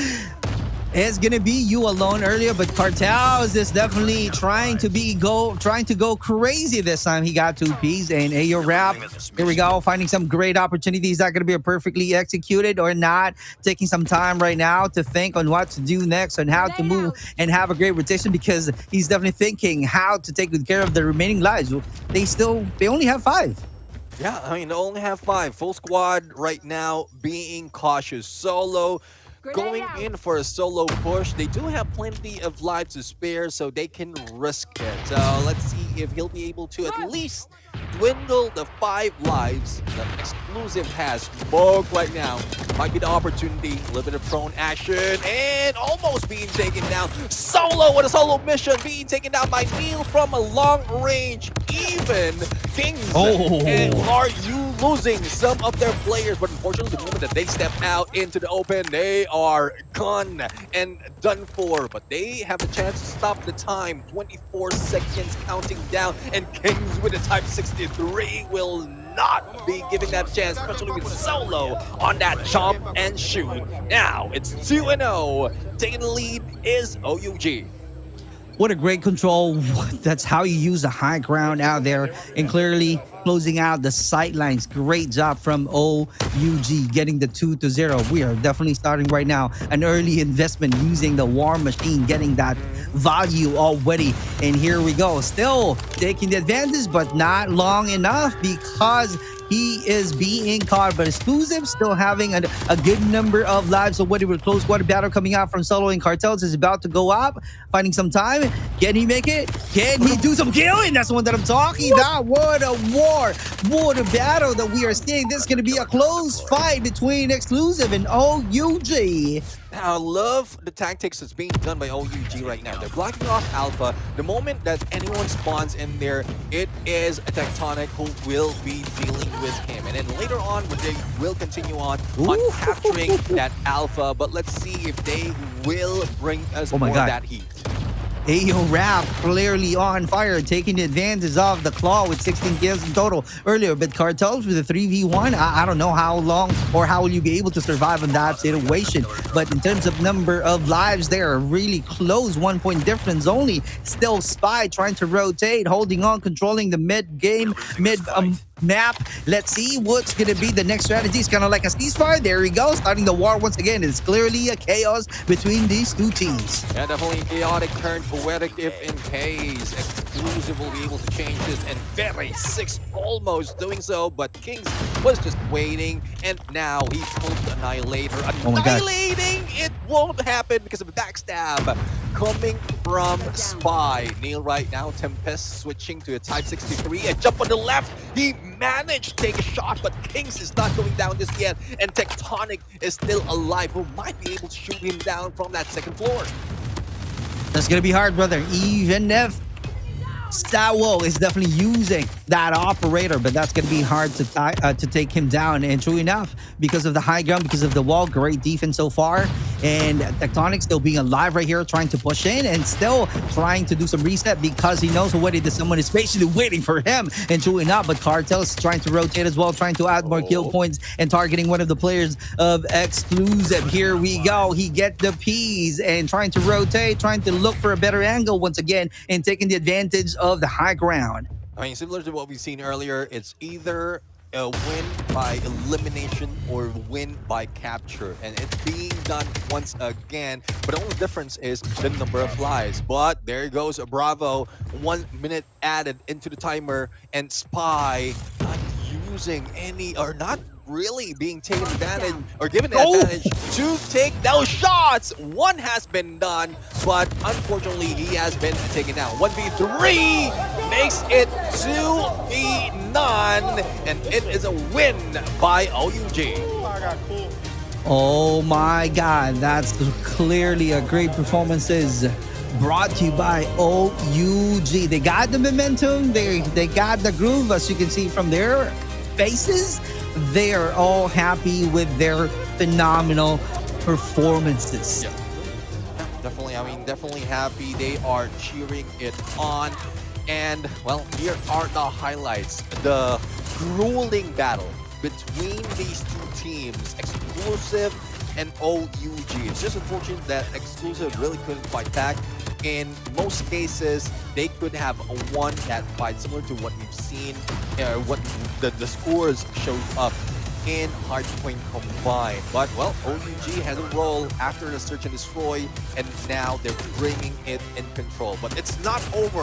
is gonna be you alone earlier, but Cartels is definitely trying to go crazy this time. He got 2 Ps and Ayo Rap. Here we go, finding some great opportunities that are gonna be perfectly executed or not. Taking some time right now to think on what to do next, on how to move and have a great rotation, because he's definitely thinking how to take good care of the remaining lives. They only have 5. Yeah, I mean, they only have 5. Full squad right now being cautious. Solo going in for a solo push. They do have plenty of lives to spare, so they can risk it. So let's see if he'll be able to at least dwindle the 5 lives that Exclusive has. Smoke right now might be the opportunity. A little bit of prone action and almost being taken down. Solo with a solo mission being taken down by Neil from a long range. Even Kings and are you losing some of their players, but unfortunately the moment that they step out into the open, they are gone and done for. But they have a chance to stop the time. 24 seconds counting down, and Kings with a Type 63 will not be giving that a chance, especially with Solo on that chomp and shoot. Now it's 2-0. Taking the lead is OUG. What a great control. That's how you use the high ground out there, and clearly closing out the sightlines. Great job from OUG getting the 2-0. We are definitely starting right now an early investment using the War Machine, getting that value already. And here we go, still taking the advantage, but not long enough because he is being caught. But Exclusive still having a good number of lives already with close quarter battle coming out from Solo and Cartels is about to go up, finding some time. Can he make it? Can he do some killing? That's the one that I'm talking about. What a war, what a battle that we are seeing. This is going to be a close fight between Exclusive and OUG. Now, I love the tactics that's being done by OUG right now. They're blocking off Alpha. The moment that anyone spawns in there, it is a Tectonic who will be dealing with him. And then later on, they will continue on capturing that Alpha. But let's see if they will bring us more of that heat. Ayo Rap clearly on fire, taking advantage of the Claw with 16 kills in total earlier. But Cartels with a 3v1, I don't know how long or how will you be able to survive in that situation. But in terms of number of lives, they are really close, 1 point difference only. Still Spy trying to rotate, holding on, controlling the mid-game, map. Let's see what's going to be the next strategy. It's kind of like a ceasefire. There we go, starting the war once again. It's clearly a chaos between these two teams. Yeah, definitely chaotic turned poetic if in case Exclusive will be able to change this, and very 6 almost doing so, but Kings was just waiting, and now he's pulled the Annihilator. Annihilating it won't happen because of a backstab coming from Spy. Neil right now, Tempest switching to a Type 63, a jump on the left. He managed to take a shot, but Kings is not going down just yet, and Tectonic is still alive, who might be able to shoot him down from that second floor. That's gonna be hard, brother. Even if Stawo is definitely using that operator, but that's going to be hard to take him down. And true enough, because of the high ground, because of the wall, great defense so far. And Tectonic still being alive right here, trying to push in and still trying to do some reset because he knows already that someone is patiently waiting for him. And true enough, but Cartel's trying to rotate as well, trying to add more kill points and targeting one of the players of Exclusive. Here we go. He get the P's and trying to rotate, trying to look for a better angle once again and taking the advantage of the high ground. I mean, similar to what we've seen earlier, it's either a win by elimination or win by capture, and it's being done once again, but the only difference is the number of lives. But there goes a Bravo, 1 minute added into the timer, and Spy not using any, or not really being taken advantage or given advantage to take those shots. One has been done, but unfortunately he has been taken down. 1v3 makes it 2v none, and it is a win by OUG. Oh my god, that's clearly a great performance brought to you by OUG. They got the momentum, they got the groove, as you can see from their faces. They are all happy with their phenomenal performances. Yeah, definitely. I mean, definitely happy. They are cheering it on. And, well, here are the highlights. The grueling battle between these two teams, Exclusive and OUG. It's just unfortunate that Exclusive really couldn't fight back. In most cases, they could have won that fight, similar to what we've seen, what the scores showed up in Hardpoint combined. But, well, OUG has a role after the search and destroy, and now they're bringing it in control. But it's not over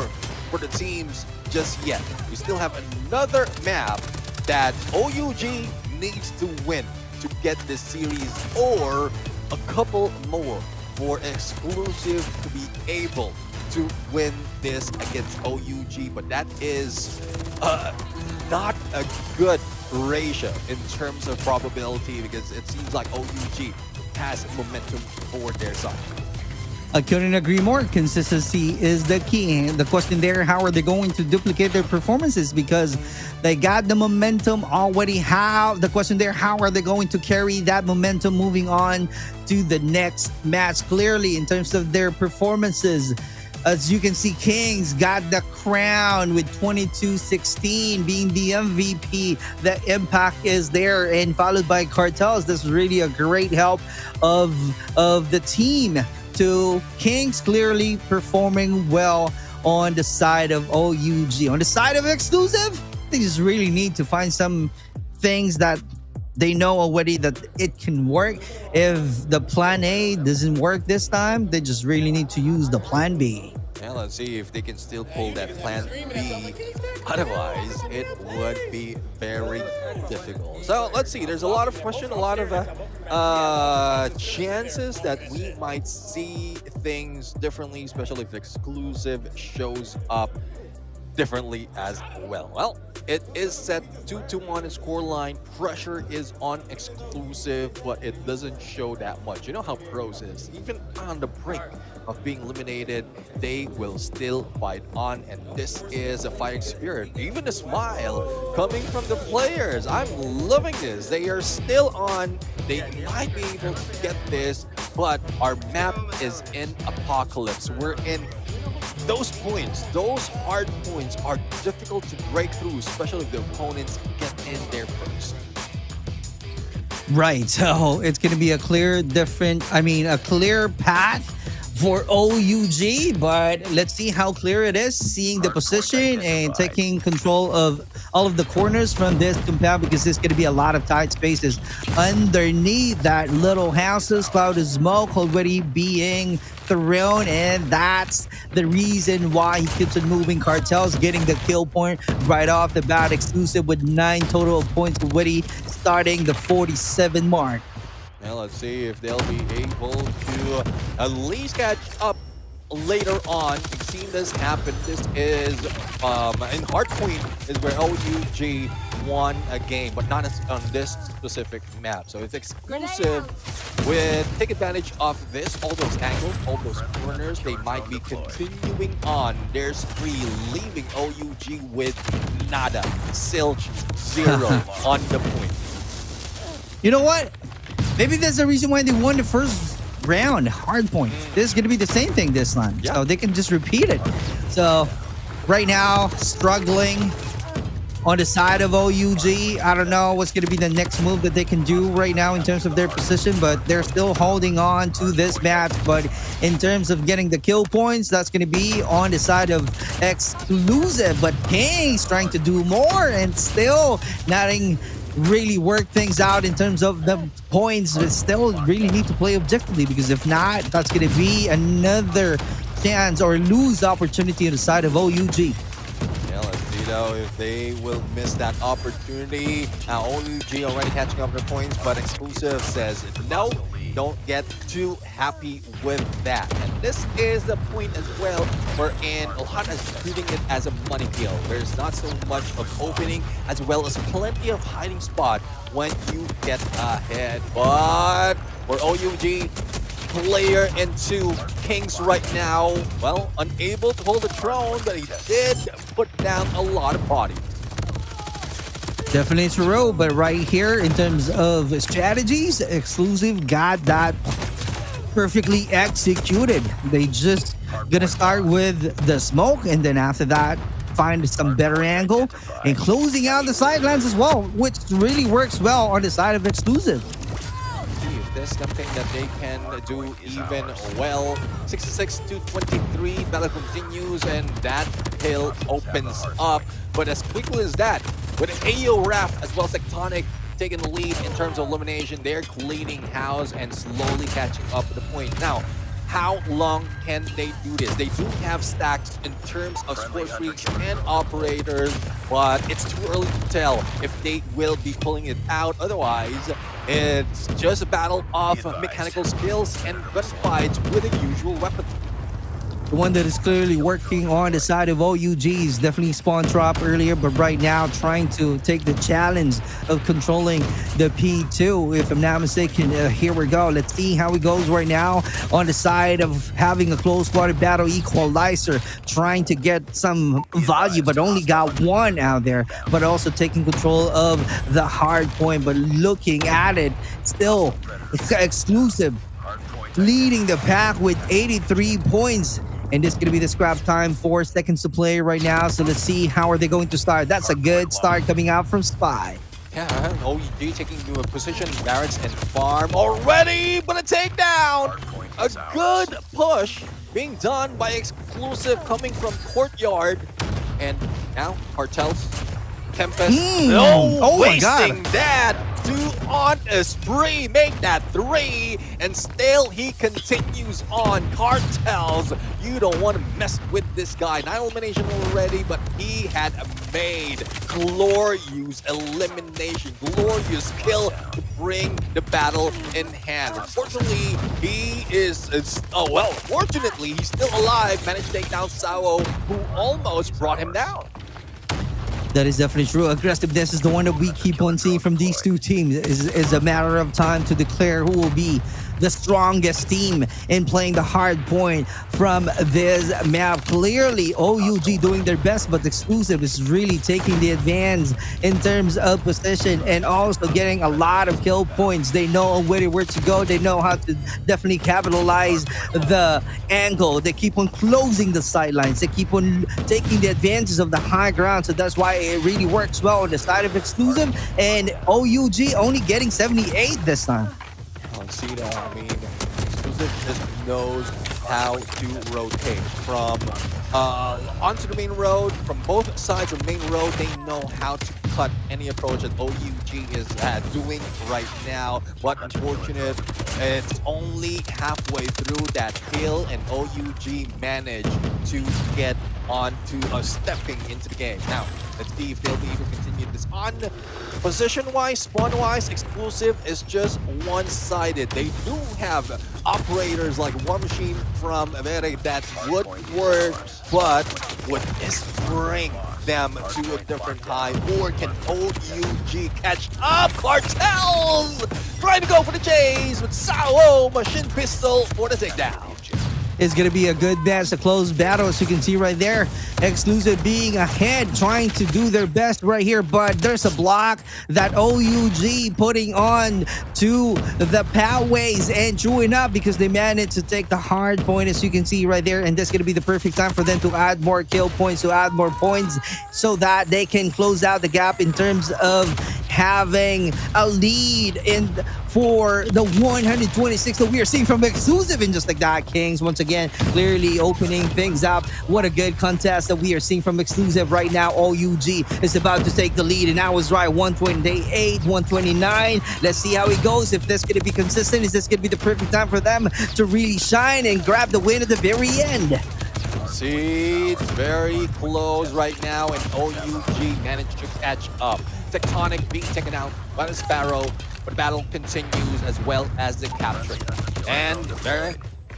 for the teams just yet. We still have another map that OUG needs to win to get this series, or a couple more for Exclusive to be able to win this against OUG. But that is not a good ratio in terms of probability, because it seems like OUG has momentum for their side. I couldn't agree more. Consistency is the key. The question there, how are they going to duplicate their performances? Because they got the momentum already. The question there, how are they going to carry that momentum moving on to the next match? Clearly, in terms of their performances, As you can see, Kings got the crown with 22-16 being the MVP. The impact is there, and followed by Cartels. This is really a great help of the team to Kings clearly performing well on the side of OUG. On the side of Exclusive, they just really need to find some things that they know already that it can work. If the plan A doesn't work this time, they just really need to use the plan B. Yeah, let's see if they can still pull that plan B. Otherwise, it would be very difficult. So let's see. There's a lot of questions, a lot of chances that we might see things differently, especially if Exclusive shows up differently as well. Well, it is set 2-1 in scoreline. Pressure is on Exclusive, but it doesn't show that much. You know how pros is. Even on the brink of being eliminated, they will still fight on, and this is a fighting spirit. Even a smile coming from the players. I'm loving this. They are still on. They might be able to get this, but our map is in Apocalypse. We're in those points, those hard points are difficult to break through, especially if the opponents get in there first. Right, so it's going to be a clear path for OUG, but let's see how clear it is, seeing the position and taking control of all of the corners from this compound, because there's going to be a lot of tight spaces underneath that little houses. Cloud of smoke already being thrown, and that's the reason why he keeps on moving. Cartels getting the kill point right off the bat. Exclusive with 9 total points already, starting the 47 mark. Now let's see if they'll be able to at least catch up later on. We've seen this happen. This is in Hardpoint is where OUG won a game, but not on this specific map. So it's Exclusive with take advantage of this, all those angles, all those corners. They might be continuing on their spree, leaving OUG with nada, silch, 0 on the point. You know what? Maybe that's the reason why they won the first round, Hardpoint. This is going to be the same thing this time. Yeah. So they can just repeat it. So right now, struggling on the side of OUG. I don't know what's going to be the next move that they can do right now in terms of their position, but they're still holding on to this match. But in terms of getting the kill points, that's going to be on the side of Exclusive. But King's trying to do more and still nothing really work things out in terms of the points, but still really need to play objectively, because if not, that's going to be another chance or lose opportunity on the side of OUG. Yeah, let's see though if they will miss that opportunity. Now OUG already catching up their points, but Exclusive says no, don't get too happy with that. And this is the point as well wherein Ohana is treating it as a money kill. There's not so much of opening as well as plenty of hiding spot when you get ahead. But for OUG, player into Kings right now, well, unable to hold the throne, but he did put down a lot of bodies. Definitely true, but right here in terms of strategies, Exclusive got that perfectly executed. They just gonna start with the smoke, and then after that find some better angle and closing out the sidelines as well, which really works well on the side of Exclusive. If there's something that they can do even well. 66-23, battle continues, and that hill opens up. But as quickly as that, with AO Raf as well as Tectonic taking the lead in terms of elimination, they're cleaning house and slowly catching up to the point. Now, how long can they do this? They do have stacks in terms of sports freaks and operators, but it's too early to tell if they will be pulling it out. Otherwise, it's just a battle of mechanical skills and gunfights with the usual weapons. The one that is clearly working on the side of OUG is definitely Spawn Drop earlier, but right now trying to take the challenge of controlling the P2. If I'm not mistaken, here we go. Let's see how it goes right now on the side of having a close water battle equalizer, trying to get some value, but only got one out there, but also taking control of the hard point. But looking at it, still Exclusive leading the pack with 83 points. And this is going to be the scrap time. 4 seconds to play right now. So let's see how are they going to start. That's a good start coming out from Spy. Yeah, OUG taking to a position, barracks and farm already, but a takedown! A good push being done by Exclusive coming from Courtyard. And now, Cartels, Tempest, wasting that 2 on a spree, make that 3, and still he continues on. Cartels, you don't want to mess with this guy. 9 elimination already, but he had made glorious elimination, glorious kill to bring the battle in hand. Unfortunately, he fortunately, he's still alive, managed to take down Sao, who almost brought him down. That is definitely true. Aggressiveness is the one that we keep on seeing from these two teams. Is a matter of time to declare who will be the strongest team in playing the hard point from this map. Clearly, OUG doing their best, but Exclusive is really taking the advance in terms of position and also getting a lot of kill points. They know already where to go. They know how to definitely capitalize the angle. They keep on closing the sidelines. They keep on taking the advantage of the high ground. So that's why it really works well on the side of Exclusive, and OUG only getting 78 this time. See that? I mean, Exclusive just knows how to rotate from onto the main road, from both sides of the main road. They know how to cut any approach that OUG is doing right now. But unfortunate, it's only halfway through that hill, and OUG managed to get onto stepping into the game. Now, let's see if they'll be able to continue this on. Position-wise, spawn-wise, Exclusive is just one-sided. They do have operators like War Machine from Avere that would work, but would this bring them to a different high, or can OUG catch up? Cartels trying to go for the chase with Sao machine pistol for the takedown. Is going to be a good match, a close battle, as you can see right there. Exclusive being ahead, trying to do their best right here, but there's a block that OUG putting on to the pathways, and true enough, because they managed to take the hard point, as you can see right there, and that's going to be the perfect time for them to add more kill points, to add more points, so that they can close out the gap in terms of having a lead in for the 126 that we are seeing from Exclusive. And just like that, Kings once again clearly opening things up. What a good contest that we are seeing from Exclusive right now. OUG is about to take the lead, and I was right. 128, 129. Let's see how it goes. If this is going to be consistent, is this going to be the perfect time for them to really shine and grab the win at the very end? See, it's very close right now, and OUG managed to catch up. Tectonic being taken out by the Sparrow, but the battle continues as well as the capture. And there,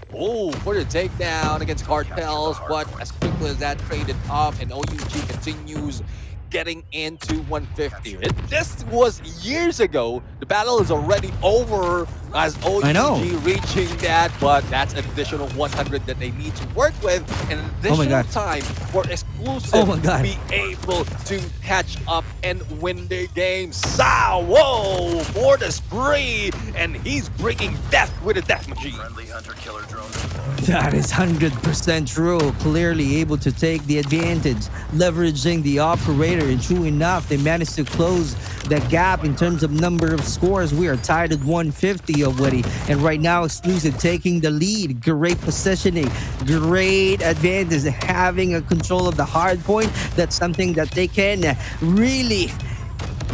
for the takedown against Cartels, but as quickly as that traded off, and OUG continues getting into 150. This was years ago. The battle is already over as OUG reaching that, but that's an additional 100 that they need to work with, and an additional time for Exclusive to be able to catch up and win their game. Sao for the spree, and he's bringing death with a death machine. That is 100% true. Clearly able to take the advantage, leveraging the operator, and true enough, they managed to close the gap in terms of number of scores. We are tied at 150 already, and right now Exclusive taking the lead. Great positioning, great advantage, having a control of the hard point. That's something that they can really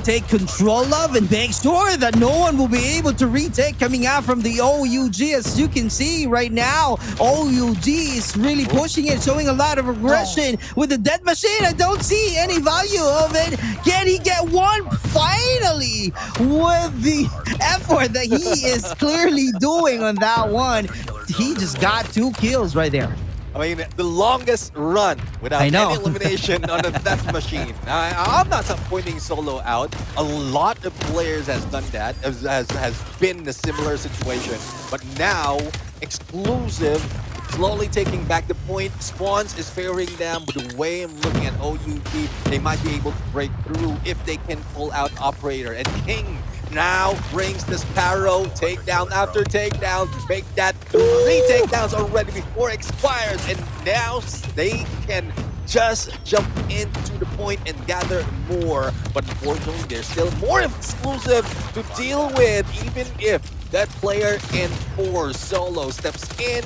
take control of and make sure that no one will be able to retake coming out from the OUG. As you can see right now, OUG is really pushing it, showing a lot of aggression with the death machine. I don't see any value of it. Can he get one finally with the effort that he is clearly doing on that one? He just got 2 kills right there. I mean, the longest run without any elimination on a death machine. I'm not pointing Solo out. A lot of players has done that, has been in a similar situation. But now, Exclusive slowly taking back the point. Spawns is favoring them. But the way I'm looking at OUG, they might be able to break through if they can pull out Operator. And King now brings the Sparrow takedown after takedown. Make that 3 takedowns already before it expires. And now they can just jump into the point and gather more. But unfortunately, there's still more exclusive to deal with, even if that player in 4 solo steps in.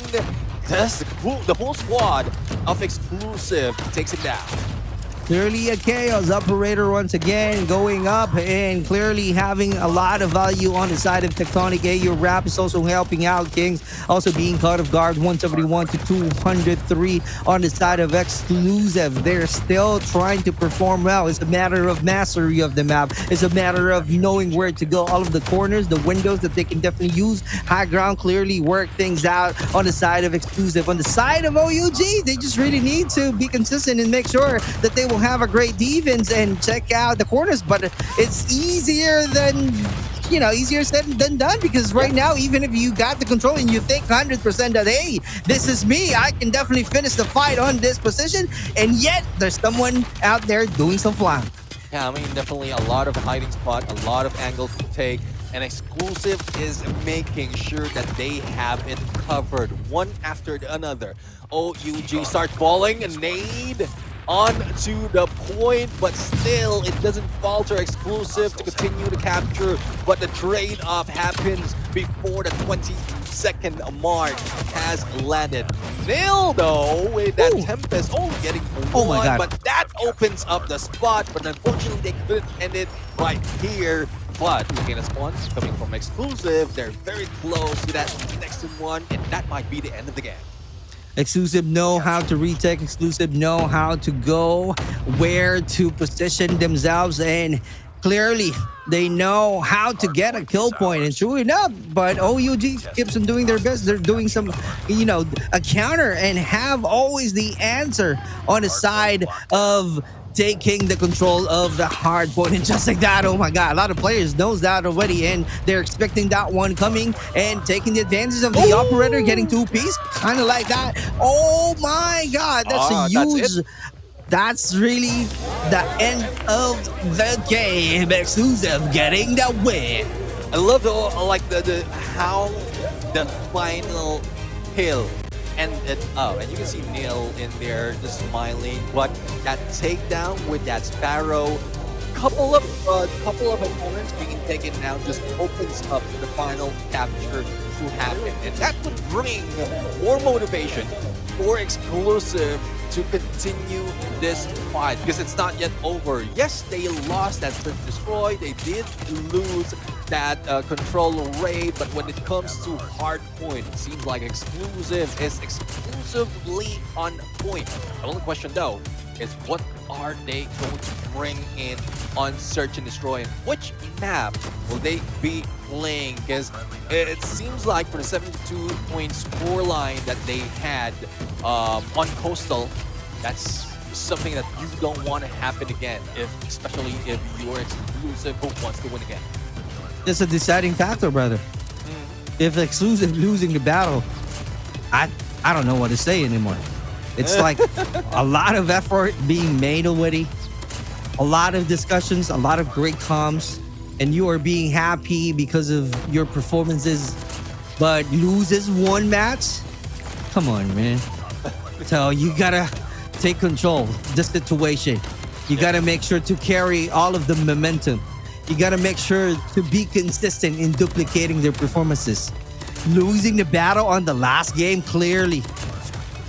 The whole squad of exclusive takes it down. Clearly a chaos operator once again going up and clearly having a lot of value on the side of Tectonic. AU Rap is also helping out. Kings also being caught off guard, 171 to 203 on the side of Exclusive. They're still trying to perform well. It's a matter of mastery of the map. It's a matter of knowing where to go. All of the corners, the windows that they can definitely use. High ground clearly work things out on the side of Exclusive. On the side of OUG, they just really need to be consistent and make sure that they will have a great defense and check out the corners, but it's easier said than done, because right now, even if you got the control and you think 100% that, hey, this is me, I can definitely finish the fight on this position, and yet there's someone out there doing some flying. Yeah, I mean, definitely a lot of hiding spot, a lot of angles to take, and Exclusive is making sure that they have it covered one after another. OUG start falling, a nade onto the point, but still it doesn't falter. Exclusive to continue to capture, but the trade-off happens before the 20-second mark has landed. Nil though, with that Tempest only getting one, but that opens up the spot, but unfortunately they couldn't end it right here. But looking at spawns coming from Exclusive, they're very close to that next one, and that might be the end of the game. Exclusive know how to retake. Exclusive know how to go where to position themselves, and clearly they know how to get a kill point. And true enough, but OUG keeps on doing their best. They're doing some, a counter and have always the answer on the side of taking the control of the hard point. And just like that, oh my god, a lot of players knows that already, and they're expecting that one coming and taking the advantage of the operator getting 2-piece, kind of like that. Oh my god, that's a huge, that's really the end of the game. Exclusive getting the win. I love the how the final hill ended up, and you can see Neil in there just smiling. But that takedown with that Sparrow, couple of opponents being taken down, just opens up the final capture to happen, and that would bring more motivation for Exclusive to continue this fight, because it's not yet over. Yes, they lost that Search and Destroy, they did lose that control raid, but when it comes to hard point, it seems like Exclusive is exclusively on point. The only question though is, what are they going to bring in on Search and Destroy, and which map will they be playing? Because it seems like for the 72-point scoreline that they had on Coastal, that's something that you don't want to happen again, especially if you're Exclusive who wants to win again. It's a deciding factor, brother. If Exclusive losing the battle, I don't know what to say anymore. It's like a lot of effort being made already, a lot of discussions, a lot of great comms, and you are being happy because of your performances, but loses one match? Come on, man. So you gotta take control of the situation. You gotta make sure to carry all of the momentum. You gotta make sure to be consistent in duplicating their performances. Losing the battle on the last game, clearly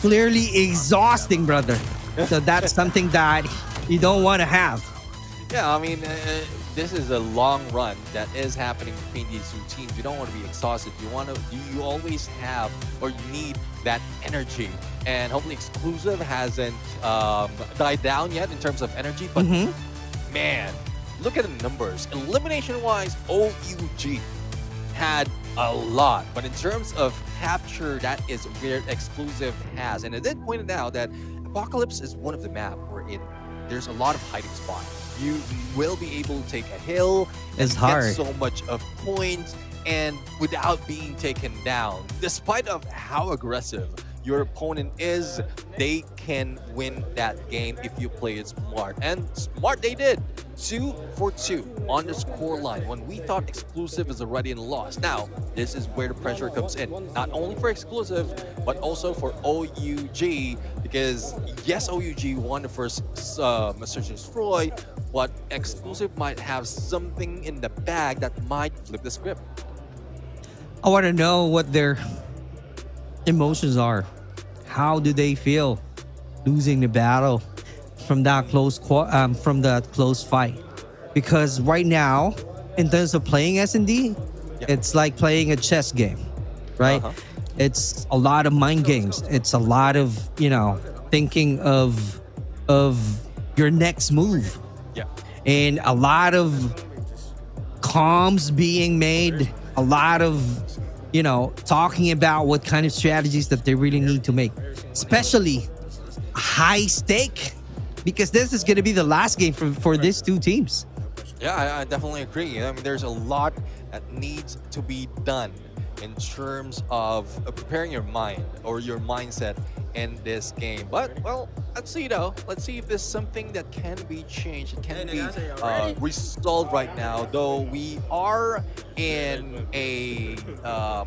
exhausting, brother. So that's something that you don't want to have. Yeah, I mean, this is a long run that is happening between these two teams. You don't want to be exhausted. You always have, or you need that energy. And hopefully Exclusive hasn't died down yet in terms of energy. But man, look at the numbers. Elimination-wise, OUG had a lot, but in terms of capture, that is where Exclusive has. And I did point out that Apocalypse is one of the map wherein there's a lot of hiding spots. You will be able to take a hill and get so much of points, and without being taken down, despite of how aggressive your opponent is, they can win that game if you play it smart. And smart they did. 2 for 2 on the score line when we thought exclusive is already in loss. Now, this is where the pressure comes in. Not only for exclusive, but also for OUG. Because yes, OUG won the first Search and Destroy, but exclusive might have something in the bag that might flip the script. I want to know what their emotions are. How do they feel losing the battle from that close fight? Because right now, in terms of playing S&D, it's like playing a chess game, right? It's a lot of mind games. It's a lot of, thinking of your next move. Yeah. And a lot of comms being made, a lot of, talking about what kind of strategies that they really need to make, especially high stake, because this is going to be the last game for these two teams. Yeah, I definitely agree. I mean, there's a lot that needs to be done in terms of preparing your mind or your mindset in this game. But, well, let's see though. Let's see if there's something that can be changed. It can be resolved right now, though we are in a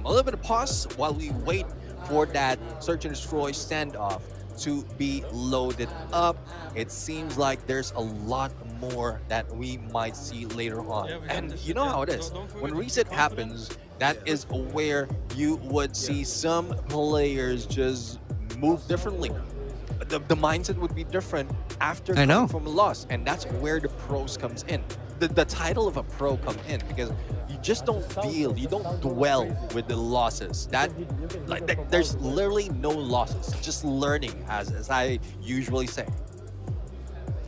little bit of pause while we wait for that Search and Destroy standoff to be loaded up. It seems like there's a lot more that we might see later on. And you know how it is. When reset happens, that is where you would see some players just move differently. The mindset would be different after coming from a loss, and that's where the pros comes in. The title of a pro come in because you just don't feel, you don't dwell with the losses. There's literally no losses, just learning, as I usually say.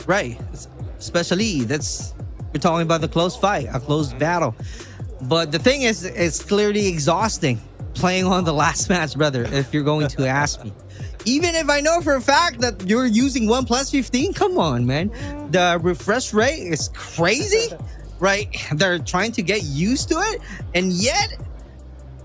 Right, especially we're talking about the close fight, a close battle. But the thing is, it's clearly exhausting playing on the last match, brother, if you're going to ask me. Even if I know for a fact that you're using 1+15, come on, man. The refresh rate is crazy, right? They're trying to get used to it, and yet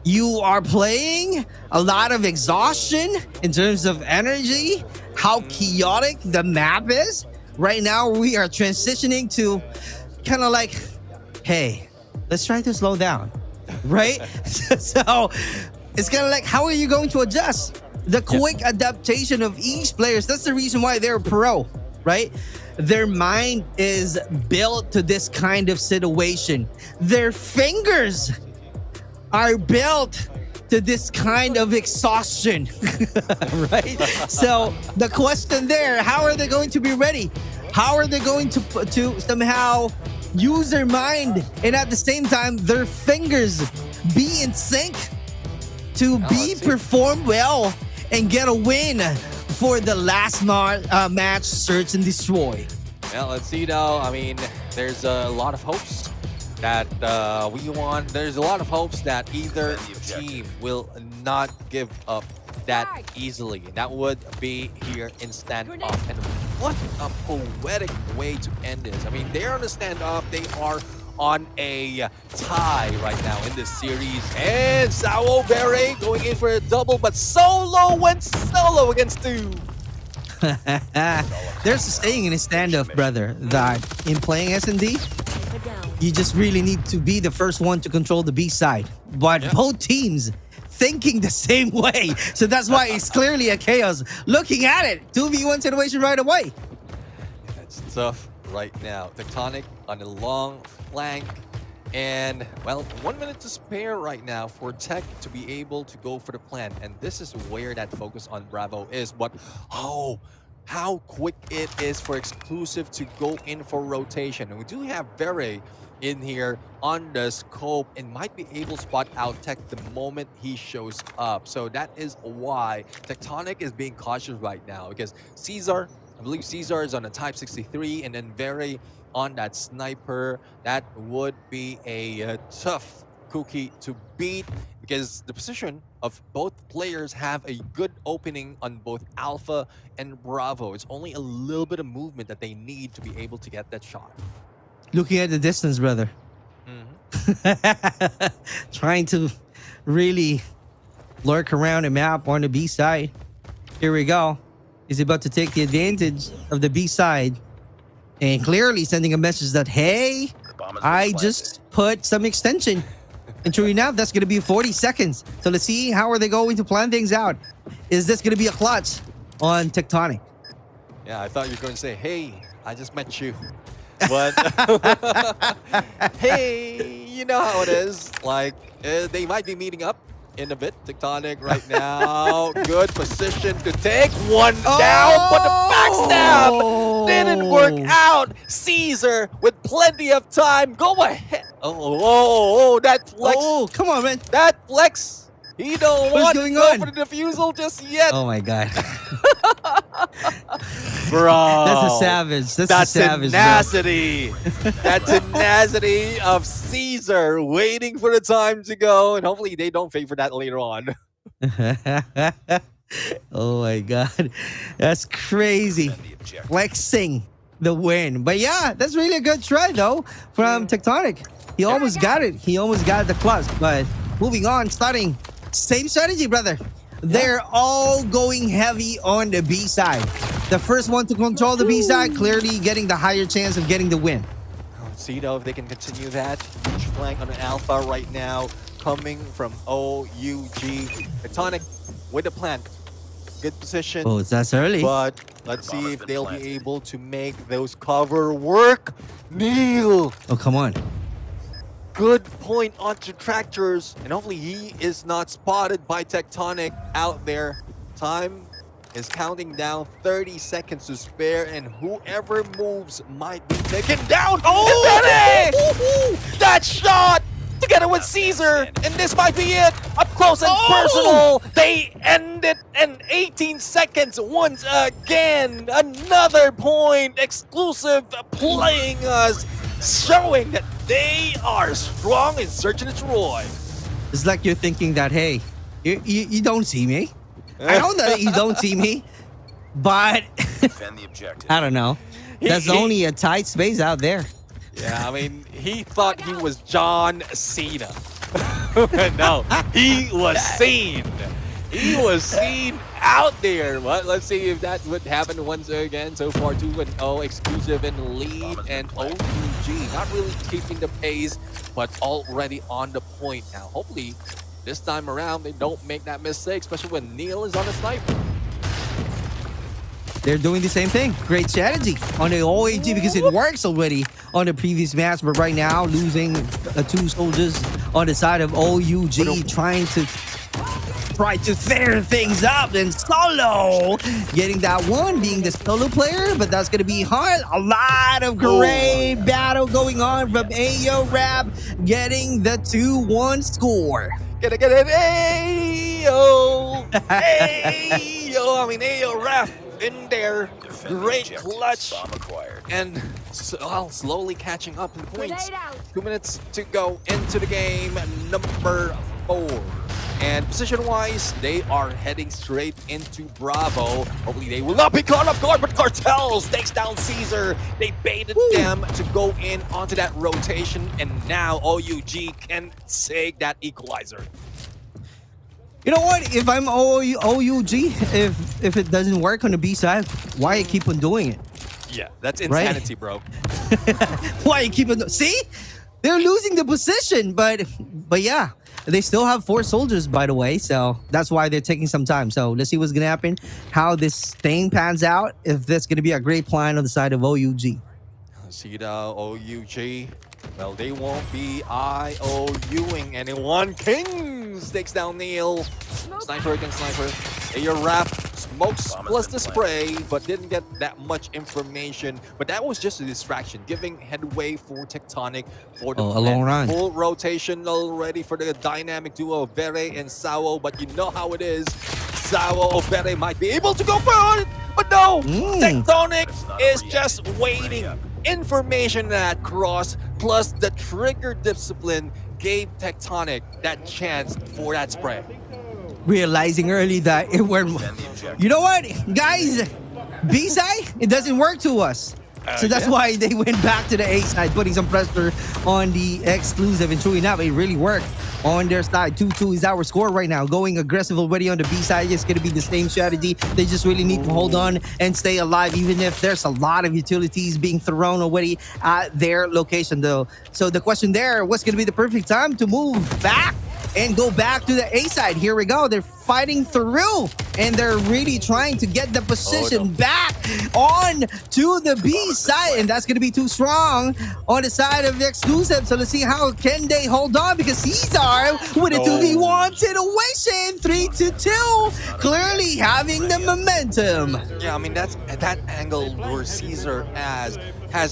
you are playing a lot of exhaustion in terms of energy, how chaotic the map is. Right now, we are transitioning to kind of like, hey, let's try to slow down, right? So it's kind of like, how are you going to adjust? The quick adaptation of each players, that's the reason why they're pro, right? Their mind is built to this kind of situation. Their fingers are built to this kind of exhaustion, right? So the question there, how are they going to be ready? How are they going to somehow use their mind and at the same time their fingers be in sync to perform well and get a win for the last match, Search and Destroy? Well, let's see now. I mean, there's a lot of hopes that we want. There's a lot of hopes that either team will not give up that easily. That would be here in standoff. And what a poetic way to end this. I mean, they're on a standoff. They are on a tie right now in this series. And Sao Beret going in for a double, but Solo went solo against two. There's a saying in a standoff, brother, that in playing S&D, you just really need to be the first one to control the B side. But both teams thinking the same way. So that's why it's clearly a chaos. Looking at it, 2v1 situation right away. That's tough right now. Tectonic on a long flank. And, well, 1 minute to spare right now for Tech to be able to go for the plan. And this is where that focus on Bravo is. But, oh, how quick it is for exclusive to go in for rotation. And we do have Vere in here on the scope and might be able to spot out Tech the moment he shows up. So that is why Tectonic is being cautious right now, because Caesar, I believe Caesar is on a Type 63 and then Vere on that sniper. That would be a tough cookie to beat, because the position of both players have a good opening on both Alpha and Bravo. It's only a little bit of movement that they need to be able to get that shot. Looking at the distance, brother. Trying to really lurk around the map on the B side. Here we go. is about to take the advantage of the B side and clearly sending a message that, hey, I just put some extension. And true enough, that's going to be 40 seconds. So let's see how are they going to plan things out. Is this going to be a clutch on Tectonic? Yeah, I thought you were going to say, hey, I just met you. But, hey, you know how it is. Like, they might be meeting up in a bit. Tectonic right now. Good position to take one down, but the backstab didn't work out. Caesar with plenty of time. Go ahead. Oh, that flex. Oh, come on, man. That flex. He don't What's want going to go on? for the defusal just yet. Oh my God. Bro. That's a savage. That's a savage. Tenacity. That tenacity of Caesar waiting for the time to go. And hopefully they don't favor that later on. Oh my God. That's crazy. Flexing the win. But yeah, that's really a good try though from Tectonic. He almost got it. He almost got the clutch. But moving on, starting. Same strategy, brother. They're all going heavy on the B side. The first one to control the B side, clearly getting the higher chance of getting the win. Let's see though if they can continue that. Huge flank on an alpha right now, coming from OUG. Tectonic with the plant. Good position. Oh, that's early. But let's see if they'll be able to make those cover work. Neil! Oh, come on. Good point on detractors, and hopefully he is not spotted by Tectonic out there. Time is counting down, 30 seconds to spare, and whoever moves might be taken down. Oh, that shot together with Caesar, and this might be it. Up close and personal, they end it in 18 seconds once again. Another point, exclusive playing us, showing that they are strong in Search and Destroy. It's like you're thinking that, hey, you don't see me. I know that you don't see me, but Defend the objective. I don't know. There's only a tight space out there. Yeah, I mean, he thought he was John Cena. No, he was seen. He was seen out there. But let's see if that would happen once again. So far, 2-0 exclusive in lead, and OUG not really keeping the pace, but already on the point now. Hopefully, this time around, they don't make that mistake, especially when Neil is on a sniper. They're doing the same thing. Great strategy on the OAG because it works already on the previous match. But right now, losing 2 soldiers on the side of OUG, trying to tear things up. And Solo getting that one, being the solo player, but that's going to be hard. A lot of great battle going on from Ayo Rap, getting the 2-1 score. Get it, Ayo! Ayo! I mean, Ayo Rap in there. Great clutch. And slowly catching up in points. 2 minutes to go into the game. Number 4. And position-wise, they are heading straight into Bravo. Hopefully they will not be caught off guard, but Cartels takes down Caesar. They baited them to go in onto that rotation, and now OUG can take that equalizer. You know what? If I'm OUG, if it doesn't work on the B side, why you keep on doing it? Yeah, that's insanity, bro. Why you keep on? See, they're losing the position, but yeah, they still have 4 soldiers, by the way. So that's why they're taking some time. So let's see what's gonna happen, how this thing pans out. If that's gonna be a great plan on the side of OUG. See the OUG. Well, they won't be IOUing anyone. Kings takes down Neil. Sniper against sniper. Ayo Rap smokes plus the spray, but didn't get that much information. But that was just a distraction, giving headway for Tectonic for the a long run. Full rotation already for the dynamic duo Vere and Sao. But you know how it is. Sao or Vere might be able to go for it, but no. Tectonic is just waiting. Information that cross plus the trigger discipline gave Tectonic that chance for that spray. Realizing early that it were, you know what, guys, B side, it doesn't work to us. So that's yeah. why they went back to the A side, putting some pressure on the exclusive. And true enough, it really worked on their side. 2-2 is our score right now. Going aggressive already on the B side. It's going to be the same strategy. They just really need to hold on and stay alive, even if there's a lot of utilities being thrown already at their location, though. So the question there, what's going to be the perfect time to move back and go back to the A side? Here we go. They're fighting through, and they're really trying to get the position back on to the B side, and that's going to be too strong on the side of the exclusive. So let's see how can they hold on, because Caesar with a 2v1 situation, 3-2, clearly having the momentum. Yeah, I mean, that's that angle where Caesar has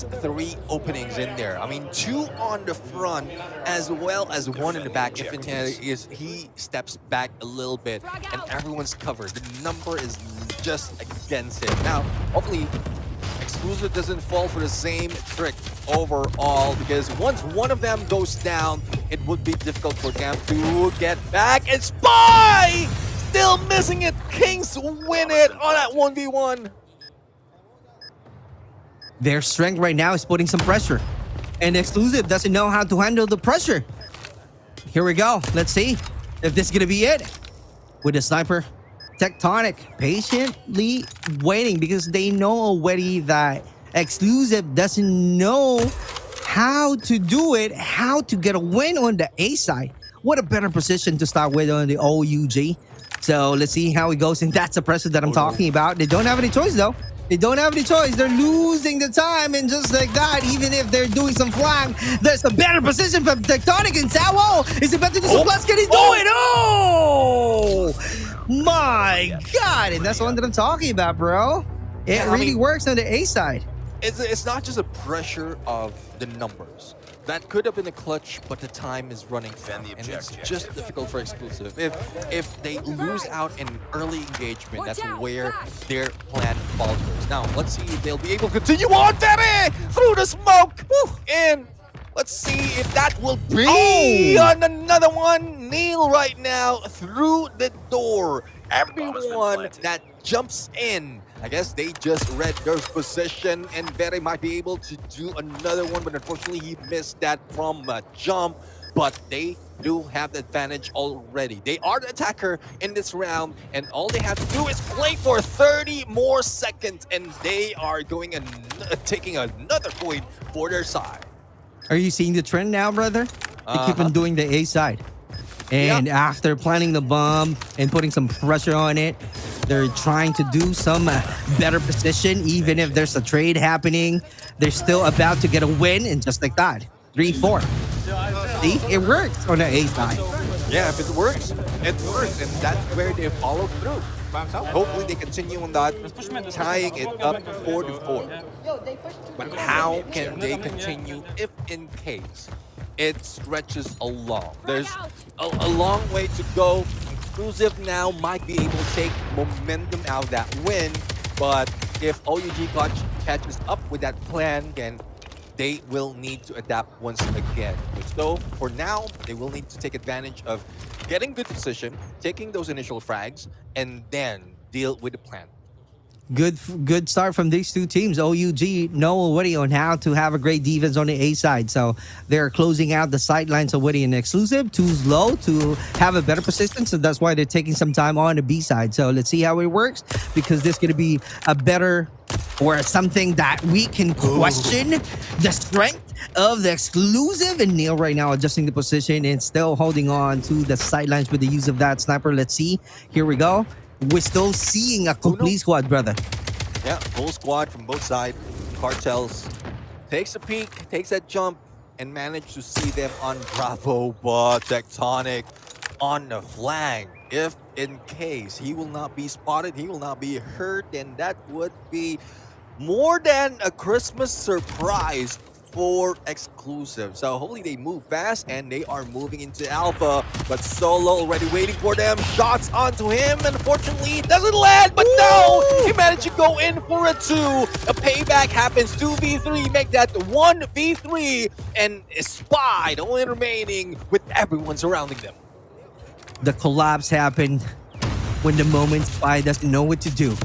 3 openings in there. I mean, 2 on the front as well as 1 in the back. If he steps back a little bit and everyone's covered, the number is just against him. Now, hopefully, Exclusive doesn't fall for the same trick overall, because once one of them goes down, it would be difficult for them to get back. And Spy still missing it. Kings win it on that 1v1. Their strength right now is putting some pressure, and Exclusive doesn't know how to handle the pressure. Here we go. Let's see if this is going to be it. With the sniper, Tectonic patiently waiting, because they know already that Exclusive doesn't know how to do it, how to get a win on the A side. What a better position to start with on the OUG. So let's see how it goes, and that's the pressure that I'm talking about. They don't have any choice, though. They don't have any choice. They're losing the time, and just like that, even if they're doing some flank, there's a better position from Tectonic, and Sao is about to do some plus. Can he do it? Oh my God! And that's the one that I'm talking about, bro. It really works on the A side. It's not just a pressure of the numbers. That could have been a clutch, but the time is running and it's just difficult for Exclusive. If they lose out in early engagement, that's where their plan falters. Now, let's see if they'll be able to continue on, Femi! Through the smoke! And let's see if that will be on another one. Neil right now through the door. Everyone that jumps in, I guess they just read their position, and Vere might be able to do another one, but unfortunately he missed that from a jump. But they do have the advantage already. They are the attacker in this round, and all they have to do is play for 30 more seconds, and they are going and taking another point for their side. Are you seeing the trend now, brother? They keep on doing the A side. And after planting the bomb and putting some pressure on it, they're trying to do some better position. Even if there's a trade happening, they're still about to get a win, and just like that, 3-4. See, it works on the A side. Yeah, if it works, and that's where they follow through. Hopefully they continue on that, tying it up 4-4. But how can they continue if in case it stretches along? There's a long way to go. Exclusive now might be able to take momentum out of that win, but if OUG catches up with that plan, then they will need to adapt once again. So for now, they will need to take advantage of getting good position, taking those initial frags, and then deal with the plan. Good start from these two teams. OUG know already on how to have a great defense on the A side, so they're closing out the sidelines already in Exclusive. Too slow to have a better position, so that's why they're taking some time on the B side. So let's see how it works, because this is going to be a better, or something that we can question the strength of the Exclusive. And Neil right now adjusting the position and still holding on to the sidelines with the use of that sniper. Let's see. Here we go. We're still seeing a complete squad, brother. Yeah, full squad from both sides. Cartels takes a peek, takes that jump, and managed to see them on Bravo, but Tectonic on the flank. If in case he will not be spotted, he will not be heard, then that would be more than a Christmas surprise for Exclusive. So hopefully they move fast, and they are moving into Alpha, but Solo already waiting for them. Shots onto him, and unfortunately it doesn't land, but no! He managed to go in for a 2. A payback happens, 2v3, make that 1v3, and Spy, the only remaining with everyone surrounding them. The collapse happened when the moment Spy doesn't know what to do.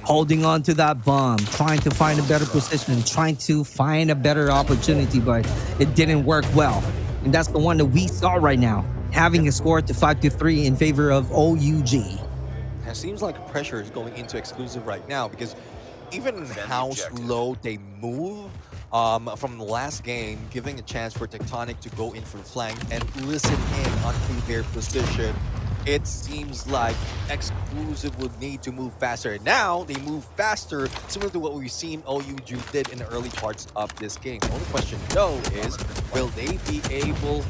holding on to that bomb, trying to find a better position, trying to find a better opportunity, but it didn't work well. And that's the one that we saw right now, having a score to 5-3 in favor of OUG. It seems like pressure is going into exclusive right now because even how slow they move from the last game, giving a chance for Tectonic to go in for flank and listen in onto their position, it seems like exclusive would need to move faster. Now they move faster, similar to what we've seen OUG did in the early parts of this game. The only question though is, will they be able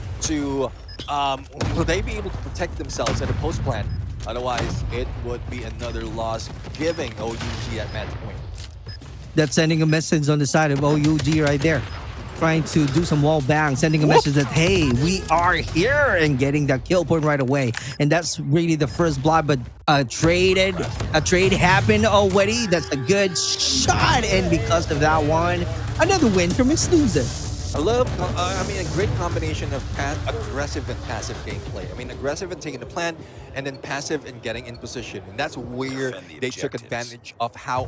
to protect themselves at a post plan? Otherwise, it would be another loss, giving OUG at match point. That's sending a message on the side of OUG right there. Trying to do some wall bang, sending a message that, hey, we are here, and getting that kill point right away. And that's really the first blood, but a trade happened already. That's a good shot. And because of that one, another win from Exclusive. I love, a great combination of aggressive and passive gameplay. Aggressive and taking the plan, and then passive and getting in position. And that's where they took advantage of how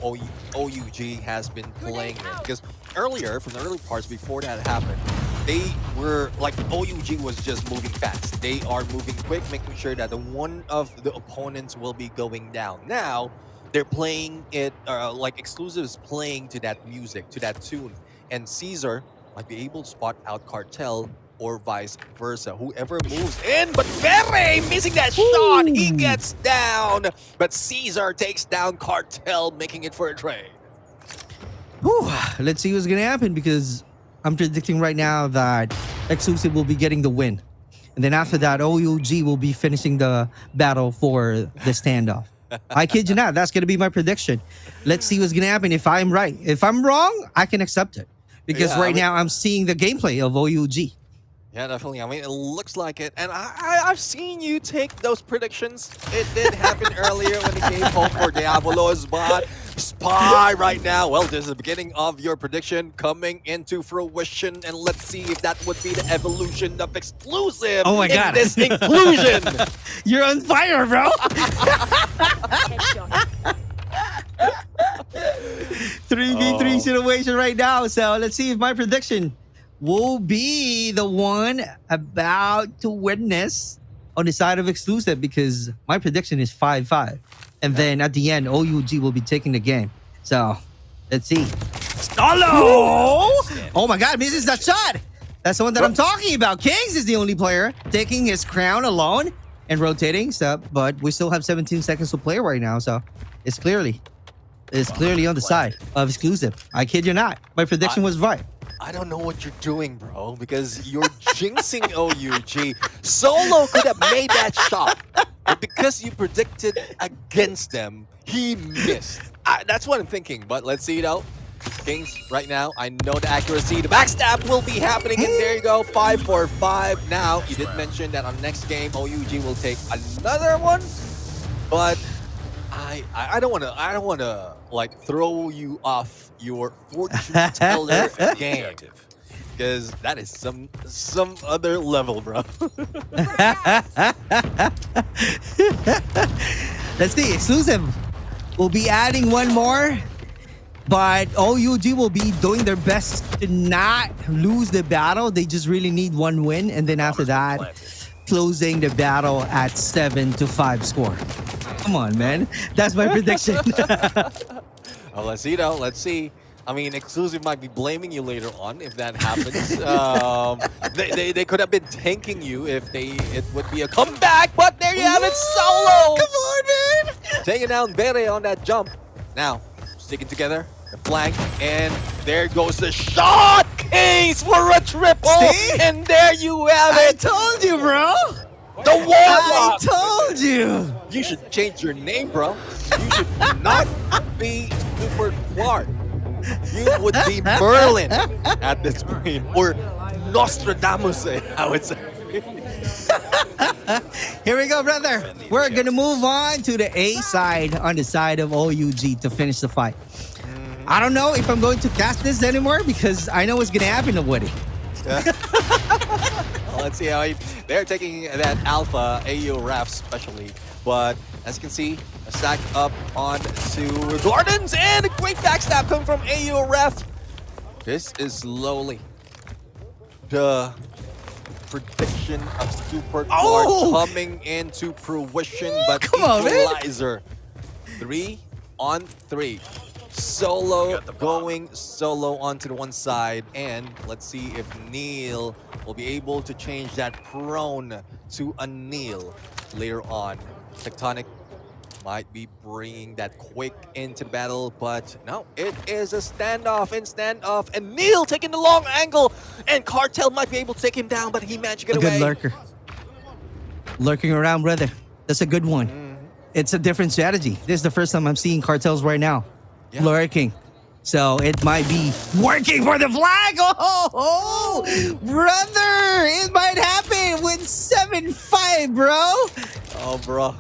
OUG has been playing it. Because earlier, from the early parts before that happened, they were, OUG was just moving fast. They are moving quick, making sure that one of the opponents will be going down. Now, they're playing it, Exclusives playing to that music, to that tune. And Caesar might be able to spot out Cartel or vice versa. Whoever moves in, but Bere missing that shot. He gets down, but Caesar takes down Cartel, making it for a trade. Whew. Let's see what's going to happen, because I'm predicting right now that Exclusive will be getting the win. And then after that, OUG will be finishing the battle for the standoff. I kid you not. That's going to be my prediction. Let's see what's going to happen if I'm right. If I'm wrong, I can accept it. Because now I'm seeing the gameplay of OUG. Yeah, definitely. It looks like it. And I've seen you take those predictions. It did happen earlier when he came home for Diabolo's bot. Spy right now. Well, this is the beginning of your prediction coming into fruition. And let's see if that would be the evolution of Exclusive oh my God. in this inclusion. You're on fire, bro. 3v3 situation right now. So let's see if my prediction will be the one about to witness on the side of Exclusive, because my prediction is 5-5. And then at the end, OUG will be taking the game. So let's see. Stallo! Oh my God, misses that shot. That's the one that I'm talking about. Kings is the only player taking his crown alone and rotating. So, but we still have 17 seconds to play right now. So it's clearly on the side of Exclusive. I kid you not. My prediction was right. I don't know what you're doing, bro, because you're jinxing OUG. Solo could have made that shot, but because you predicted against them, he missed. That's what I'm thinking, but let's see, though. Kings, right now, I know the accuracy. The backstab will be happening, and there you go, 5-4-5. Now, you did mention that on next game, OUG will take another one, but I don't want to throw you off your fortune teller game, because that is some other level, bro. Let's see. Exclusive will be adding one more, but OUG will be doing their best to not lose the battle. They just really need one win, and then after that, closing the battle at 7-5 score. Come on, man. That's my prediction. Well, let's see, though. Let's see. Exclusive might be blaming you later on if that happens. They could have been tanking you if it would be a comeback, but there you have it, Solo! Come on, man! Taking down Bere on that jump. Now, sticking together, the flank, and there goes the shot! Kings for a triple! See? And there you have it! I told you, bro! The Warlock! I told you! You should change your name, bro. You should not be Super Clark. You would be Merlin at this point, or Nostradamus, I would say. Here we go, brother. We're gonna move on to the A side on the side of OUG to finish the fight. I don't know if I'm going to cast this anymore, because I know what's gonna happen to Woody. Well, let's see how they're taking that alpha AU ref especially, but As you can see, a stack up on to Gardens, and a great backstab coming from AU Ref. This is slowly the prediction of Super Clark coming into fruition, but equalizer. 3-on-3. Solo going solo onto the one side, and let's see if Neil will be able to change that prone to a kneel later on. Tectonic might be bringing that quick into the battle, but no, it is a standoff, and Neil taking the long angle, and Cartel might be able to take him down, but he managed to get away. Good lurker. Lurking around, brother. That's a good one. It's a different strategy. This is the first time I'm seeing Cartels right now. Yeah. Lurking. So it might be working for the flag. Oh, brother, it might happen with 7-5, bro. Oh, bro.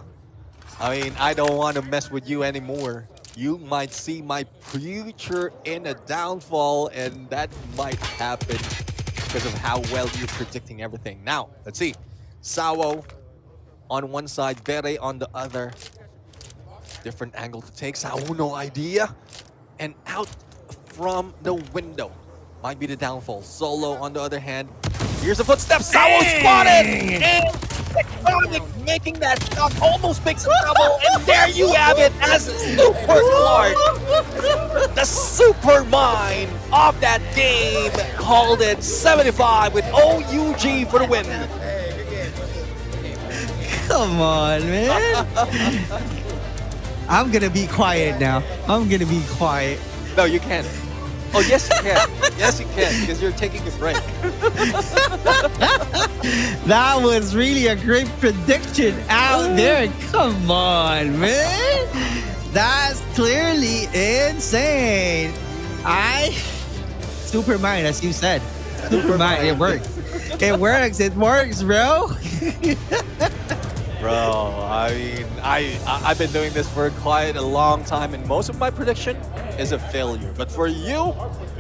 I mean, I don't want to mess with you anymore. You might see my future in a downfall, and that might happen because of how well you're predicting everything. Now, let's see. Sawo on one side, Vere on the other. Different angle to take. Sawo, no idea. And out from the window might be the downfall. Solo on the other hand. Here's a footstep. Sawo spotted! And Tectonic making that shot, almost picks a double, and there you have it as Super Clark. The super mind of that game called it 75 with OUG for the win. Come on, man. I'm gonna be quiet now. I'm gonna be quiet. No, you can't. Oh, yes, you can. Yes, you can, because you're taking a break. That was really a great prediction out there. Come on, man. That's clearly insane. Supermind, as you said. Supermind, it works. It works. It works, bro. Bro, I mean, I've been doing this for quite a long time, and most of my prediction is a failure. But for you,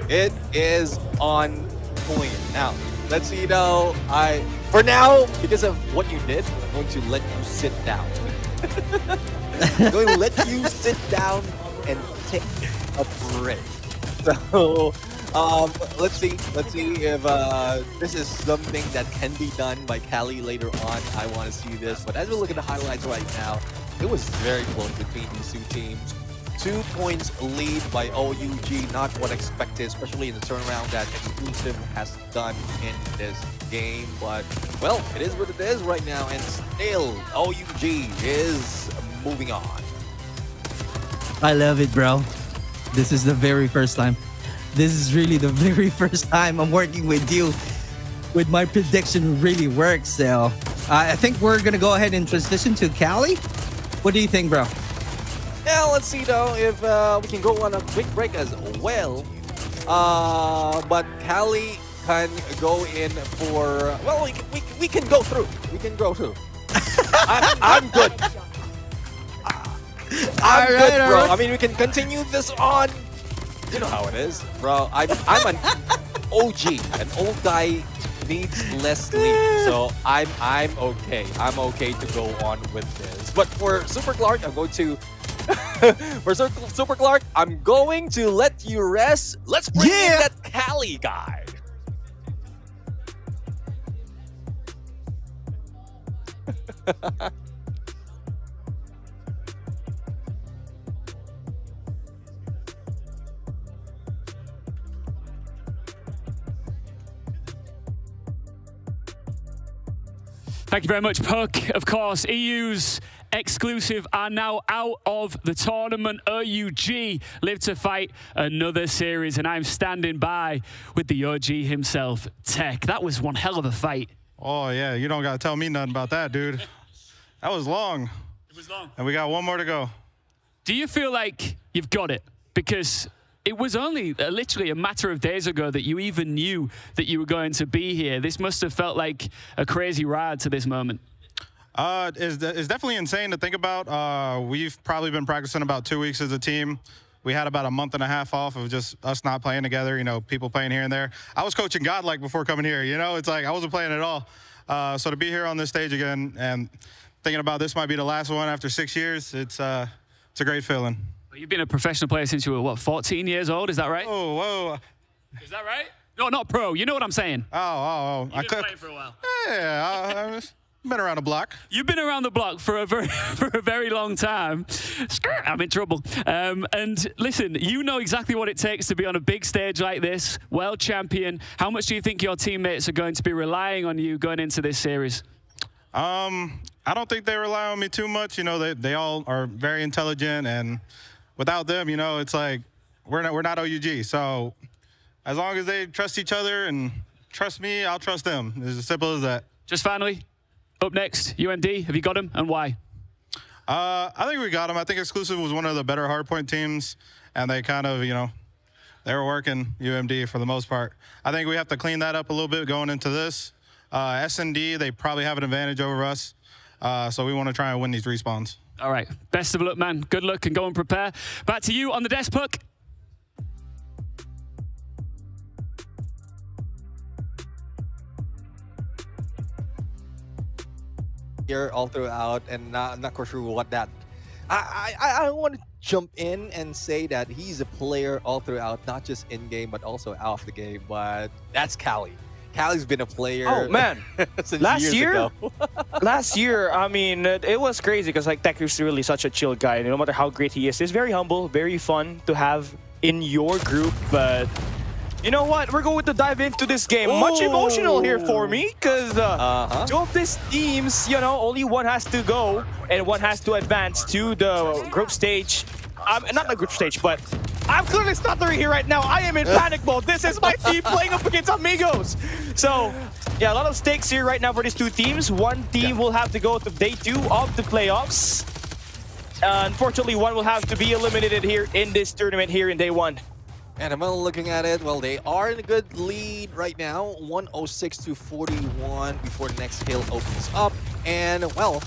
it is on point. Now, let's see though. For now, because of what you did, I'm going to let you sit down. I'm going to let you sit down and take a break. So, let's see if this is something that can be done by Cali later on. I want to see this, but as we look at the highlights right now, it was very close between these two teams. 2 points lead by OUG, not what expected, especially in the turnaround that Exclusive has done in this game. But, well, it is what it is right now, and still OUG is moving on. I love it, bro. This is the very first time. This is really the very first time I'm working with you. With my prediction really works. So I think we're going to go ahead and transition to Cali. What do you think, bro? Yeah, let's see though if we can go on a quick break as well. But Cali can go in for, well, we can go through. We can go through. I'm good. I'm good, bro. I mean, we can continue this on. You know how it is, bro. I'm an OG. An old guy needs less sleep, so I'm okay. I'm okay to go on with this. But for Super Clark, I'm going to Super Clark, I'm going to let you rest. Let's bring in that Cali guy. Thank you very much, Puck. Of course, EU's Exclusive are now out of the tournament. OUG live to fight another series, and I'm standing by with the OG himself, Tech. That was one hell of a fight. Oh, yeah. You don't got to tell me nothing about that, dude. That was long. It was long. And we got one more to go. Do you feel like you've got it? Because it was only literally a matter of days ago that you even knew that you were going to be here. This must have felt like a crazy ride to this moment. It's definitely insane to think about. We've probably been practicing about 2 weeks as a team. We had about a month and a half off of just us not playing together, you know, people playing here and there. I was coaching Godlike before coming here, you know? It's like I wasn't playing at all. So to be here on this stage again and thinking about this might be the last one after 6 years. It's a great feeling. You've been a professional player since you were, what, 14 years old? Is that right? Oh, whoa. Is that right? No, not pro. You know what I'm saying. Oh. You've been playing for a while. Yeah, I've been around the block. You've been around the block for a very long time. I'm in trouble. And listen, you know exactly what it takes to be on a big stage like this, world champion. How much do you think your teammates are going to be relying on you going into this series? I don't think they rely on me too much. You know, they all are very intelligent, and without them, you know, it's like we're not OUG. So as long as they trust each other and trust me, I'll trust them. It's as simple as that. Just finally, up next, UMD. Have you got him, and why? I think we got him. I think Exclusive was one of the better hardpoint teams, and they kind of, you know, they were working UMD for the most part. I think we have to clean that up a little bit going into this. S&D, they probably have an advantage over us, so we want to try and win these respawns. All right. Best of luck, man. Good luck and go and prepare. Back to you on the desk, Puck. Here all throughout, and I'm not quite sure what that. I want to jump in and say that he's a player all throughout, not just in game but also out of the game. But that's Cali. Cali's been a player. Oh man, since last years year, ago. last year, I mean, it was crazy because like Tech is really such a chill guy. And no matter how great he is, he's very humble, very fun to have in your group. But you know what? We're going to dive into this game. Much emotional here for me because two of these teams, you know, only one has to go and one has to advance to the group stage. Not the group stage, but I'm clearly stuttering here right now. I am in panic mode. This is my team playing up against Amigos. So, yeah, a lot of stakes here right now for these two teams. One team will have to go to day 2 of the playoffs. Unfortunately, one will have to be eliminated here in this tournament here in day 1. And I'm looking at it, well, they are in a good lead right now, 106 to 41 before the next hill opens up. And, well,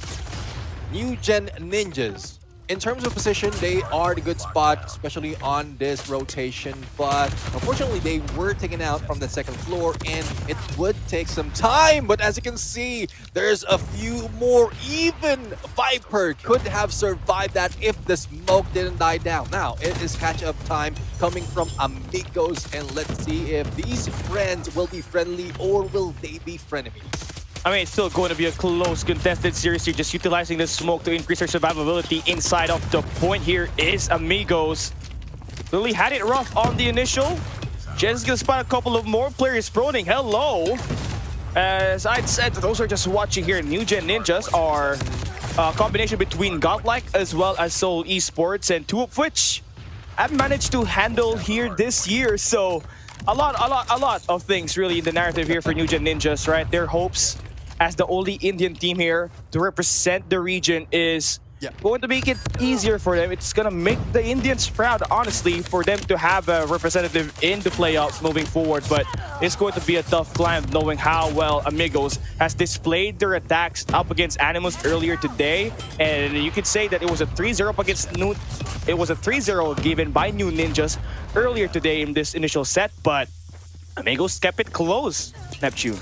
New Gen Ninjas. In terms of position, they are the good spot, especially on this rotation. But unfortunately, they were taken out from the second floor, and it would take some time. But as you can see, there's a few more. Even Viper could have survived that if the smoke didn't die down. Now, it is catch-up time coming from Amigos, and let's see if these friends will be friendly or will they be frenemies. I mean, it's still going to be a close, contested series here. Just utilizing the smoke to increase their survivability inside of the point here is Amigos. Really had it rough on the initial. Just gonna spot a couple of more players proning. Hello. As I said, those are just watching here. New Gen Ninjas are a combination between Godlike as well as Seoul Esports, and two of which I've managed to handle here this year. So a lot of things really in the narrative here for New Gen Ninjas, right? Their hopes as the only Indian team here to represent the region is going to make it easier for them. It's going to make the Indians proud, honestly, for them to have a representative in the playoffs moving forward. But it's going to be a tough climb knowing how well Amigos has displayed their attacks up against Animus earlier today. And you could say that it was a 3-0 up against New. It was a 3-0 given by New Ninjas earlier today in this initial set, but Amigos kept it close, Neptune.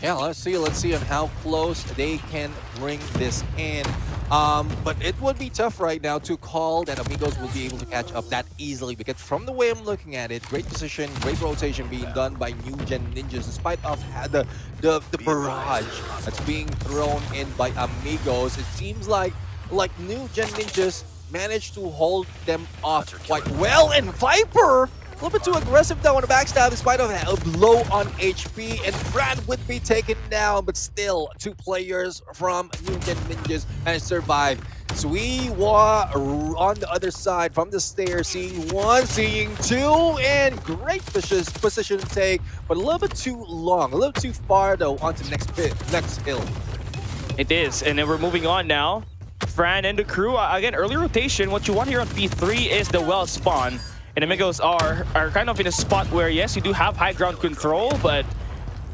Yeah, let's see on how close they can bring this in. But it would be tough right now to call that Amigos will be able to catch up that easily, because from the way I'm looking at it, great position, great rotation being done by New Gen Ninjas, despite of the barrage that's being thrown in by Amigos. It seems like New Gen Ninjas managed to hold them off quite well, and Viper a little bit too aggressive though on the backstab despite of a low on HP, and Fran would be taken down, but still 2 players from New Gen Ninjas managed to survive. Suiwa on the other side from the stairs, seeing 1, seeing 2, and great position take, but a little bit too long, a little too far though onto the next hill. It is, and then we're moving on now. Fran and the crew, again, early rotation. What you want here on P3 is the well spawn. And Amigos are kind of in a spot where, yes, you do have high ground control, but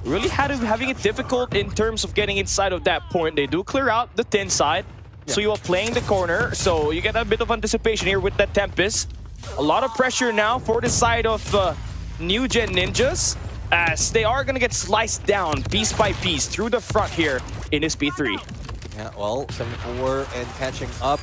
really having it difficult in terms of getting inside of that point. They do clear out the 10 side, so you are playing the corner, so you get a bit of anticipation here with that Tempest. A lot of pressure now for the side of New Gen Ninjas, as they are going to get sliced down piece by piece through the front here in this P3. Yeah, well, 7-4 and catching up.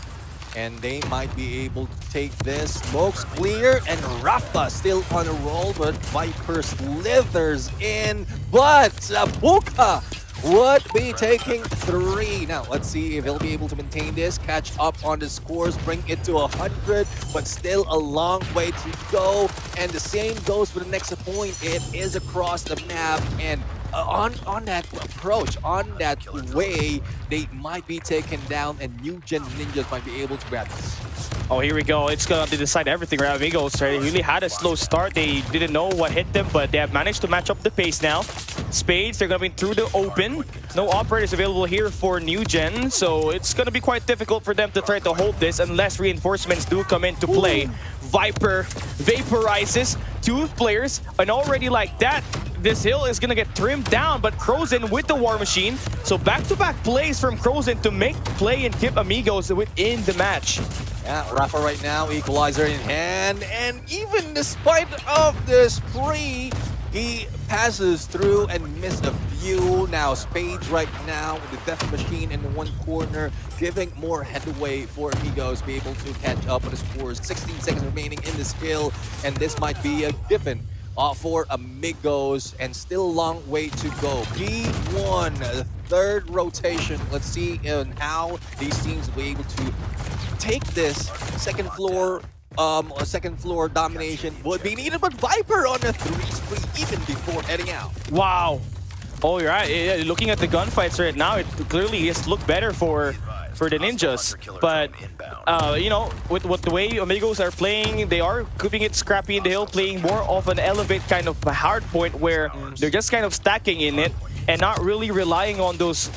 And they might be able to take this. Smoke's clear, and Rafa still on a roll, but Viper slithers in. But Puka would be taking 3. Now, let's see if he'll be able to maintain this, catch up on the scores, bring it to 100, but still a long way to go. And the same goes for the next point. It is across the map, and on that approach, on that way, they might be taken down, and New Gen Ninjas might be able to grab this. Oh, here we go. It's going to decide everything, right, amigos? Right? They really had a slow start. They didn't know what hit them, but they have managed to match up the pace now. Spades, they're going to be through the open. No operators available here for New Gen, so it's going to be quite difficult for them to try to hold this unless reinforcements do come into play. Viper vaporizes 2 players, and already like that, this hill is gonna get trimmed down, but Crozen with the War Machine. So back-to-back plays from Crozen to make play and keep amigos within the match. Yeah, Rafa right now, equalizer in hand, and even despite of the spree, he passes through and missed a few. Now Spades right now with the Death Machine in the one corner, giving more headway for amigos to be able to catch up on the scores. 16 seconds remaining in this kill, and this might be a given for amigos, and still a long way to go. P1, the 3rd rotation. Let's see how these teams will be able to take this second floor domination would be needed, but Viper on a 3 spree even before heading out. Wow. Oh, you're right. Yeah, looking at the gunfights right now, it clearly just looked better for the Ninjas. But, you know, with the way amigos are playing, they are keeping it scrappy in the hill, playing more of an elevate kind of hard point where they're just kind of stacking in it and not really relying on those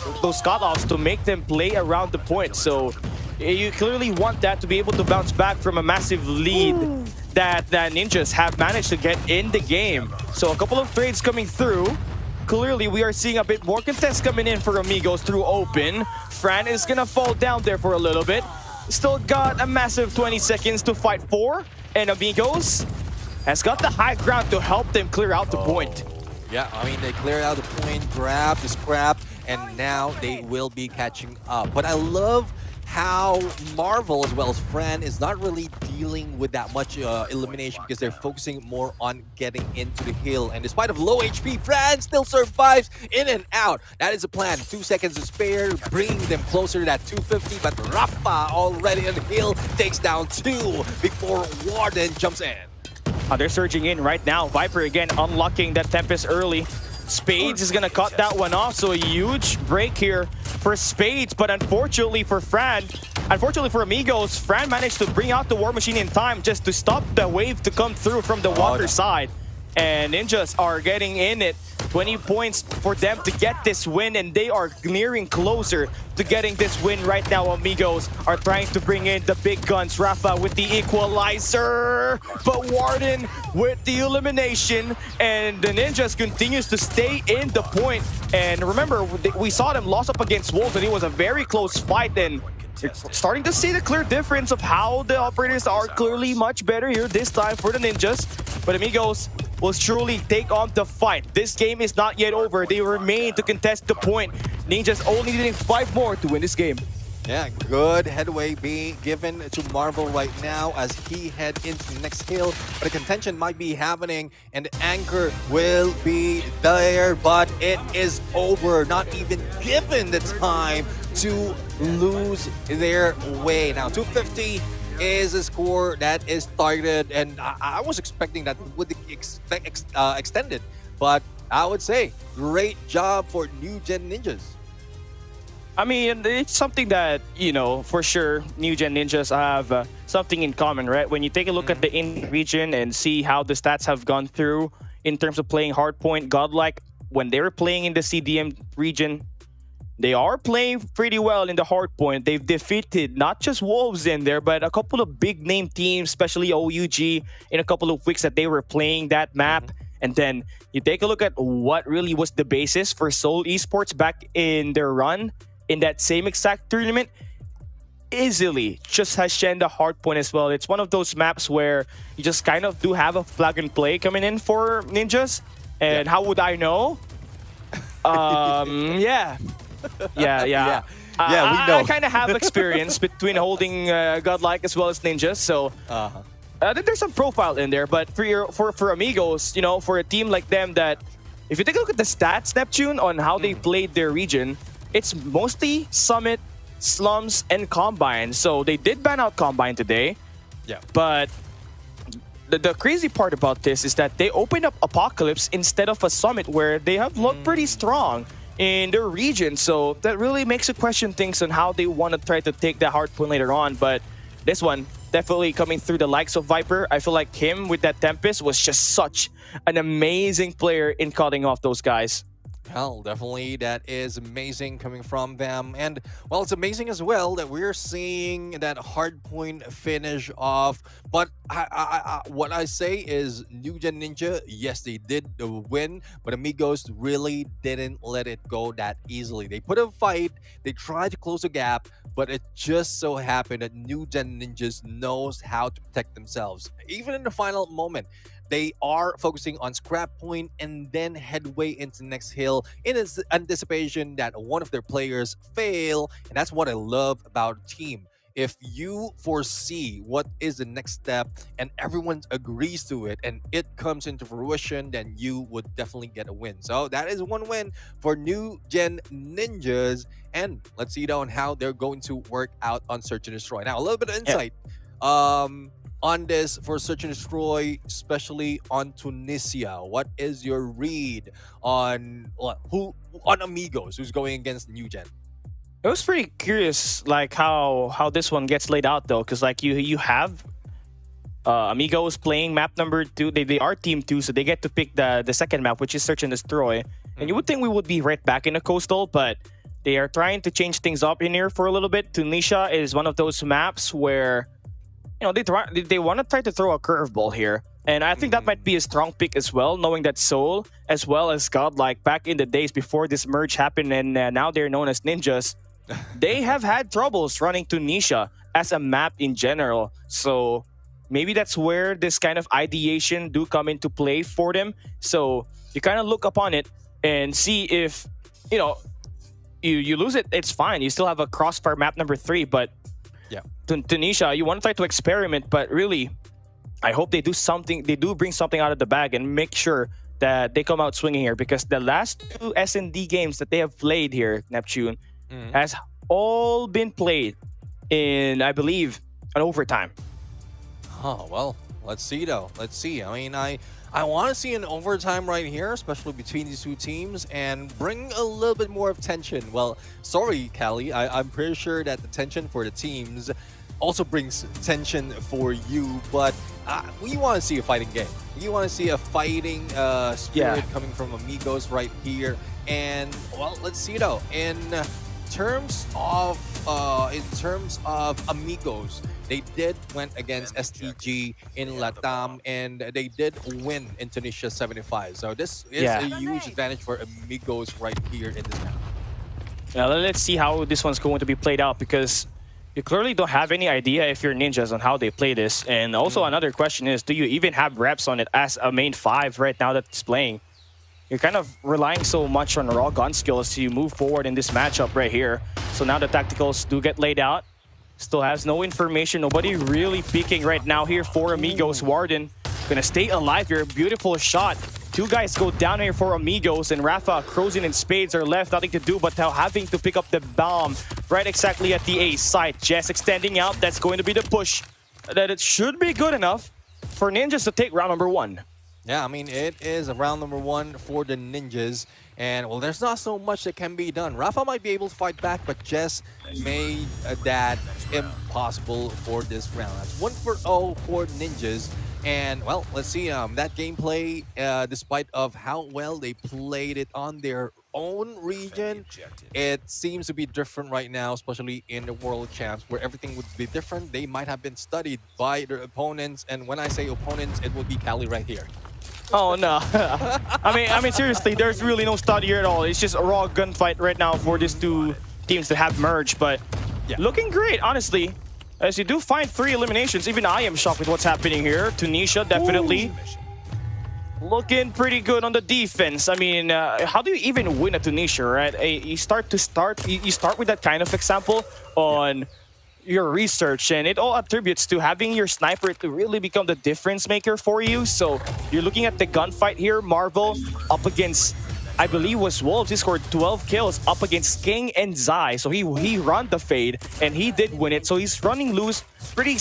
cut-offs to make them play around the point. So you clearly want that to be able to bounce back from a massive lead that Ninjas have managed to get in the game. So a couple of trades coming through. Clearly, we are seeing a bit more contest coming in for amigos through open. Fran is gonna fall down there for a little bit. Still got a massive 20 seconds to fight for, and amigos has got the high ground to help them clear out the point. Yeah, I mean, they cleared out the point, grabbed the scrap, and now they will be catching up. But I love how Marvel, as well as Fran, is not really dealing with that much elimination because they're focusing more on getting into the hill. And despite of low HP, Fran still survives in and out. That is a plan. 2 seconds to spare, bringing them closer to that 250. But Rafa already on the hill takes down 2 before Warden jumps in. They're surging in right now. Viper again unlocking that Tempest early. Spades is gonna cut that one off, so a huge break here for Spades, but unfortunately for amigos, Fran managed to bring out the War Machine in time just to stop the wave to come through from the water side. And Ninjas are getting in it. 20 points for them to get this win, and they are nearing closer to getting this win right now. Amigos are trying to bring in the big guns. Rafa with the equalizer, but Warden with the elimination, and the Ninjas continues to stay in the point. And remember, we saw them lost up against Wolves, and it was a very close fight, and starting to see the clear difference of how the operators are clearly much better here this time for the Ninjas. But amigos will surely take on the fight. This game is not yet over. They remain to contest the point. Ninjas only needing 5 more to win this game. Yeah, good headway being given to Marvel right now as he head into the next hill. But the contention might be happening, and the anchor will be there, but it is over. Not even given the time to lose their way. Now, 250 is a score that is targeted, and I was expecting that would extended, but I would say great job for New Gen Ninjas. I mean, it's something that, you know, for sure, New Gen Ninjas have something in common, right? When you take a look at the in region and see how the stats have gone through in terms of playing hardpoint, godlike, when they were playing in the CDM region, they are playing pretty well in the hardpoint. They've defeated not just Wolves in there, but a couple of big name teams, especially OUG, in a couple of weeks that they were playing that map. And then you take a look at what really was the basis for Seoul Esports back in their run in that same exact tournament. Easily just Hacienda hardpoint as well. It's one of those maps where you just kind of do have a plug and play coming in for Ninjas. And how would I know? Yeah. Yeah, we know. I kind of have experience between holding Godlike as well as Ninjas, so there's some profile in there. But for Amigos, you know, for a team like them that, if you take a look at the stats, Neptune, on how they played their region, it's mostly Summit, Slums, and Combine. So they did ban out Combine today. Yeah. But the crazy part about this is that they opened up Apocalypse instead of a Summit, where they have looked pretty strong in their region. So that really makes you question things on how they want to try to take that hard point later on. But this one, definitely coming through the likes of Viper. I feel like him with that Tempest was just such an amazing player in cutting off those guys. Well, definitely that is amazing coming from them. And, well, it's amazing as well that we're seeing that hard point finish off. But what I say is New Gen Ninja, yes, they did win, but Amigos really didn't let it go that easily. They put a fight, they tried to close the gap, but it just so happened that New Gen Ninjas knows how to protect themselves. Even in the final moment, they are focusing on scrap point and then headway into the next hill in anticipation that one of their players fail. And that's what I love about a team. If you foresee what is the next step and everyone agrees to it and it comes into fruition, then you would definitely get a win. So that is one win for New Gen Ninjas. And let's see on how they're going to work out on Search and Destroy. Now, a little bit of insight. On this for Search and Destroy, especially on Tunisia. What is your read on Amigos, who's going against New Gen? It was pretty curious, like how this one gets laid out though, because like you have Amigos playing map number 2. They are team 2, so they get to pick the second map, which is Search and Destroy. And you would think we would be right back in the coastal, but they are trying to change things up in here for a little bit. Tunisia is one of those maps where, you know, they want to try to throw a curveball here. And I think that might be a strong pick as well, knowing that Soul, as well as Godlike, back in the days before this merge happened, and now they're known as Ninjas, they have had troubles running Tunisia as a map in general. So maybe that's where this kind of ideation do come into play for them. So you kind of look upon it and see if, you know, you lose it, it's fine. You still have a Crossfire map number 3, but yeah, Tunisia, you want to try to experiment, but really, I hope they do something. They do bring something out of the bag and make sure that they come out swinging here, because the last 2 S&D games that they have played here, Neptune, has all been played in, I believe, an overtime. Oh, well, let's see though. Let's see. I mean, I want to see an overtime right here, especially between these two teams, and bring a little bit more of tension. Well, sorry, Callie. I'm pretty sure that the tension for the teams also brings tension for you, but we want to see a fighting game. You want to see a fighting spirit coming from Amigos right here. And, well, let's see though. In terms of Amigos, they did went against STG in Latam, and they did win in Tunisia 75. So this is a huge advantage for Amigos right here in this map. Now let's see how this one's going to be played out, because you clearly don't have any idea if you're Ninjas on how they play this. And also another question is, do you even have reps on it as a main 5 right now that it's playing? You're kind of relying so much on raw gun skills to move forward in this matchup right here. So now the tacticals do get laid out. Still has no information. Nobody really peeking right now here for Amigos. Warden gonna stay alive here. Beautiful shot. 2 guys go down here for Amigos, and Rafa, Crozin, and Spades are left. Nothing to do but now having to pick up the bomb right exactly at the A site. Jess extending out. That's going to be the push. That it should be good enough for Ninjas to take round number 1. Yeah, I mean, it is round number 1 for the Ninjas. And, well, there's not so much that can be done. Rafa might be able to fight back, but Jess made that impossible for this round. That's 1-0 for Ninjas. And, well, let's see that gameplay, despite of how well they played it on their own region, it seems to be different right now, especially in the World Champs, where everything would be different. They might have been studied by their opponents, and when I say opponents, it would be Callie right here. Oh no! I mean seriously, there's really no study here at all. It's just a raw gunfight right now for these 2 teams that have merged, but looking great, honestly. As you do find 3 eliminations, even I am shocked with what's happening here. Tunisia, definitely. looking pretty good on the defense. I mean, how do you even win a Tunisia, right? You start with that kind of example on your research, and it all attributes to having your sniper to really become the difference maker for you. So you're looking at the gunfight here. Marvel up against, I believe, was Wolves. He scored 12 kills up against King and Zai. So he run the fade, and he did win it. So he's running loose, pretty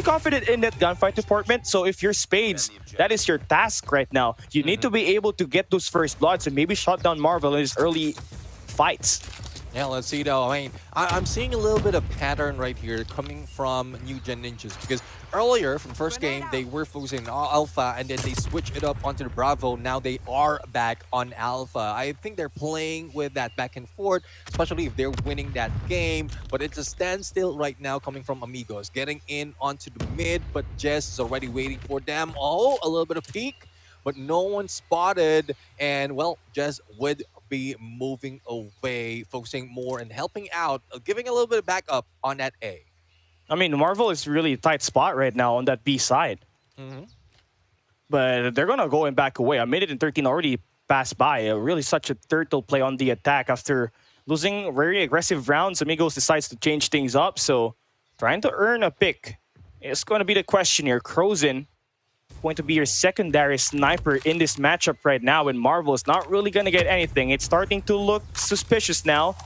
confident in that gunfight department. So if you're Spades, that is your task right now. You need to be able to get those first bloods and maybe shut down Marvel in his early fights. Yeah, let's see though. I mean, I'm seeing a little bit of pattern right here coming from New Gen Ninjas, because earlier from first game they were focusing on Alpha and then they switched it up onto the Bravo. Now they are back on Alpha. I think they're playing with that back and forth, especially if they're winning that game. But it's a standstill right now coming from Amigos, getting in onto the mid, but Jess is already waiting for them. Oh, a little bit of peek, but no one spotted, and well, Jess would be moving away, focusing more and helping out, giving a little bit of backup on that A. I mean, Marvel is really a tight spot right now on that B side. But they're going to go and back away. A minute and 13 already passed by. Really such a turtle play on the attack after losing very aggressive rounds. Amigos decides to change things up. So trying to earn a pick is going to be the question here. Crozin going to be your secondary sniper in this matchup right now, and Marvel is not really going to get anything. It's starting to look suspicious now.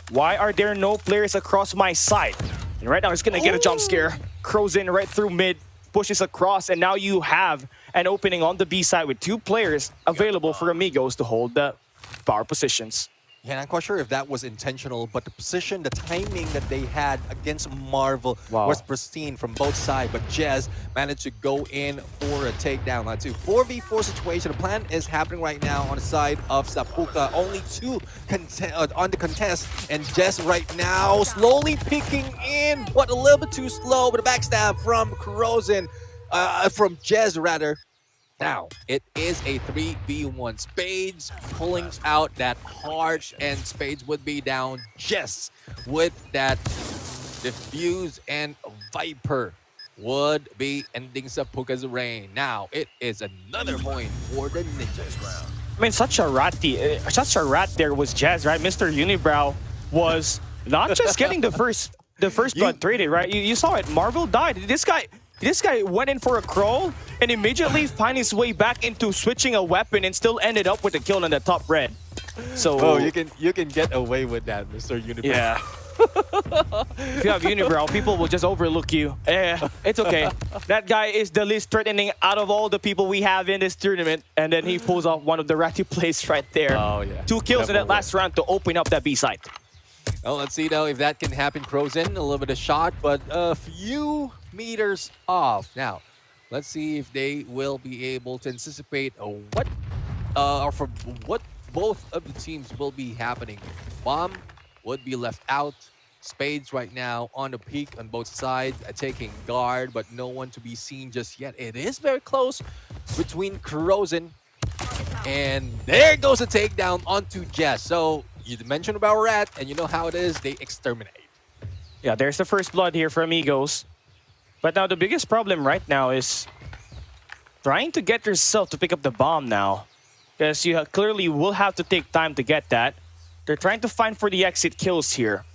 Why are there no players across my side? And right now he's going to get a jump scare. Crozin right through mid, pushes across, and now you have an opening on the B side with 2 players available for Amigos to hold the power positions. Yeah, I'm quite sure if that was intentional, but the position, the timing that they had against Marvel was pristine from both sides. But Jez managed to go in for a takedown. That's a 4v4 situation. The plan is happening right now on the side of Sapuka. Only 2 on the contest, and Jez right now slowly picking in, but a little bit too slow. But a backstab from Crozin, from Jez rather. Now, it is a 3v1. Spades pulling out that hard, and Spades would be down just with that Diffuse, and Viper would be ending Sapuka's reign. Now, it is another point for the Ninjas. I mean, such a rat there was Jazz, right? Mr. Unibrow was not just getting the first blood traded, right? You saw it. Marvel died. This guy went in for a crawl and immediately find his way back into switching a weapon and still ended up with a kill on the top red. So you can get away with that, Mr. Unibrow. Yeah. If you have Unibrow, people will just overlook you. It's okay. That guy is the least threatening out of all the people we have in this tournament, and then he pulls off one of the ratty plays right there. Oh yeah. 2 kills in that last round to open up that B side. Well, let's see now if that can happen. Crozin, a little bit of shot, but a few meters off. Now, let's see if they will be able to anticipate what both of the teams will be happening. Bomb would be left out. Spades right now on the peak on both sides, taking guard, but no one to be seen just yet. It is very close between Crozin, and there goes a takedown onto Jess. So you mentioned about Rat, and you know how it is, they exterminate. Yeah, there's the first blood here for Amigos. But now the biggest problem right now is trying to get yourself to pick up the bomb now. Because you clearly will have to take time to get that. They're trying to find for the exit kills here.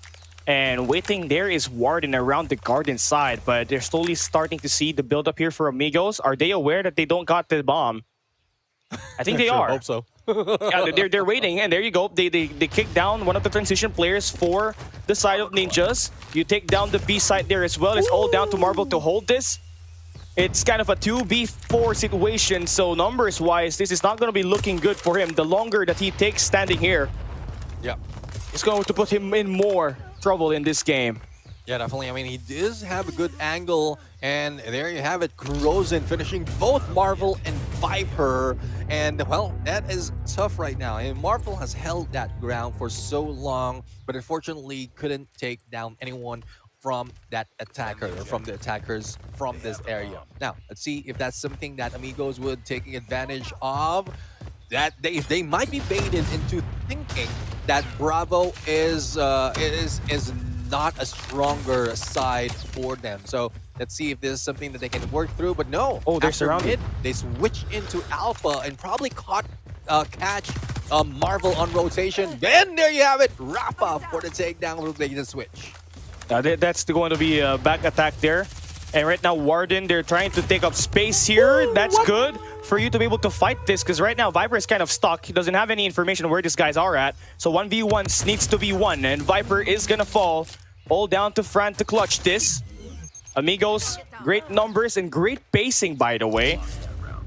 And waiting there is Warden around the garden side. But they're slowly starting to see the build-up here for Amigos. Are they aware that they don't got the bomb? I think they are. I hope so. Yeah, they're waiting, and there you go. They kick down one of the transition players for the side of Ninjas. You take down the B side there as well. It's all down to Marvel to hold this. It's kind of a 2v4 situation, so numbers-wise, this is not going to be looking good for him. The longer that he takes standing here, it's going to put him in more trouble in this game. Yeah, definitely. I mean, he does have a good angle, and there you have it. Crozin finishing both Marvel and Viper. And, well, that is tough right now. And Marvel has held that ground for so long, but unfortunately couldn't take down anyone from that attacker, or from the attackers from this area. Now, let's see if that's something that Amigos would take advantage of. That they might be baited into thinking that Bravo is not a stronger side for them. So Let's see if this is something that they can work through. But no. Oh, they're after surrounded. mid, they switch into Alpha and probably catch Marvel on rotation. Then there you have it. Rafa for the takedown. Will make the switch. That's going to be a back attack there. And right now, Warden, they're trying to take up space here. Ooh, That's what? good for you to be able to fight this, because right now, Viper is kind of stuck. He doesn't have any information where these guys are at. So 1v1 needs to be won, and Viper is going to fall. All down to Fran to clutch this. Amigos, great numbers and great pacing, by the way.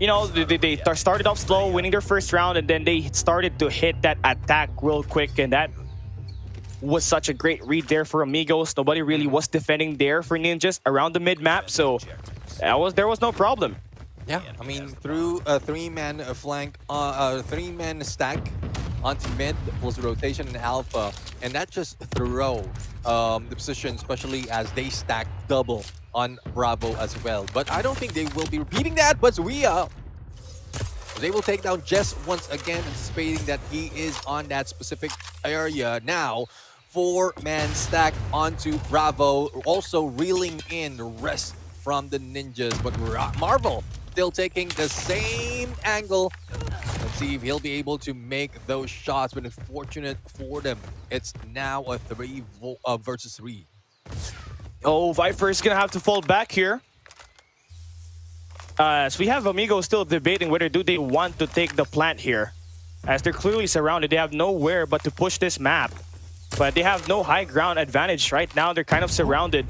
You know, they started off slow, winning their first round, and then they started to hit that attack real quick, and that was such a great read there for Amigos. Nobody really was defending there for Ninjas around the mid-map, so there was no problem. Yeah, I mean, through a three-man flank, three-man stack onto mid, plus rotation and Alpha, and that just throw the position, especially as they stack double on Bravo as well. But I don't think they will be repeating that, but they will take down Jess once again, anticipating that he is on that specific area now. 4-man stack onto Bravo, also reeling in the rest from the Ninjas, but Marvel still taking the same angle. Let's see if he'll be able to make those shots, but unfortunate for them, it's now a 3 versus 3. Oh, Viper is gonna have to fall back here. So we have Amigos still debating whether do they want to take the plant here. As they're clearly surrounded, they have nowhere but to push this map. But they have no high ground advantage right now. They're kind of surrounded.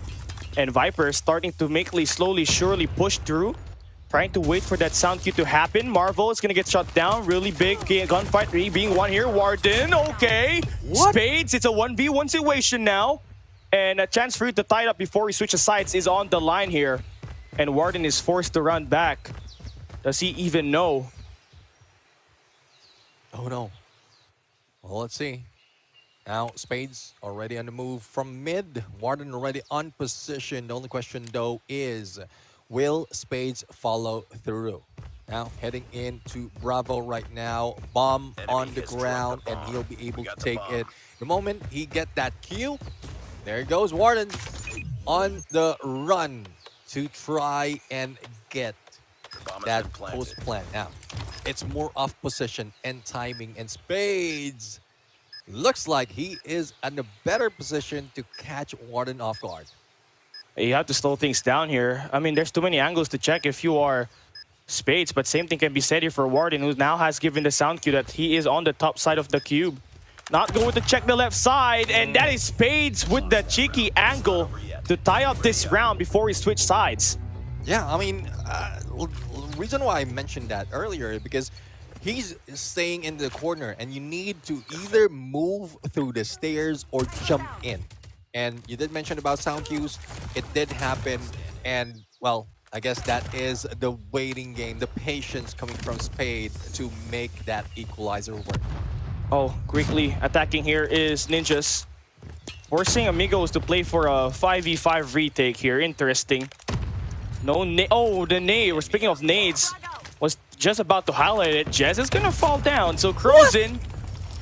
And Viper is starting to make slowly, surely push through. Trying to wait for that sound cue to happen. Marvel is going to get shot down. Really big gunfight being won here. Warden, okay. What? Spades, it's a 1v1 situation now. And a chance for you to tie it up before he switches sides is on the line here. And Warden is forced to run back. Does he even know? Oh no. Well, let's see. Now, Spades already on the move from mid. Warden already on position. The only question, though, is will Spades follow through? Now, heading into Bravo right now. Bomb on the ground, and he'll be able to take it. The moment he get that cue, there goes Warden on the run to try and get that post plant. Now, it's more of position and timing, and Spades looks like he is in a better position to catch Warden off guard. You have to slow things down here. I mean, there's too many angles to check if you are Spades, but same thing can be said here for Warden, who now has given the sound cue that he is on the top side of the cube. Not going to check the left side, and that is Spades with the cheeky angle to tie up this round before he switched sides. Yeah, I mean, reason why I mentioned that earlier, because he's staying in the corner, and you need to either move through the stairs or jump in. And you did mention about sound cues. It did happen, and, well, I guess that is the waiting game, the patience coming from Spade to make that equalizer work. Oh, quickly attacking here is Ninjas. Forcing Amigos to play for a 5v5 retake here. Interesting. No nade. Oh, the nade. We're speaking of nades. Was just about to highlight it. Jez is gonna fall down. So Crozin,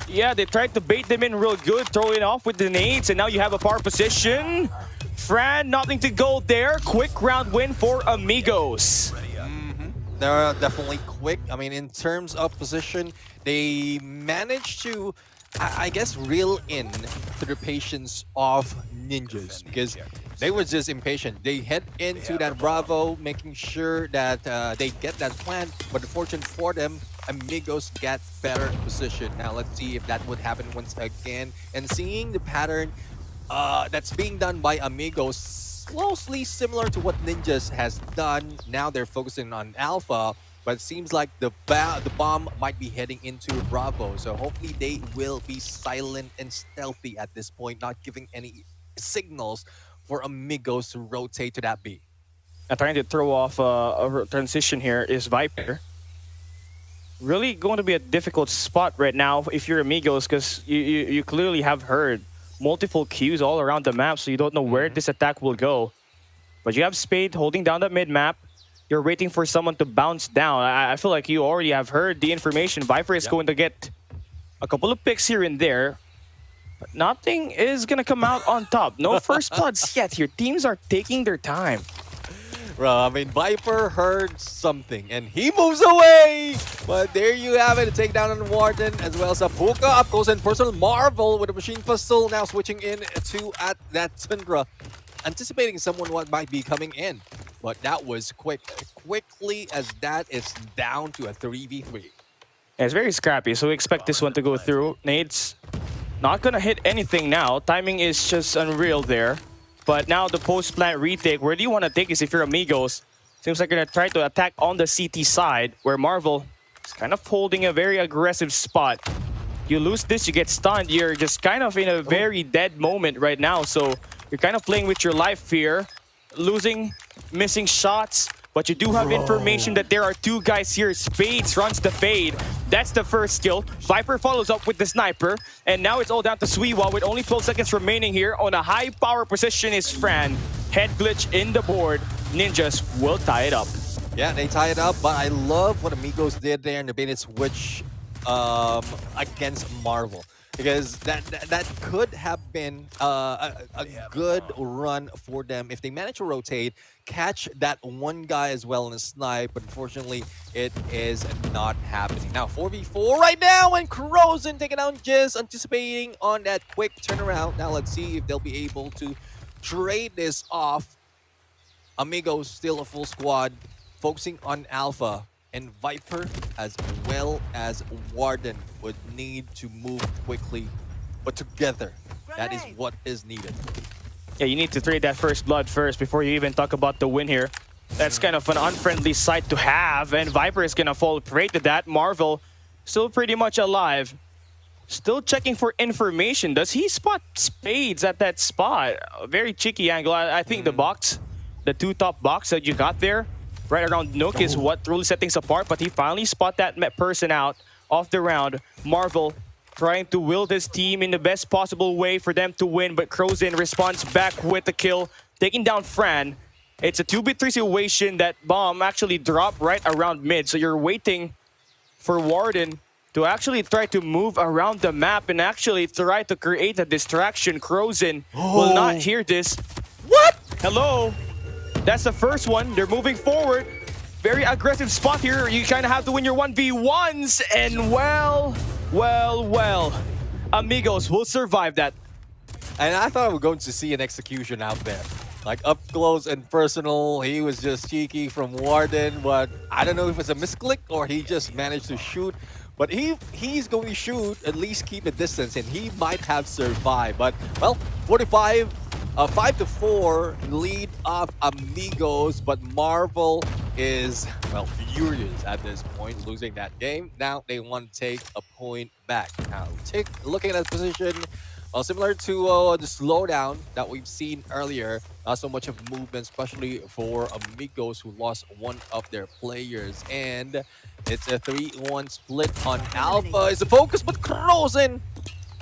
yeah, they tried to bait them in real good, throw it off with the nades, and now you have a power position. Fran, nothing to go there. Quick round win for Amigos. They're definitely quick. I mean, in terms of position, they managed to, I guess, reel in to the patience of Ninjas, because they were just impatient. They head into that Bravo, making sure that they get that plant, but unfortunately for them, Amigos get better position. Now, let's see if that would happen once again. And seeing the pattern that's being done by Amigos, closely similar to what Ninjas has done. Now they're focusing on Alpha, but it seems like the bomb might be heading into Bravo. So hopefully they will be silent and stealthy at this point, not giving any signals for Amigos to rotate to that B. Trying to throw off a transition here is Viper. Really going to be a difficult spot right now if you're Amigos, because you clearly have heard multiple cues all around the map, so you don't know where this attack will go. But you have Spade holding down the mid-map. You're waiting for someone to bounce down. I feel like you already have heard the information. Viper is going to get a couple of picks here and there, but nothing is going to come out on top. No first bloods yet here. Teams are taking their time. Bro, I mean, Viper heard something and he moves away. But there you have it, a takedown on Warden as well as a Puka. Up goes in personal Marvel with a machine pistol. Now switching in to at that Tundra, anticipating someone what might be coming in. But that was quickly as that is down to a 3v3. Yeah, it's very scrappy, so we expect this one to go through. Nades not gonna hit anything now. Timing is just unreal there. But now the post-plant retake, where do you want to take this if you're Amigos? Seems like you're gonna try to attack on the CT side, where Marvel is kind of holding a very aggressive spot. You lose this, you get stunned. You're just kind of in a very dead moment right now. So you're kind of playing with your life here. Losing, missing shots. But you do have information that there are two guys here. Spades runs the fade. That's the first skill. Viper follows up with the sniper. And now it's all down to Suiwa with only 12 seconds remaining here. On a high power position is Fran. Head glitch in the board. Ninjas will tie it up. Yeah, they tie it up, but I love what Amigos did there in the bait switch against Marvel. Because that could have been a good run for them if they manage to rotate, catch that one guy as well in a snipe, but unfortunately it is not happening. Now 4v4 right now, and Crozen taking down Jizz, anticipating on that quick turnaround. Now let's see if they'll be able to trade this off. Amigos still a full squad, focusing on Alpha. And Viper, as well as Warden, would need to move quickly, but together. That is what is needed. Yeah, you need to trade that first blood first before you even talk about the win here. That's kind of an unfriendly sight to have, and Viper is gonna fall prey to that. Marvel, still pretty much alive. Still checking for information. Does he spot Spades at that spot? A very cheeky angle. I think the box, the two top box that you got there, right around Nook is what really set things apart, but he finally spot that person out off the round. Marvel trying to will this team in the best possible way for them to win, but Crozen responds back with the kill, taking down Fran. It's a 2v3 situation. That bomb actually dropped right around mid, so you're waiting for Warden to actually try to move around the map and actually try to create a distraction. Crozen will not hear this. What? Hello? That's the first one. They're moving forward. Very aggressive spot here. You kind of have to win your 1v1s. And well, Amigos will survive that. And I thought we were going to see an execution out there. Like up close and personal. He was just cheeky from Warden, but I don't know if it's a misclick or he just managed to shoot. But he's going to shoot, at least keep a distance, and he might have survived. But, well, 5-4 lead of Amigos, but Marvel is, well, furious at this point, losing that game. Now they want to take a point back. Now, looking at that position, similar to the slowdown that we've seen earlier, not so much of movement, especially for Amigos, who lost one of their players. And it's a 3-1 split on Alpha. Is the focus, but Crozen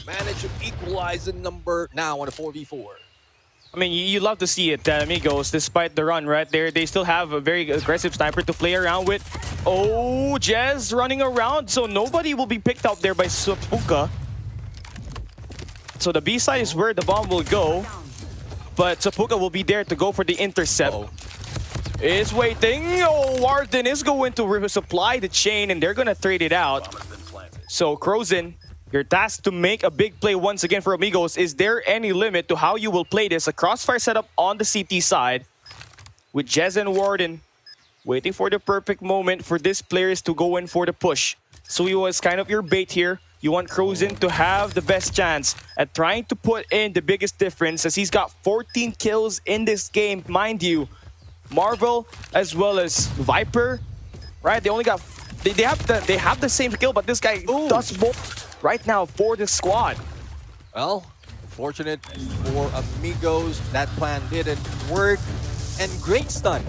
managed to equalize the number now on a 4v4. I mean, you love to see it, Amigos, despite the run right there. They still have a very aggressive sniper to play around with. Oh, Jez running around, so nobody will be picked up there by Sapuka. So the B side is where the bomb will go, but Sapuka will be there to go for the intercept. Is waiting. Oh, Warden is going to resupply the chain, and they're going to trade it out. So Crozen, you're tasked to make a big play once again for Amigos. Is there any limit to how you will play this? A crossfire setup on the CT side with Jez and Warden waiting for the perfect moment for these players to go in for the push. So he was kind of your bait here. You want Crozen to have the best chance at trying to put in the biggest difference, as he's got 14 kills in this game, mind you. Marvel as well as Viper, right? They only got they have the same kill, but this guy does more right now for the squad. Well, fortunate for Amigos, that plan didn't work. And great stun.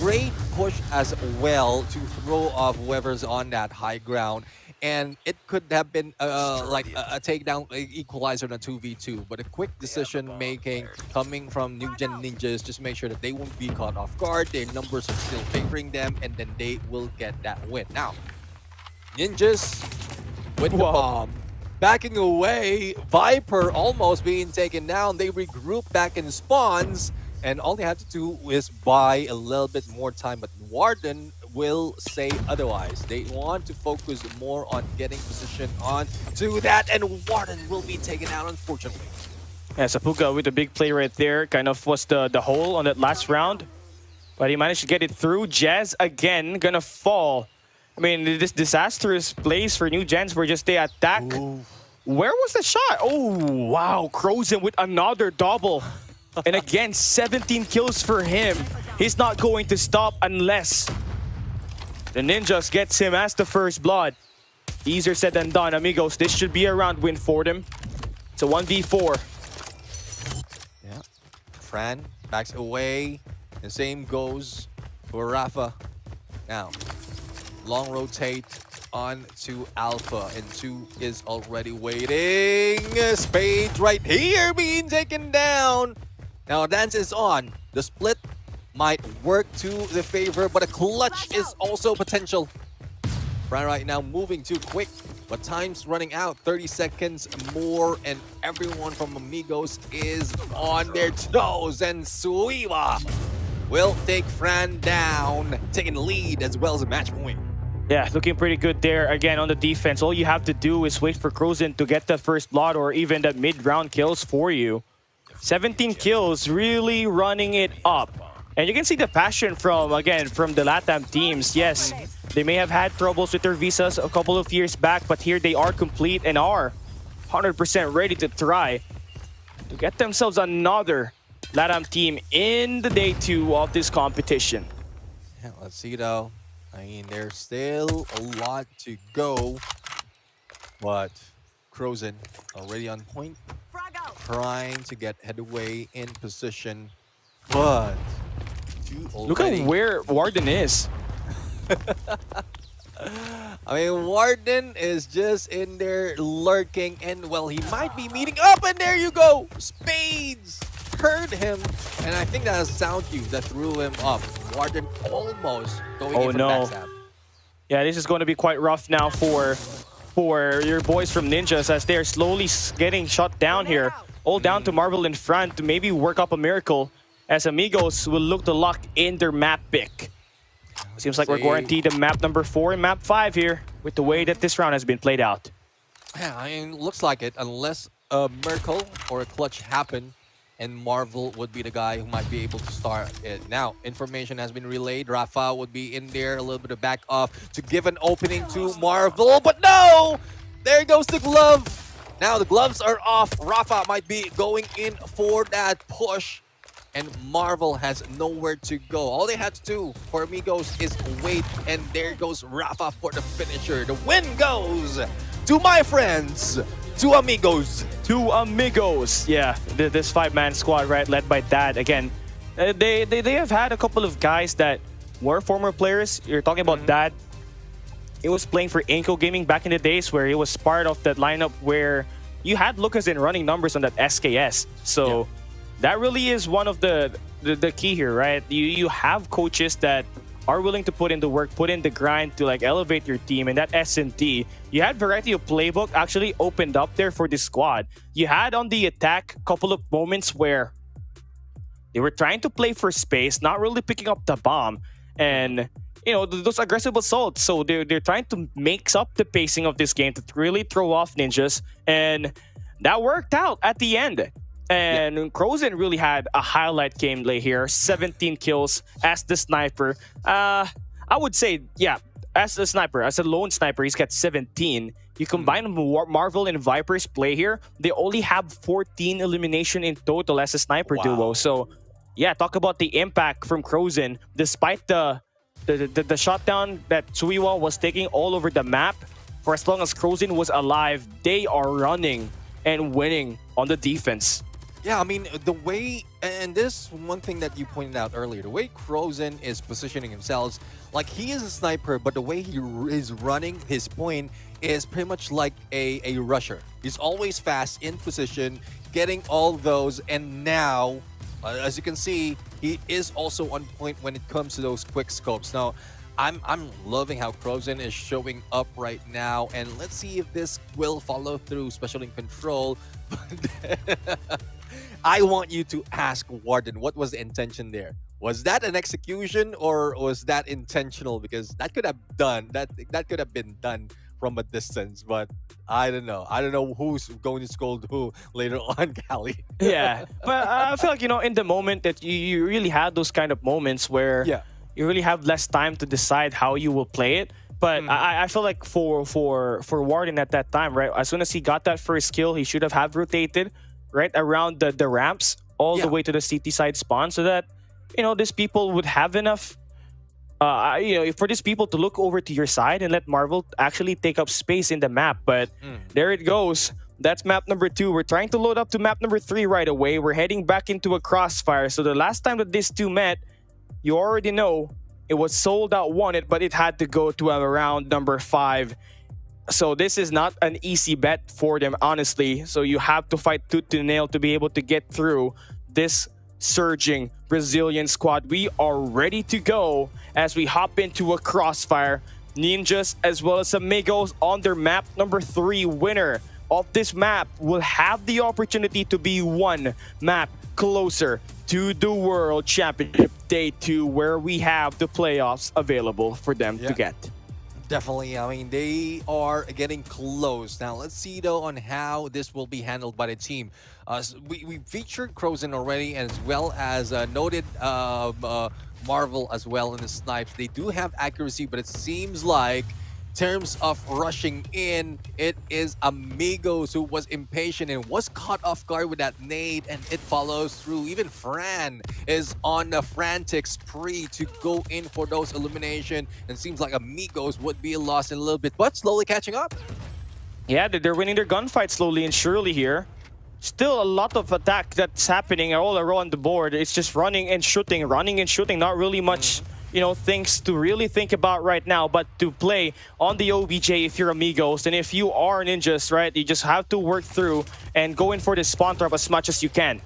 Great push as well to throw off whoever's on that high ground. And it could have been like a takedown equalizer on a 2v2, but a quick decision making coming from New Gen Ninjas, just make sure that they won't be caught off guard. Their numbers are still favoring them, and then they will get that win. Now, Ninjas with the bomb, backing away. Viper almost being taken down. They regroup back in spawns, And all they have to do is buy a little bit more time. But Warden will say otherwise. They want to focus more on getting position on to that. And Warden will be taken out, unfortunately. Yeah, Sapuka with a big play right there. Kind of was the hole on that last round. But he managed to get it through. Jazz again gonna fall. I mean, this disastrous place for New Gens where just they attack. Ooh. Where was the shot? Oh, wow. Crozen with another double. And again, 17 kills for him. He's not going to stop unless the Ninjas gets him as the first blood. Easier said than done, amigos. This should be a round win for them. It's a 1v4. Yeah. Fran backs away. The same goes for Rafa. Now, long rotate on to Alpha, and 2 is already waiting. Spades right here being taken down. Now, dance is on. The split might work to the favor, but a clutch is also potential. Fran right now moving too quick, but time's running out. 30 seconds more, and everyone from Amigos is on their toes, and Suiwa will take Fran down, taking the lead as well as a match point. Yeah, looking pretty good there. Again, on the defense, all you have to do is wait for Crozen to get the first blood or even the mid-round kills for you. 17 kills, really running it up. And you can see the passion from, again, from the LATAM teams. Yes, they may have had troubles with their visas a couple of years back, but here they are complete and are 100% ready to try to get themselves another LATAM team in the day 2 of this competition. Yeah, let's see though. I mean, there's still a lot to go, but Crozen already on point, trying to get headway in position, but look at where Warden is. I mean, Warden is just in there lurking, and well, he might be meeting up, and there you go! Spades heard him, and I think that was sound cue that threw him up. Warden almost going in for the backstab. Yeah, this is going to be quite rough now for your boys from Ninjas as they're slowly getting shut down here. All down to Marvel in front to maybe work up a miracle as Amigos will look to lock in their map pick. Seems like we're guaranteed a map number 4 and map 5 here with the way that this round has been played out. Yeah, I mean, looks like it, unless a miracle or a clutch happen, and Marvel would be the guy who might be able to start it. Now, information has been relayed. Rafa would be in there, a little bit of back off to give an opening to Marvel, but no! There goes the glove. Now the gloves are off. Rafa might be going in for that push, and Marvel has nowhere to go. All they had to do for Amigos is wait, and there goes Rafa for the finisher. The win goes to my friends, to Amigos. To Amigos. Yeah, this 5-man squad, right, led by Dad. Again, they have had a couple of guys that were former players. You're talking about Dad. He was playing for Inco Gaming back in the days where he was part of that lineup where you had Lucas in running numbers on that SKS. So that really is one of the key here, right? You have coaches that are willing to put in the work, put in the grind to like elevate your team, and that S&T. You had variety of playbook actually opened up there for this squad. You had on the attack a couple of moments where they were trying to play for space, not really picking up the bomb, and you know, those aggressive assaults. So they're trying to mix up the pacing of this game to really throw off Ninjas, and that worked out at the end. And Crozen really had a highlight gameplay here. 17 kills as the sniper. I would say, yeah, as a sniper, as a lone sniper, he's got 17. You combine Marvel and Viper's play here, they only have 14 elimination in total as a sniper duo. So, yeah, talk about the impact from Crozen. Despite the shutdown that Suiwa was taking all over the map, for as long as Crozen was alive, they are running and winning on the defense. Yeah, I mean, the way, and this one thing that you pointed out earlier, the way Crozen is positioning himself, like he is a sniper, but the way he is running his point is pretty much like a rusher. He's always fast in position, getting all those, and now, as you can see, he is also on point when it comes to those quick scopes. Now, I'm loving how Crozen is showing up right now, and let's see if this will follow through, especially in control. I want you to ask Warden what was the intention there. Was that an execution or was that intentional? Because that could have been done from a distance, but I don't know. I don't know who's going to scold who later on, Callie. Yeah, but I feel like, in the moment that you really had those kind of moments where you really have less time to decide how you will play it. But I feel like for Warden at that time, right, as soon as he got that first kill, he should have rotated right around the ramps all the way to the CT side spawn, so that these people would have enough for these people to look over to your side and let Marvel actually take up space in the map. But there it goes. That's map number 2. We're trying to load up to map number 3 right away. We're heading back into a crossfire. So the last time that these two met, you already know it was sold out wanted, but it had to go to around number 5. So this is not an easy bet for them, honestly. So you have to fight tooth and nail to be able to get through this surging Brazilian squad. We are ready to go as we hop into a crossfire. Ninjas as well as Amigos on their map number 3. Winner of this map will have the opportunity to be one map closer to the World Championship Day 2, where we have the playoffs available for them to get. Definitely. I mean, they are getting close. Now, let's see, though, on how this will be handled by the team. We featured Crozen already, as well as noted Marvel as well in the snipes. They do have accuracy, but it seems like in terms of rushing in, it is Amigos who was impatient and was caught off guard with that nade, and it follows through. Even Fran is on a frantic spree to go in for those elimination, and seems like Amigos would be lost in a little bit, but slowly catching up. Yeah, they're winning their gunfight slowly and surely here. Still a lot of attack that's happening all around the board. It's just running and shooting. Not really much things to really think about right now, but to play on the OBJ if you're Amigos, and if you are Ninjas, right, you just have to work through and go in for the spawn trap as much as you can.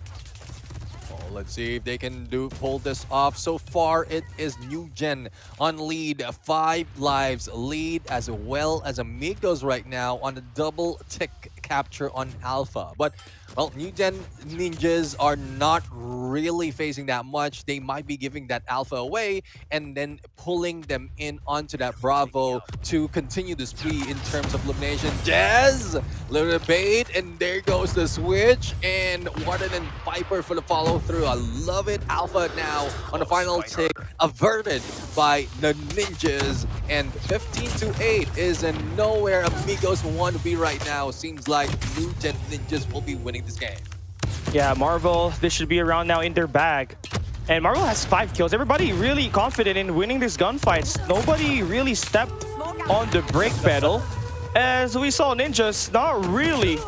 Let's see if they can pull this off. So far, it is New Gen on lead, 5 lives lead, as well as Amigos right now on a double tick capture on Alpha. But well, New Gen Ninjas are not really facing that much. They might be giving that Alpha away and then pulling them in onto that Bravo to continue the spree in terms of elimination. Jazz, little bait, and there goes the switch. And Warden and Viper for the follow through. I love it. Alpha now on the final tick, averted by the Ninjas. And 15-8 is in nowhere Amigos want to be right now. Seems like New Gen Ninjas will be winning this game. Yeah, Marvel, this should be around now in their bag. And Marvel has 5 kills. Everybody really confident in winning these gunfights. Nobody really stepped on the brake pedal. As we saw Ninjas not really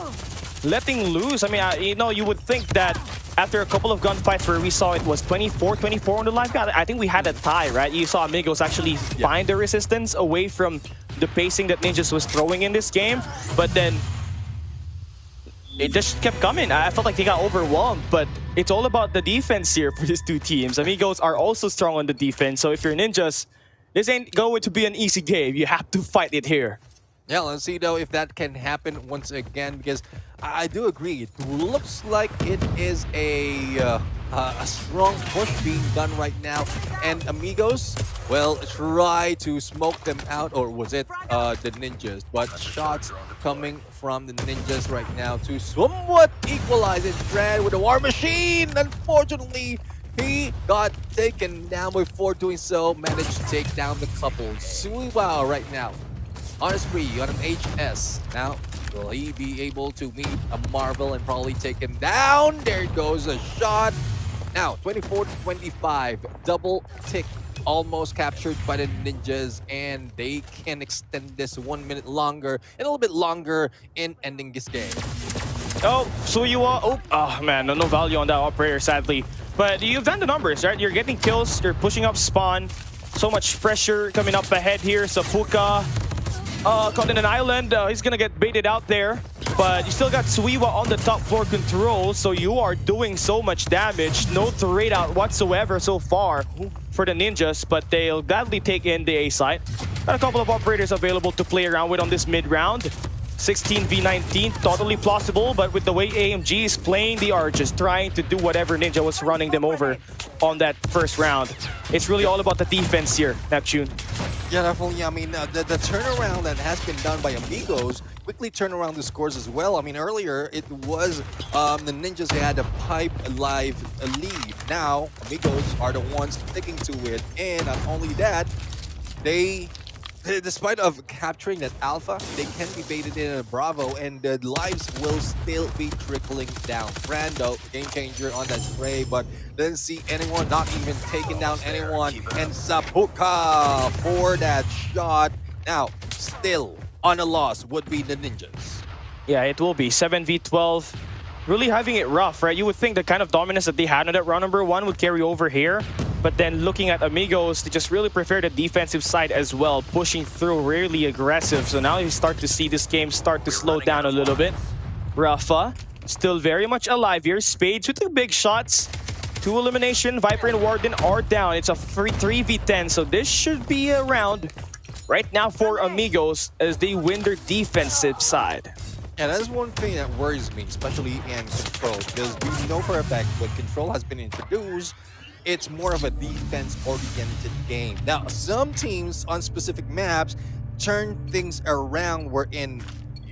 letting loose. I mean, you would think that after a couple of gunfights where we saw it was 24-24 on the live guide, I think we had a tie, right? You saw Amigos actually find the resistance away from the pacing that Ninjas was throwing in this game. But then it just kept coming. I felt like they got overwhelmed, but it's all about the defense here for these two teams. Amigos are also strong on the defense, so if you're Ninjas, this ain't going to be an easy game. You have to fight it here. Yeah, let's see, though, if that can happen once again, because I do agree. It looks like it is a strong push being done right now. And Amigos, well, try to smoke them out, or was it the Ninjas? But shots coming from the Ninjas right now to somewhat equalize it. Fran with a War Machine. Unfortunately, he got taken down before doing so. Managed to take down the couple. Suiwao right now on a spree, on an HS. Now, will he be able to meet a Marvel and probably take him down? There goes a shot. Now, 24-25, double tick, almost captured by the Ninjas, and they can extend this 1 minute longer, and a little bit longer in ending this game. Oh, Suiwa. Oh man, no value on that operator, sadly. But you've done the numbers, right? You're getting kills, you're pushing up spawn. So much pressure coming up ahead here. Sapuka caught in an island. He's gonna get baited out there. But you still got Suiwa on the top floor control, so you are doing so much damage. No trade out whatsoever so far for the Ninjas, but they'll gladly take in the A site. Got a couple of operators available to play around with on this mid round. 16v19, totally plausible, but with the way AMG is playing, they are just trying to do whatever Ninja was running them over on that first round. It's really all about the defense here, Neptune. Yeah, definitely. I mean, the turnaround that has been done by Amigos quickly turn around the scores as well. I mean, earlier it was the Ninjas that had a pipe live lead. Now, Amigos are the ones sticking to it. And not only that, despite of capturing that alpha, they can be baited in a Bravo, and the lives will still be trickling down. Brando, game changer on that spray, but didn't see anyone, not even taking down anyone. And Zapuka for that shot. Now, still on a loss would be the Ninjas. Yeah, it will be 7v12. Really having it rough, right? You would think the kind of dominance that they had in that round number 1 would carry over here. But then looking at Amigos, they just really prefer the defensive side as well, pushing through, really aggressive. So now you start to see this game start to slow down a little bit. Rafa, still very much alive here. Spades with the big shots. 2 elimination, Viper and Warden are down. It's a 3v10, so this should be a round right now for Amigos as they win their defensive side. And that's one thing that worries me, especially in Control, because we know for a fact when Control has been introduced, it's more of a defense-oriented game. Now, some teams on specific maps turn things around wherein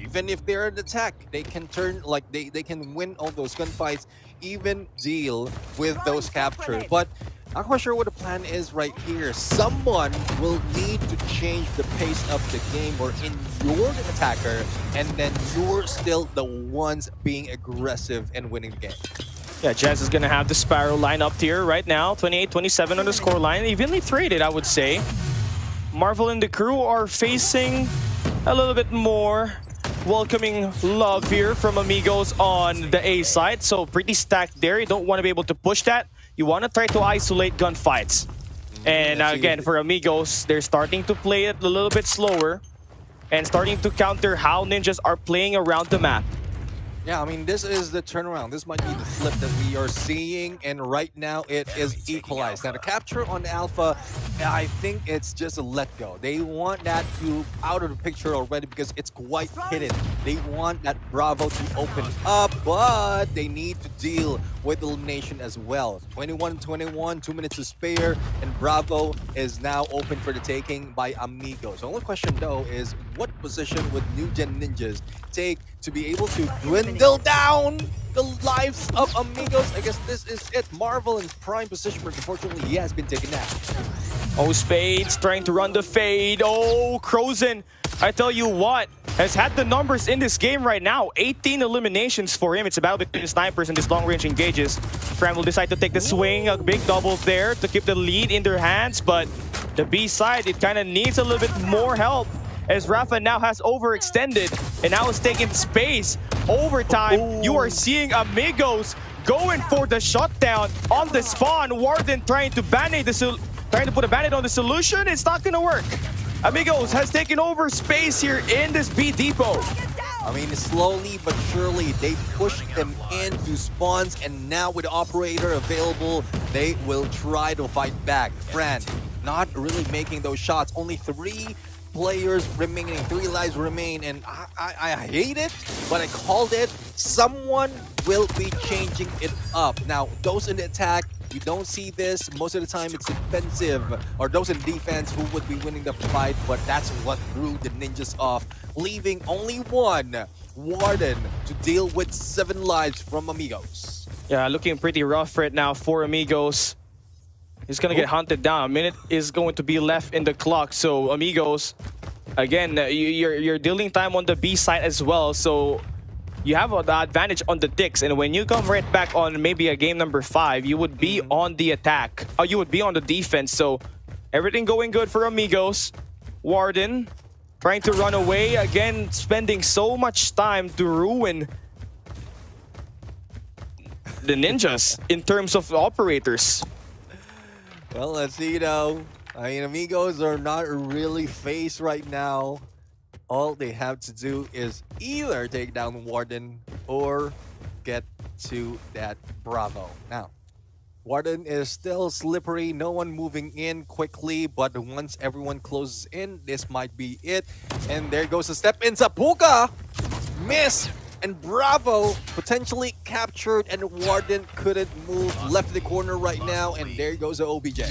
even if they're an attack, they can turn, like, they can win all those gunfights, even deal with those captures. But I'm not quite sure what the plan is right here. Someone will need to change the pace of the game wherein you're the attacker and then you're still the ones being aggressive and winning the game. Yeah, Jazz is going to have the Sparrow line up here right now. 28-27 on the score line. Evenly traded, I would say. Marvel and the crew are facing a little bit more welcoming love here from Amigos on the A side. So pretty stacked there. You don't want to be able to push that. You want to try to isolate gunfights. And again, for Amigos, they're starting to play it a little bit slower and starting to counter how Ninjas are playing around the map. Yeah, I mean, this is the turnaround. This might be the flip that we are seeing, and right now it is equalized. Now, the capture on Alpha, I think it's just a let go. They want that to out of the picture already because it's quite hidden. They want that Bravo to open up, but they need to deal with elimination as well. 21-21, 2 minutes to spare, and Bravo is now open for the taking by Amigos. The only question, though, is what position would New Gen Ninjas take to be able to dwindle down the lives of Amigos? I guess this is it. Marvel in prime position, but unfortunately he has been taken out. Oh, Spades trying to run the fade. Oh, Crozen, I tell you what, has had the numbers in this game right now. 18 eliminations for him. It's a battle between the snipers and this long-range engages. Fran will decide to take the swing. A big double there to keep the lead in their hands, but the B side, it kind of needs a little bit more help as Rafa now has overextended and now is taking space. Overtime, you are seeing Amigos going for the shutdown on the spawn. Warden trying to put a band-aid on the solution. It's not gonna work. Amigos has taken over space here in this B depot. I mean, slowly but surely, they push them into spawns, and now with the operator available, they will try to fight back. Fran, not really making those shots. Only 3 players remaining, 3 lives remain, and I hate it, but I called it. Someone will be changing it up. Now, those in the attack, you don't see this. Most of the time, it's defensive, or those in defense who would be winning the fight, but that's what threw the Ninjas off, leaving only one Warden to deal with 7 lives from Amigos. Yeah, looking pretty rough right now for Amigos. He's gonna get hunted down. A minute is going to be left in the clock. So Amigos, again, you're dealing time on the B side as well. So you have the advantage on the ticks. And when you come right back on maybe a game number 5, you would be on the attack. Or you would be on the defense. So everything going good for Amigos. Warden trying to run away. Again, spending so much time to ruin the Ninjas in terms of operators. Well, let's see though. I mean, Amigos are not really faced right now. All they have to do is either take down Warden or get to that Bravo. Now, Warden is still slippery. No one moving in quickly, but once everyone closes in, this might be it. And there goes the step in Zapuka. Miss and Bravo potentially captured, and Warden couldn't move. Left in the corner right now, and there goes the OBJ.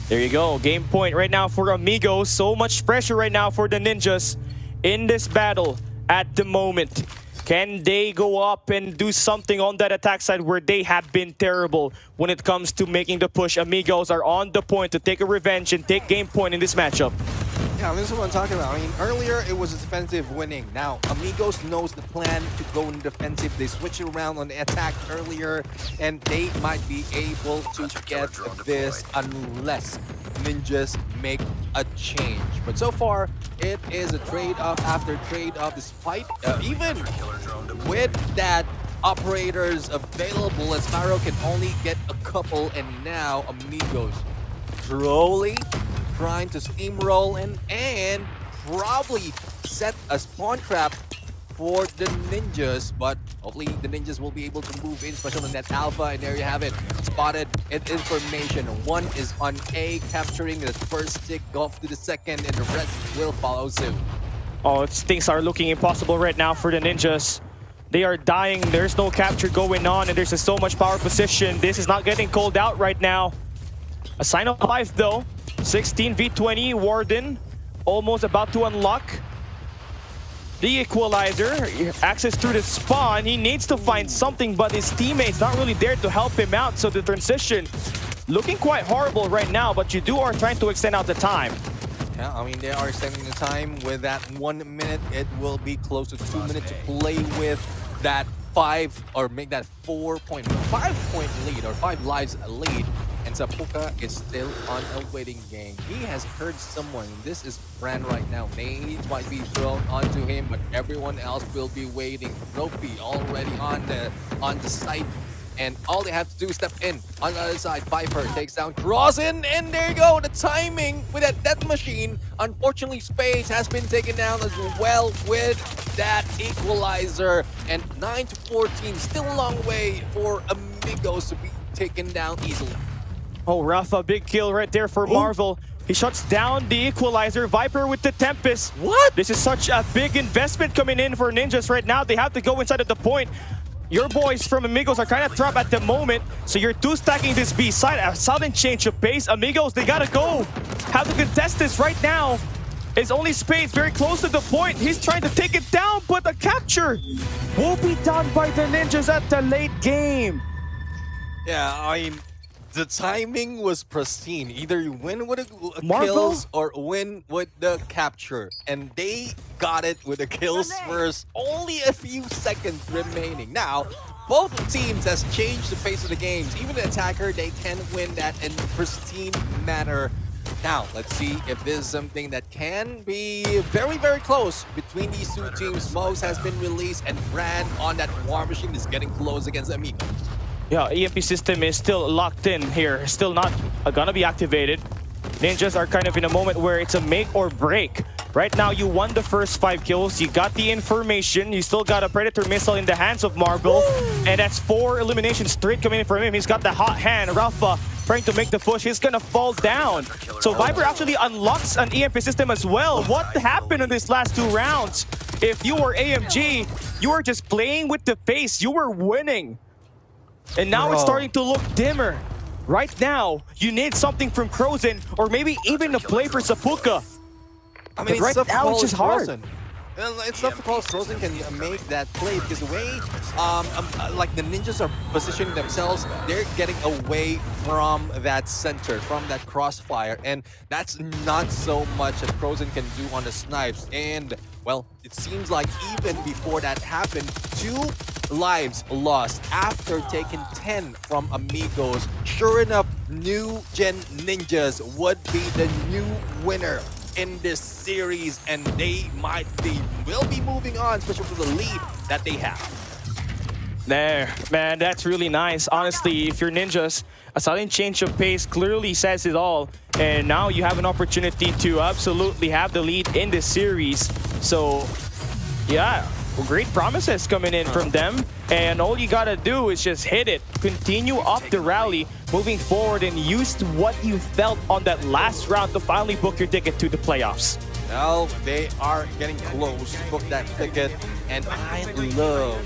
There you go. Game point right now for Amigos. So much pressure right now for the Ninjas in this battle at the moment. Can they go up and do something on that attack side where they have been terrible when it comes to making the push? Amigos are on the point to take a revenge and take game point in this matchup. Yeah, this is what I'm talking about. I mean, earlier it was a defensive winning. Now, Amigos knows the plan to go in defensive. They switch around on the attack earlier, and they might be able to get this unless Ninjas make a change. But so far, it is a trade-off after trade-off, despite even with that operators available, as Sparrow can only get a couple, and now Amigos slowly trying to steamroll and probably set a spawn trap for the Ninjas, but hopefully the Ninjas will be able to move in, especially on that Alpha, and there you have it. Spotted in information. One is on A, capturing the first stick, off to the second, and the rest will follow soon. Oh, things are looking impossible right now for the Ninjas. They are dying, there's no capture going on, and there's just so much power position. This is not getting called out right now. A sign of life though. 16v20, Warden almost about to unlock the equalizer. Access through the spawn. He needs to find something, but his teammates not really there to help him out. So the transition looking quite horrible right now, but you are trying to extend out the time. Yeah, I mean, they are extending the time. With that 1 minute, it will be close to 2 minutes to play with that 5 or make that 4-point, 5-point lead or 5 lives lead. And Zapuka is still on a waiting game. He has heard someone. This is Brand right now. Nades might be thrown onto him, but everyone else will be waiting. Ropey already on the site. And all they have to do is step in. On the other side, Viper takes down Crossin, and there you go. The timing with that death machine. Unfortunately, Spades has been taken down as well with that equalizer. And 9-14, still a long way for Amigos to be taken down easily. Oh, Rafa, big kill right there for Marvel. He shuts down the equalizer. Viper with the Tempest. What? This is such a big investment coming in for Ninjas right now. They have to go inside of the point. Your boys from Amigos are kind of trapped at the moment, so you're two-stacking this B side. A sudden change of pace. Amigos, they gotta go. Have to contest this right now. It's only Spades very close to the point. He's trying to take it down, but the capture will be done by the Ninjas at the late game. Yeah, I mean, the timing was pristine. Either you win with the Marvel? kills or win with the capture. And they got it with the kills first. Only a few seconds remaining. Now, both teams has changed the pace of the games. Even the attacker, they can win that in pristine manner. Now, let's see if this is something that can be very, very close between these two teams. Mose has been released, and Brand on that War Machine is getting close against Amigo. Yeah, EMP system is still locked in here. Still not gonna be activated. Ninjas are kind of in a moment where it's a make or break. Right now, you won the first 5 kills. You got the information. You still got a Predator missile in the hands of Marvel. And that's 4 eliminations straight coming in from him. He's got the hot hand. Rafa trying to make the push. He's gonna fall down. So Viper actually unlocks an EMP system as well. What happened in these last 2 rounds? If you were AMG, you were just playing with the pace. You were winning. And now it's starting to look dimmer. Right now, you need something from Crozin, or maybe even a play for Zapuka. I mean, right now it's just hard. It's tough because Crozin can make that play, because the way like the Ninjas are positioning themselves, they're getting away from that center, from that crossfire, and that's not so much that Crozin can do on the snipes. And well, it seems like even before that happened, 2 lives lost after taking 10 from Amigos. Sure enough, new gen Ninjas would be the new winner in this series, and they will be moving on, especially with the lead that they have. There, man, that's really nice. Honestly, if you're Ninjas, a sudden change of pace clearly says it all. And now you have an opportunity to absolutely have the lead in this series. So, yeah, great promises coming in from them. And all you gotta do is just hit it. Continue up the rally, moving forward, and use what you felt on that last round to finally book your ticket to the playoffs. Now they are getting close to book that ticket, and I love,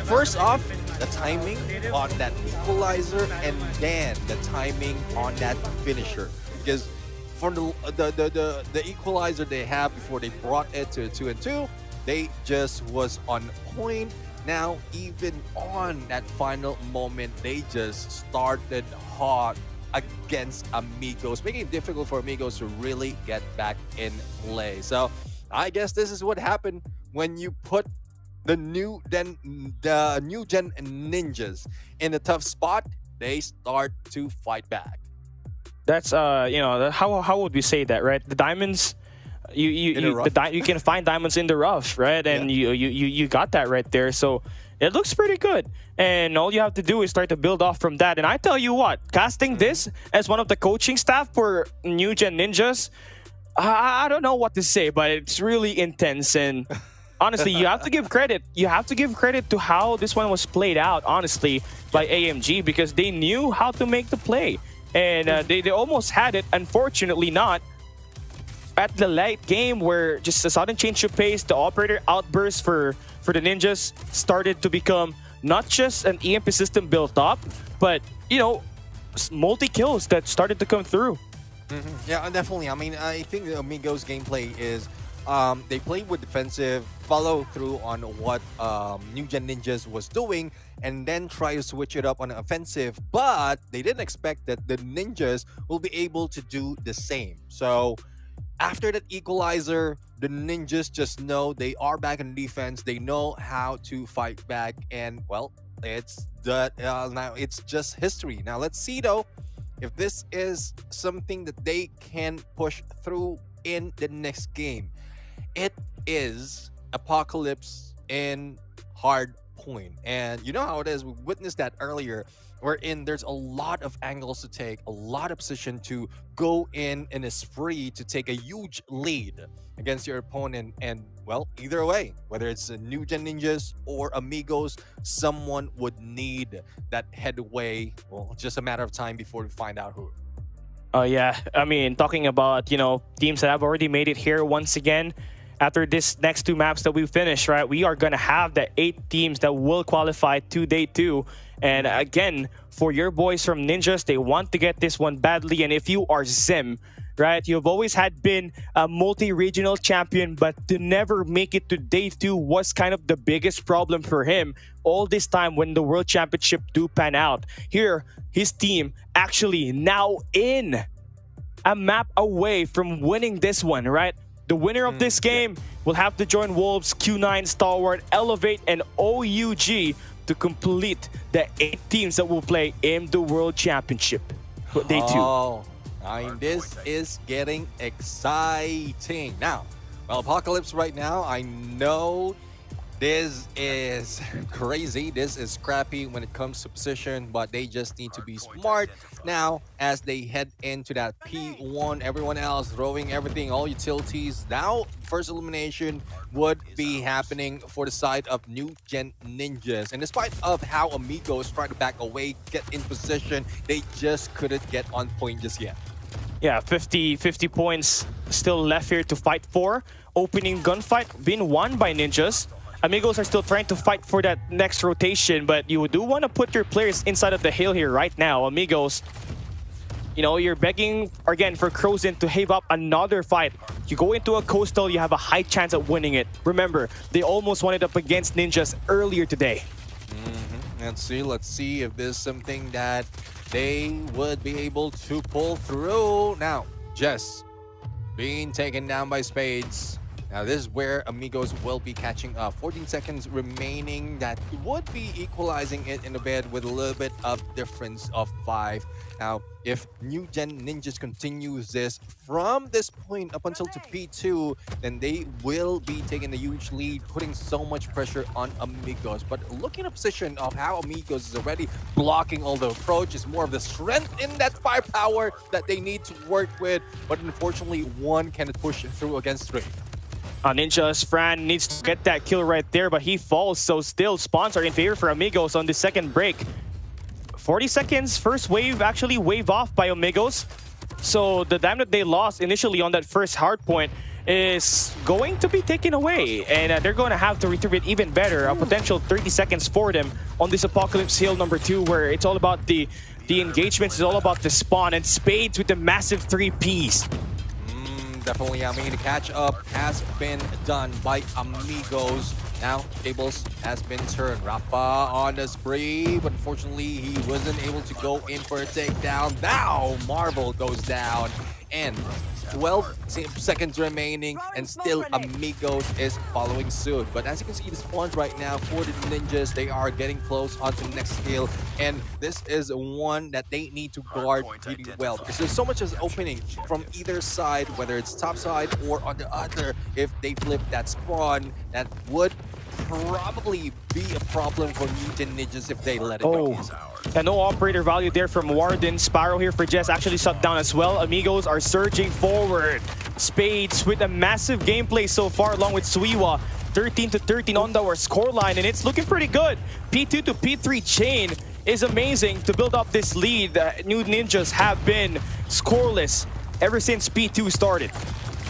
first off, the timing on that equalizer, and then the timing on that finisher. Because for the equalizer they have before they brought it to 2-2, they just was on point. Now even on that final moment, they just started hot against Amigos, making it difficult for Amigos to really get back in play. So I guess this is what happened when you put the new gen ninjas in a tough spot. They start to fight back. That's how would we say that, right? The diamonds, you can find diamonds in the rough, right? And you got that right there. So it looks pretty good. And all you have to do is start to build off from that. And I tell you what, casting this as one of the coaching staff for new gen ninjas, I don't know what to say, but it's really intense. And honestly, you have to give credit. You have to give credit to how this one was played out, honestly, by AMG, because they knew how to make the play. And they almost had it, unfortunately not. At the late game, where just a sudden change of pace, the operator outburst for the ninjas started to become not just an EMP system built up, but, you know, multi-kills that started to come through. Yeah, definitely. I mean, I think the Amigos gameplay is they played with defensive, follow through on what New Gen Ninjas was doing, and then try to switch it up on offensive. But they didn't expect that the ninjas will be able to do the same. So after that equalizer, the ninjas just know they are back in defense. They know how to fight back, and well, it's that now it's just history. Now let's see though if this is something that they can push through in the next game. It is Apocalypse in hard point, and you know how it is. We witnessed that earlier, wherein there's a lot of angles to take, a lot of position to go in a spree to take a huge lead against your opponent. And well, either way, whether it's a New Gen Ninjas or Amigos, someone would need that headway. Well, just a matter of time before we find out who. Yeah, I mean, talking about, you know, teams that have already made it here once again, after this next two maps that we finish, right, we are going to have the 8 teams that will qualify to day 2. And again, for your boys from Ninjas, they want to get this one badly. And if you are Zim, right, you've always had been a multi-regional champion, but to never make it to day 2 was kind of the biggest problem for him all this time when the World Championship do pan out. Here, his team actually now in a map away from winning this one, right? The winner of this game will have to join Wolves, Q9, Stalwart, Elevate, and OUG to complete the 8 teams that will play in the World Championship. Day 2. Oh, I mean, this is getting exciting. Now, well, Apocalypse right now, I know this is crazy. This is scrappy when it comes to position, but they just need to be smart now as they head into that P1. Everyone else throwing everything, all utilities. Now, first elimination would be happening for the side of New Gen Ninjas. And despite of how Amigos try to back away, get in position, they just couldn't get on point just yet. Yeah, 50 points still left here to fight for. Opening gunfight being won by Ninjas. Amigos are still trying to fight for that next rotation, but you do want to put your players inside of the hill here right now. Amigos, you know, you're begging again for Crozin to have up another fight. You go into a coastal, you have a high chance of winning it. Remember, they almost won it up against Ninjas earlier today. Let's see if there's something that they would be able to pull through. Now, Jess being taken down by Spades. Now, this is where Amigos will be catching up. 14 seconds remaining. That would be equalizing it in a bit with a little bit of difference of 5. Now, if New Gen Ninjas continues this from this point up until to P2, then they will be taking a huge lead, putting so much pressure on Amigos. But looking at the position of how Amigos is already blocking all the approach, is more of the strength in that firepower that they need to work with. But unfortunately, one cannot push through against 3. Ninjas, Fran needs to get that kill right there, but he falls, so still spawns are in favor for Amigos on the second break. 40 seconds, first wave, actually wave off by Amigos. So the time that they lost initially on that first hard point, is going to be taken away, and they're going to have to retrieve it even better. A potential 30 seconds for them on this Apocalypse Hill number 2, where it's all about the engagements, it's all about the spawn, and Spades with the massive 3Ps. Definitely, I mean, the catch up has been done by Amigos. Now, tables has been turned. Rafa on the spree, but unfortunately, he wasn't able to go in for a takedown. Now, Marvel goes down, and 12 seconds remaining, and still Amigos is following suit. But as you can see, the spawns right now for the Ninjas, they are getting close onto the next skill, and this is one that they need to guard really well, because there's so much as opening from either side, whether it's top side or on the other. If they flip that spawn, that would probably be a problem for Mutant Ninjas if they let it go. And no operator value there from Warden. Sparrow here for Jess actually shut down as well. Amigos are surging forward. Spades with a massive gameplay so far, along with Suiwa. 13-13 on our scoreline, and it's looking pretty good. P2 to P3 chain is amazing to build up this lead. New Ninjas have been scoreless ever since P2 started.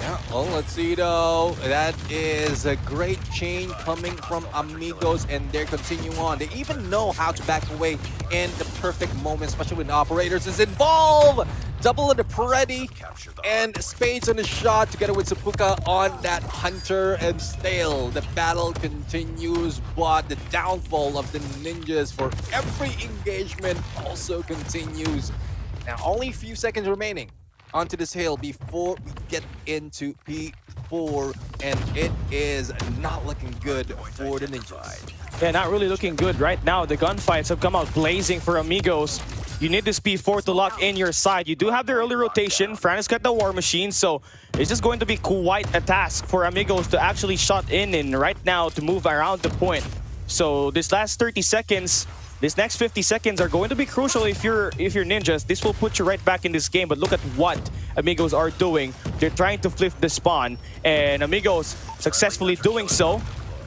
Yeah, well, let's see though. That is a great chain coming from Amigos, and they're continuing on. They even know how to back away in the perfect moment, especially when operators is involved. Double of the Peretti, and Spades on the shot together with Sapuka on that Hunter, and still the battle continues, but the downfall of the Ninjas for every engagement also continues. Now, only a few seconds remaining onto this hill before we get into P4, and it is not looking good for the Ninjas. Yeah, not really looking good right now. The gunfights have come out blazing for Amigos. You need this P4 to lock in your side. You do have the early rotation. Fran has got the War Machine, so it's just going to be quite a task for Amigos to actually shot in and right now to move around the point. So this last 30 seconds, this next 50 seconds are going to be crucial if you're Ninjas. This will put you right back in this game, but look at what Amigos are doing. They're trying to flip the spawn, and Amigos successfully doing so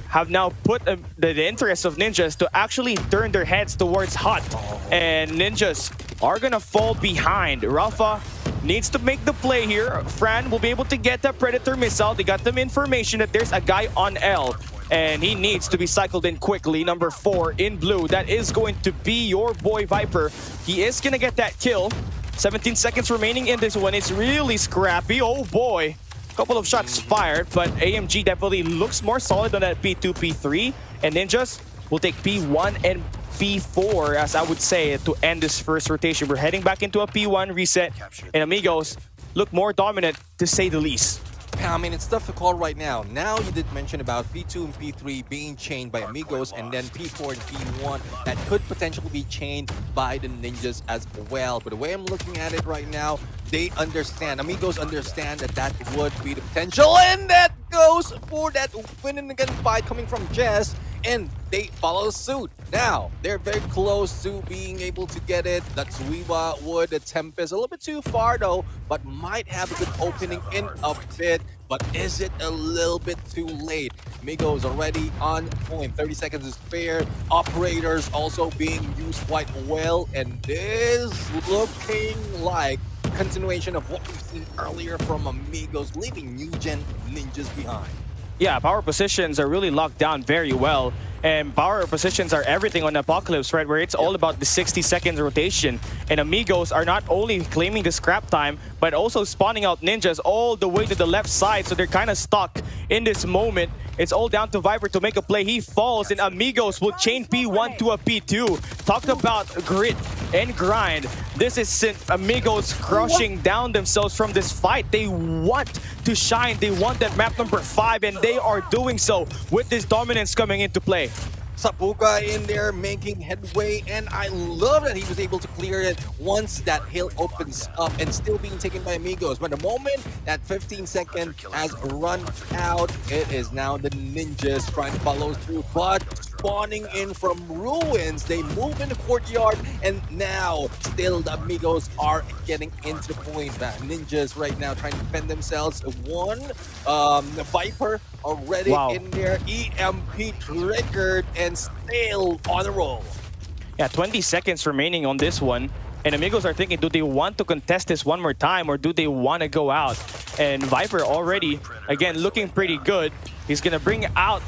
have now put the interest of Ninjas to actually turn their heads towards Hut, and Ninjas are gonna fall behind. Rafa needs to make the play here. Fran will be able to get that Predator missile. They got them information that there's a guy on L, and he needs to be cycled in quickly. Number 4 in blue, that is going to be your boy Viper. He is gonna get that kill. 17 seconds remaining in this one. It's really scrappy. Oh boy. Couple of shots fired, but AMG definitely looks more solid on that P2, P3, and Ninjas will take P1 and P4, as I would say, to end this first rotation. We're heading back into a P1 reset, and Amigos look more dominant, to say the least. Yeah, I mean, it's tough to call right now. Now, you did mention about P2 and P3 being chained by Amigos, and then P4 and P1 that could potentially be chained by the Ninjas as well. But the way I'm looking at it right now, they understand. Amigos understand that that would be the potential, and that goes for that win and again fight coming from Jess, and they follow suit. Now, they're very close to being able to get it. That Suiwa would, the Tempest, a little bit too far though, but might have a good opening in a bit. But is it a little bit too late? Amigos already on point. 30 seconds is fair. Operators also being used quite well, and this looking like continuation of what we've seen earlier from Amigos, leaving new gen Ninjas behind. Yeah, power positions are really locked down very well. And power positions are everything on Apocalypse, right? Where it's all about the 60 seconds rotation. And Amigos are not only claiming the scrap time, but also spawning out Ninjas all the way to the left side. So they're kind of stuck in this moment. It's all down to Viper to make a play. He falls, and Amigos will chain P1 to a P2. Talk about grit and grind. This is Amigos crushing down themselves from this fight. They want to shine. They want that map number 5, and they are doing so with this dominance coming into play. Sapuka in there making headway, and I love that he was able to clear it once that hill opens up and still being taken by Amigos. But the moment that 15 second has run out, it is now the Ninjas trying to follow through, but spawning in from ruins. They move in the courtyard, and now still the Amigos are getting into the point. The Ninjas right now trying to defend themselves. One Viper already in there, EMP triggered, and still on the roll. Yeah, 20 seconds remaining on this one. And Amigos are thinking, do they want to contest this one more time, or do they want to go out? And Viper already, again, looking pretty good. He's gonna bring out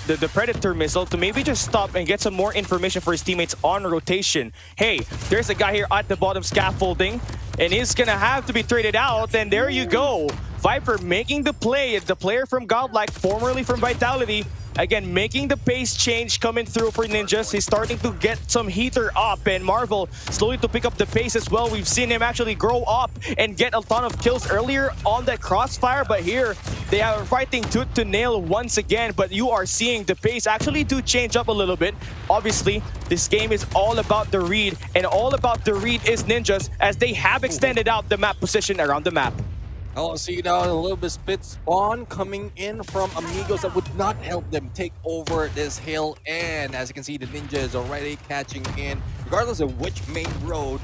the Predator missile to maybe just stop and get some more information for his teammates on rotation. Hey, there's a guy here at the bottom scaffolding, and he's gonna have to be traded out, and there you go. Viper making the play, the player from Godlike, formerly from Vitality, again, making the pace change coming through for Ninjas. He's starting to get some heater up, and Marvel slowly to pick up the pace as well. We've seen him actually grow up and get a ton of kills earlier on that crossfire, but here they are fighting tooth to nail once again. But you are seeing the pace actually do change up a little bit. Obviously, this game is all about the read, and all about the read is Ninjas, as they have extended out the map position around the map. Oh, see now a little bit split spawn coming in from Amigos that would not help them take over this hill. And as you can see, the Ninja is already catching in. Regardless of which main road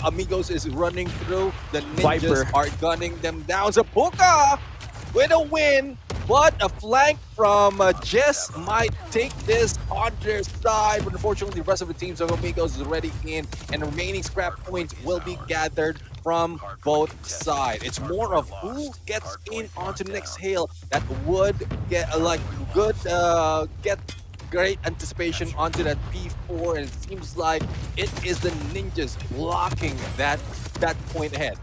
Amigos is running through, the Ninjas are gunning them down. Zapuka with a win, but a flank from Jess might take this on their side. But unfortunately, the rest of the teams of Amigos is already in, and the remaining scrap points will be gathered from both sides. It's more of who gets in onto the next hill that would get get great anticipation onto that P4, and it seems like it is the Ninjas blocking that point ahead.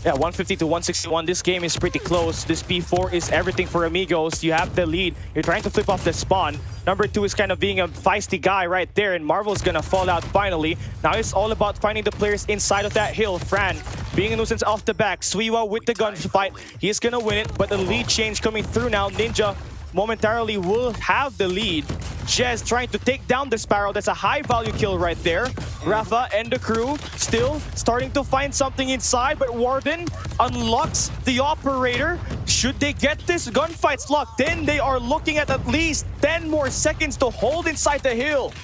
Yeah, 150 to 161. This game is pretty close. This P4 is everything for Amigos. You have the lead. You're trying to flip off the spawn. Number 2 is kind of being a feisty guy right there, and Marvel's gonna fall out finally. Now it's all about finding the players inside of that hill. Fran being a nuisance off the back. Suiwa with the gunfight. He's gonna win it, but the lead change coming through now. Ninja momentarily will have the lead. Jez trying to take down the Sparrow. That's a high value kill right there. Rafa and the crew still starting to find something inside, but Warden unlocks the operator. Should they get this gunfights locked in, they are looking at least 10 more seconds to hold inside the hill.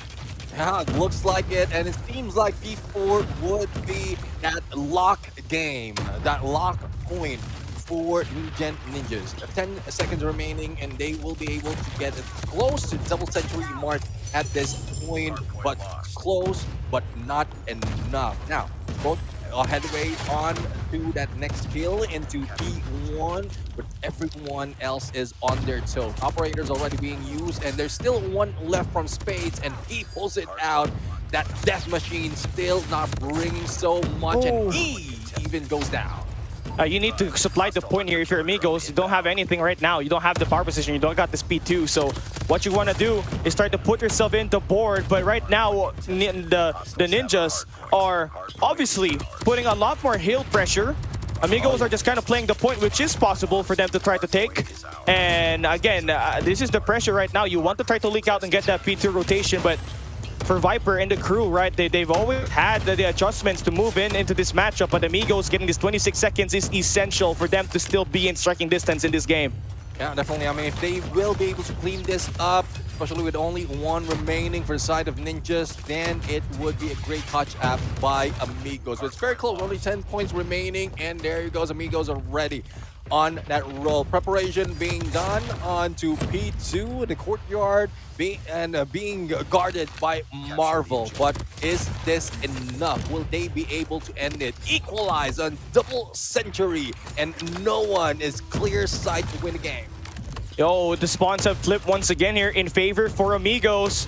Yeah, it looks like it, and it seems like P4 would be that lock game, that lock point for New Gen Ninjas. 10 seconds remaining, and they will be able to get it close to double century mark at this point, but close, but not enough. Now, both headway on to that next kill into P1, but everyone else is on their toes. Operators already being used, and there's still one left from Spades, and he pulls it out. That death machine still not bringing so much, and he even goes down. You need to supply the point here if you're Amigos. You don't have anything right now. You don't have the power position. You don't got the speed too. So what you want to do is start to put yourself in the board. But right now, the Ninjas are obviously putting a lot more hill pressure. Amigos are just kind of playing the point, which is possible for them to try to take. And again, this is the pressure right now. You want to try to leak out and get that P2 rotation, but for Viper and the crew, right, they've always had the adjustments to move into this matchup, but Amigos getting this 26 seconds is essential for them to still be in striking distance in this game. Yeah, definitely. I mean, if they will be able to clean this up, especially with only one remaining for the side of Ninjas, then it would be a great touch up by Amigos. But it's very close, only 10 points remaining, and there you goes. Amigos are ready on that roll. Preparation being done onto P2 in the courtyard, being guarded by Marvel. But is this enough? Will they be able to end it? Equalize on double century, and no one is clear sight to win the game. Yo, the spawns have flipped once again here in favor for Amigos.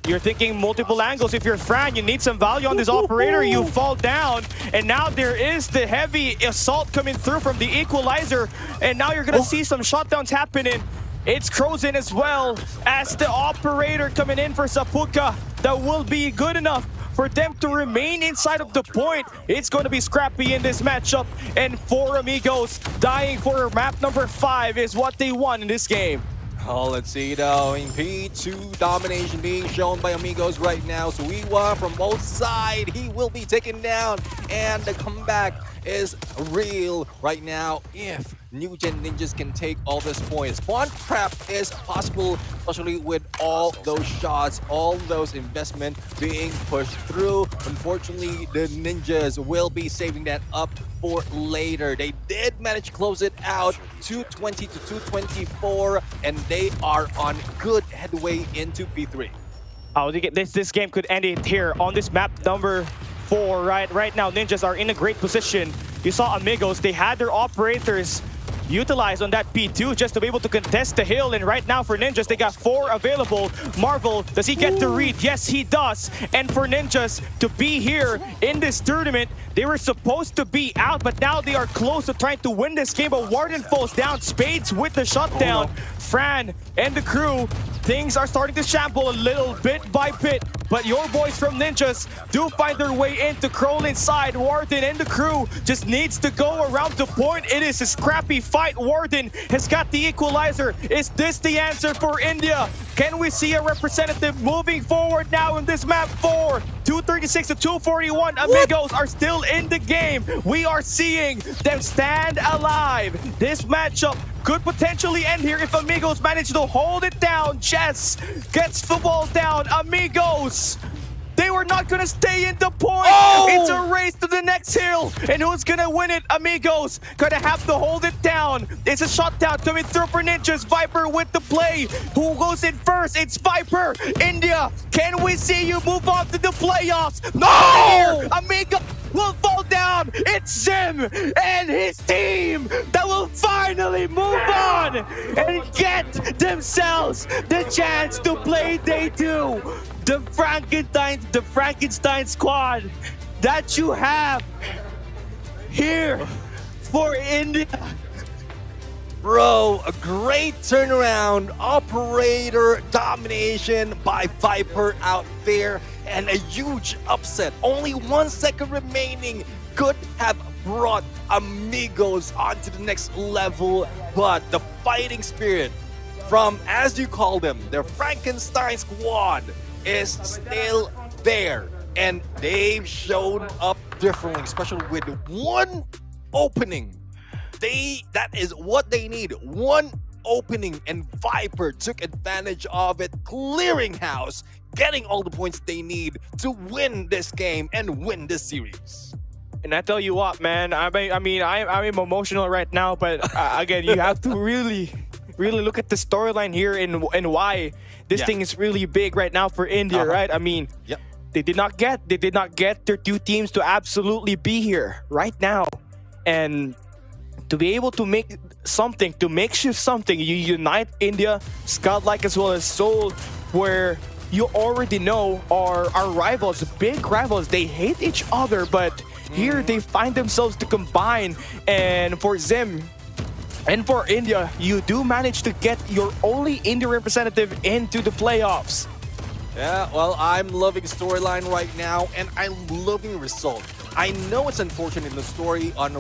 You're thinking multiple angles. If you're Fran, you need some value on this operator. You fall down, and now there is the heavy assault coming through from the equalizer, and now you're gonna see some shutdowns happening. It's Crozin as well as the operator coming in for Zapuka. That will be good enough for them to remain inside of the point. It's going to be scrappy in this matchup, and for Amigos, dying for map number 5 is what they want in this game. Oh, let's see though. In P2 domination being shown by Amigos right now. Suiwa from both sides, he will be taken down, and the comeback is real right now if New Gen Ninjas can take all this points. Spawn trap is possible, especially with all those shots, all those investment being pushed through. Unfortunately, the Ninjas will be saving that up for later. They did manage to close it out, 220 to 224, and they are on good headway into P3. Oh, this game could end it here on this map number 4. Right now, Ninjas are in a great position. You saw Amigos, they had their operators utilized on that P2 just to be able to contest the hill, and right now for Ninjas, they got 4 available. Marvel, does he get the read? Yes, he does. And for Ninjas to be here in this tournament, they were supposed to be out, but now they are close to trying to win this game, but Warden falls down. Spades with the shutdown. Fran and the crew, things are starting to shamble a little bit by bit, but your boys from Ninjas do find their way in to crawl inside. Warden and the crew just needs to go around the point. It is a scrappy fight. Warden has got the equalizer. Is this the answer for India? Can we see a representative moving forward now in this map 4? 236 to 241. Amigos are still in the game. We are seeing them stand alive. This matchup could potentially end here if Amigos manage to hold it down. Jess gets the ball down. Amigos, they were not gonna stay in the point. It's a race to the next hill. And who's gonna win it? Amigos gonna have to hold it down. It's a shutdown coming through for Ninjas. Viper with the play. Who goes in first? It's Viper. India, can we see you move on to the playoffs? No! Amigo will fall down. It's Zim and his team that will finally move on and get themselves the chance to play day 2. The Frankenstein squad that you have here for India. Bro, a great turnaround, operator domination by Viper out there, and a huge upset. Only 1 second remaining could have brought Amigos onto the next level, but the fighting spirit from, as you call them, their Frankenstein squad is still there, and they've shown up differently, especially with one opening. That is what they need. One opening, and Viper took advantage of it, clearing house, getting all the points they need to win this game and win this series. And I tell you what, man, I'm emotional right now, but again, you have to really look at the storyline here and why this thing is really big right now for India, right? I mean, they did not get their 2 teams to absolutely be here right now, and to be able to make something, to makeshift something, you unite India, Scud-like as well as Seoul, where you already know are our rivals, big rivals. They hate each other, but here they find themselves to combine. And for Zim and for India, you do manage to get your only India representative into the playoffs. Yeah, well, I'm loving storyline right now, and I'm loving result. I know it's unfortunate in the story on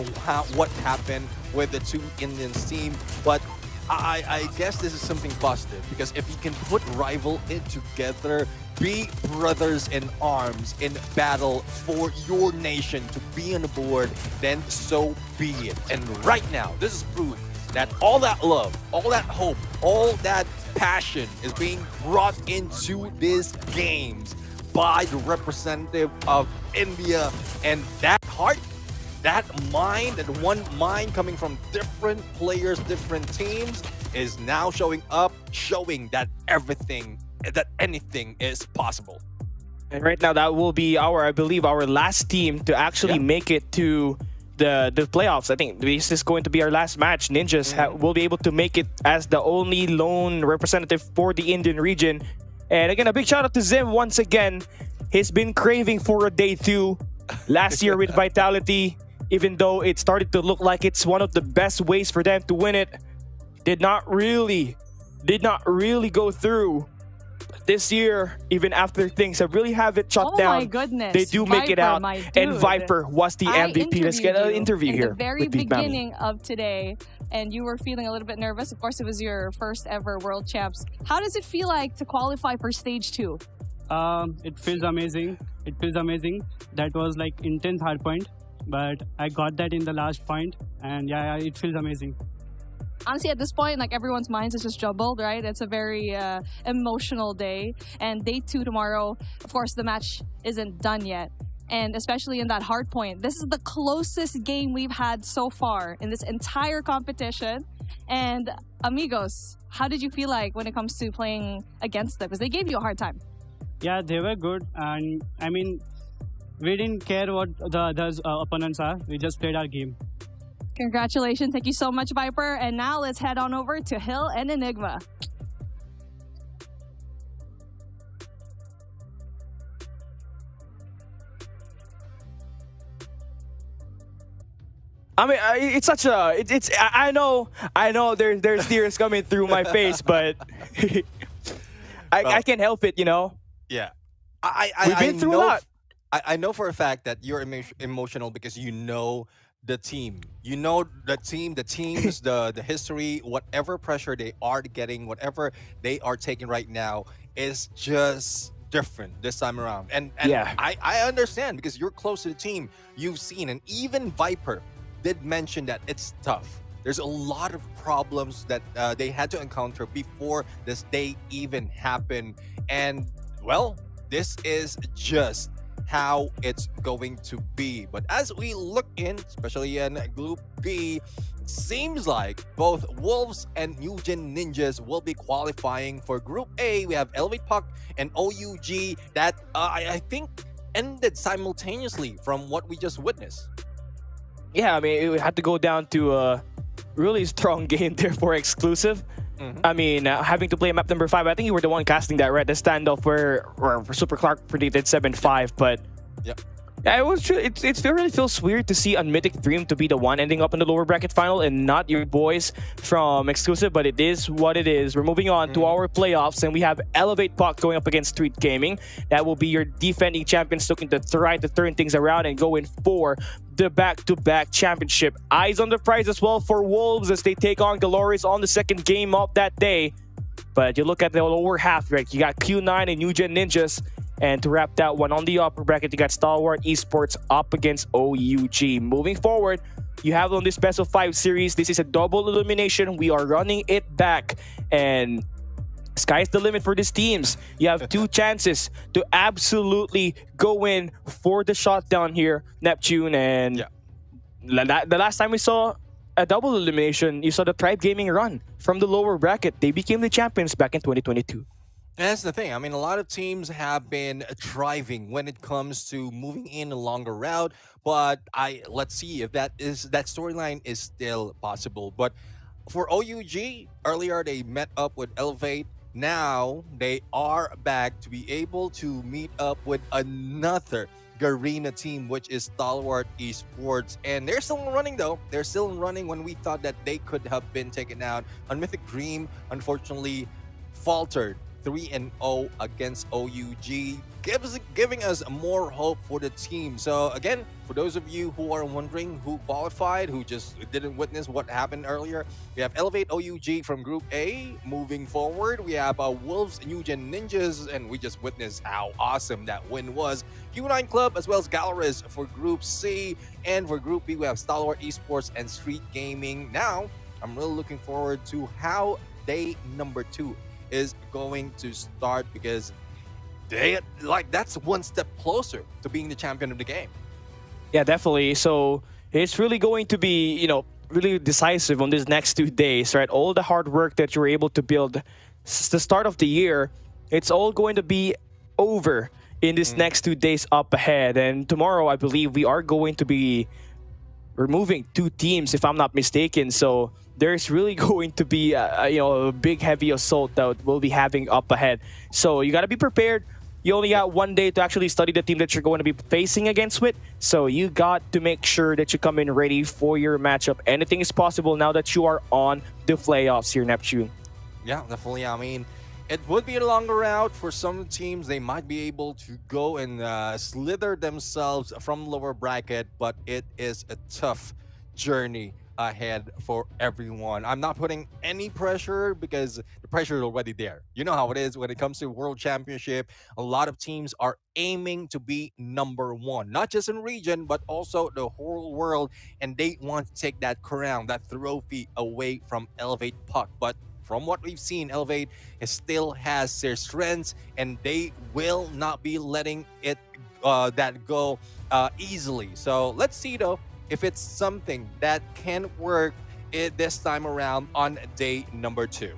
what happened with the 2 Indians team, but I guess this is something positive, because if you can put rival in together, be brothers in arms in battle for your nation to be on the board, then so be it. And right now, this is proof that all that love, all that hope, all that passion is being brought into these games by the representative of India, and that heart, that mind, and one mind coming from different players, different teams, is now showing up, showing that anything is possible. And right now, that will be I believe our last team to actually make it to the playoffs. I think this is going to be our last match. Ninjas will be able to make it as the only lone representative for the Indian region. And again, a big shout out to Zim once again. He's been craving for a day 2 last year with Vitality, even though it started to look like it's one of the best ways for them to win it. Did not really go through. This year, even after things have really have it shut down, my goodness, they do make it out. And Viper was the MVP. Let's get an interview here. At the very beginning of today, and you were feeling a little bit nervous. Of course, it was your first ever World Champs. How does it feel like to qualify for stage 2? It feels amazing. It feels amazing. That was like intense hardpoint, but I got that in the last point, and yeah, it feels amazing. Honestly, at this point, like, everyone's minds is just jumbled, right? It's a very emotional day, and day 2 tomorrow. Of course, the match isn't done yet, and especially in that hard point, this is the closest game we've had so far in this entire competition. And Amigos, how did you feel like when it comes to playing against them? Because they gave you a hard time. Yeah, they were good, and I mean, we didn't care what the others opponents are. We just played our game. Congratulations. Thank you so much, Viper. And now let's head on over to Hill and Enigma. I mean, it's such a. I know. There's tears coming through my face, but I can't help it. You know. Yeah. We've been through a lot. I know for a fact that you're emotional because you know the team. You know the team, the teams, the history, whatever pressure they are getting, whatever they are taking right now is just different this time around. And yeah. I understand because you're close to the team. You've seen, and even Viper did mention that it's tough. There's a lot of problems that they had to encounter before this day even happened. And well, this is just how it's going to be. But as we look in, especially in Group B, it seems like both Wolves and Newgen Ninjas will be qualifying for Group A. We have Elevate Puck and OUG that I think ended simultaneously from what we just witnessed. Yeah, I mean, it had to go down to a really strong game there for exclusive. I mean, having to play map number 5, I think you were the one casting that, right? The standoff where Super Clark predicted 7-5, but yep. Yeah, it really feels weird to see Unmythic Dream to be the one ending up in the lower bracket final and not your boys from exclusive, but it is what it is. We're moving on to our playoffs, and we have Elevate Puck going up against Street Gaming. That will be your defending champions looking to try to turn things around and go in for the back-to-back championship. Eyes on the prize as well for Wolves as they take on Glories on the second game of that day. But you look at the lower half, right? You got Q9 and Newgen Ninjas. And to wrap that one on the upper bracket, you got Stalwart Esports up against OUG. Moving forward, you have on this best of 5 series. This is a double elimination. We are running it back. And sky's the limit for these teams. You have 2 chances to absolutely go in for the shutdown here, Neptune. And the last time we saw a double elimination, you saw the Tribe Gaming run from the lower bracket. They became the champions back in 2022. And that's the thing. I mean, a lot of teams have been thriving when it comes to moving in a longer route. But let's see if that storyline is still possible. But for OUG, earlier they met up with Elevate. Now they are back to be able to meet up with another Garena team, which is Stalwart Esports. And they're still running, though. They're still running when we thought that they could have been taken out. Unmythic Dream, unfortunately, faltered 3-0 against OUG, giving us more hope for the team. So again, for those of you who are wondering who qualified, who just didn't witness what happened earlier, we have Elevate OUG from Group A moving forward. We have Wolves Newgen Ninjas, and we just witnessed how awesome that win was. Q9 Club as well as Galaris for Group C. And for Group B, we have Stalwart Esports and Street Gaming. Now, I'm really looking forward to how day number 2 is going to start, because that's one step closer to being the champion of the game. Yeah, definitely. So it's really going to be, really decisive on these next 2 days, right? All the hard work that you're able to build since the start of the year, it's all going to be over in these next 2 days up ahead. And tomorrow, I believe we are going to be removing 2 teams, if I'm not mistaken. So there's really going to be a big heavy assault that we'll be having up ahead. So you got to be prepared. You only got 1 day to actually study the team that you're going to be facing against with. So you got to make sure that you come in ready for your matchup. Anything is possible now that you are on the playoffs here, Neptune. Yeah, definitely. I mean, it would be a longer route for some teams. They might be able to go and slither themselves from lower bracket, but it is a tough journey ahead for everyone. I'm not putting any pressure because the pressure is already there. You know how it is when it comes to World Championship. A lot of teams are aiming to be number 1, not just in region, but also the whole world. And they want to take that crown, that trophy away from Elevate Puck. But from what we've seen, Elevate still has their strengths, and they will not be letting it that go easily. So let's see, though, if it's something that can work this time around on day number 2.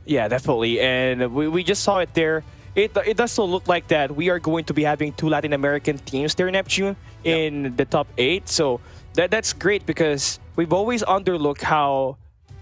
Yeah, definitely. And we just saw it there it does still look like that we are going to be having 2 Latin American teams there, Neptune, in the top 8. So that's great because we've always underlooked how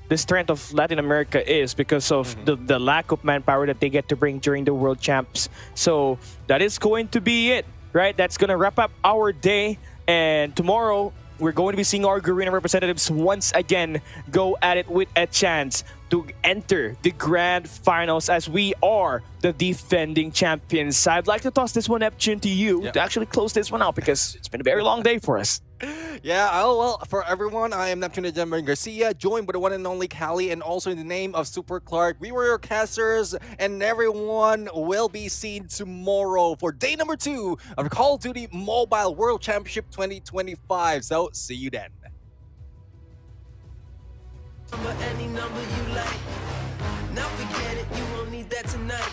the strength of Latin America is because of the lack of manpower that they get to bring during the World Champs. So that is going to be it, right? That's going to wrap up our day. And tomorrow, we're going to be seeing our Garena representatives once again go at it with a chance to enter the grand finals as we are the defending champions. I'd like to toss this one, Neptune, to you to actually close this one out because it's been a very long day for us. Yeah, well, for everyone, I am Neptune Garcia, joined by the one and only Callie, and also in the name of Super Clark. We were your casters, and everyone will be seen tomorrow for day number 2 of Call of Duty Mobile World Championship 2025. So, see you then. Any number you like. Now forget it, you won't need that tonight.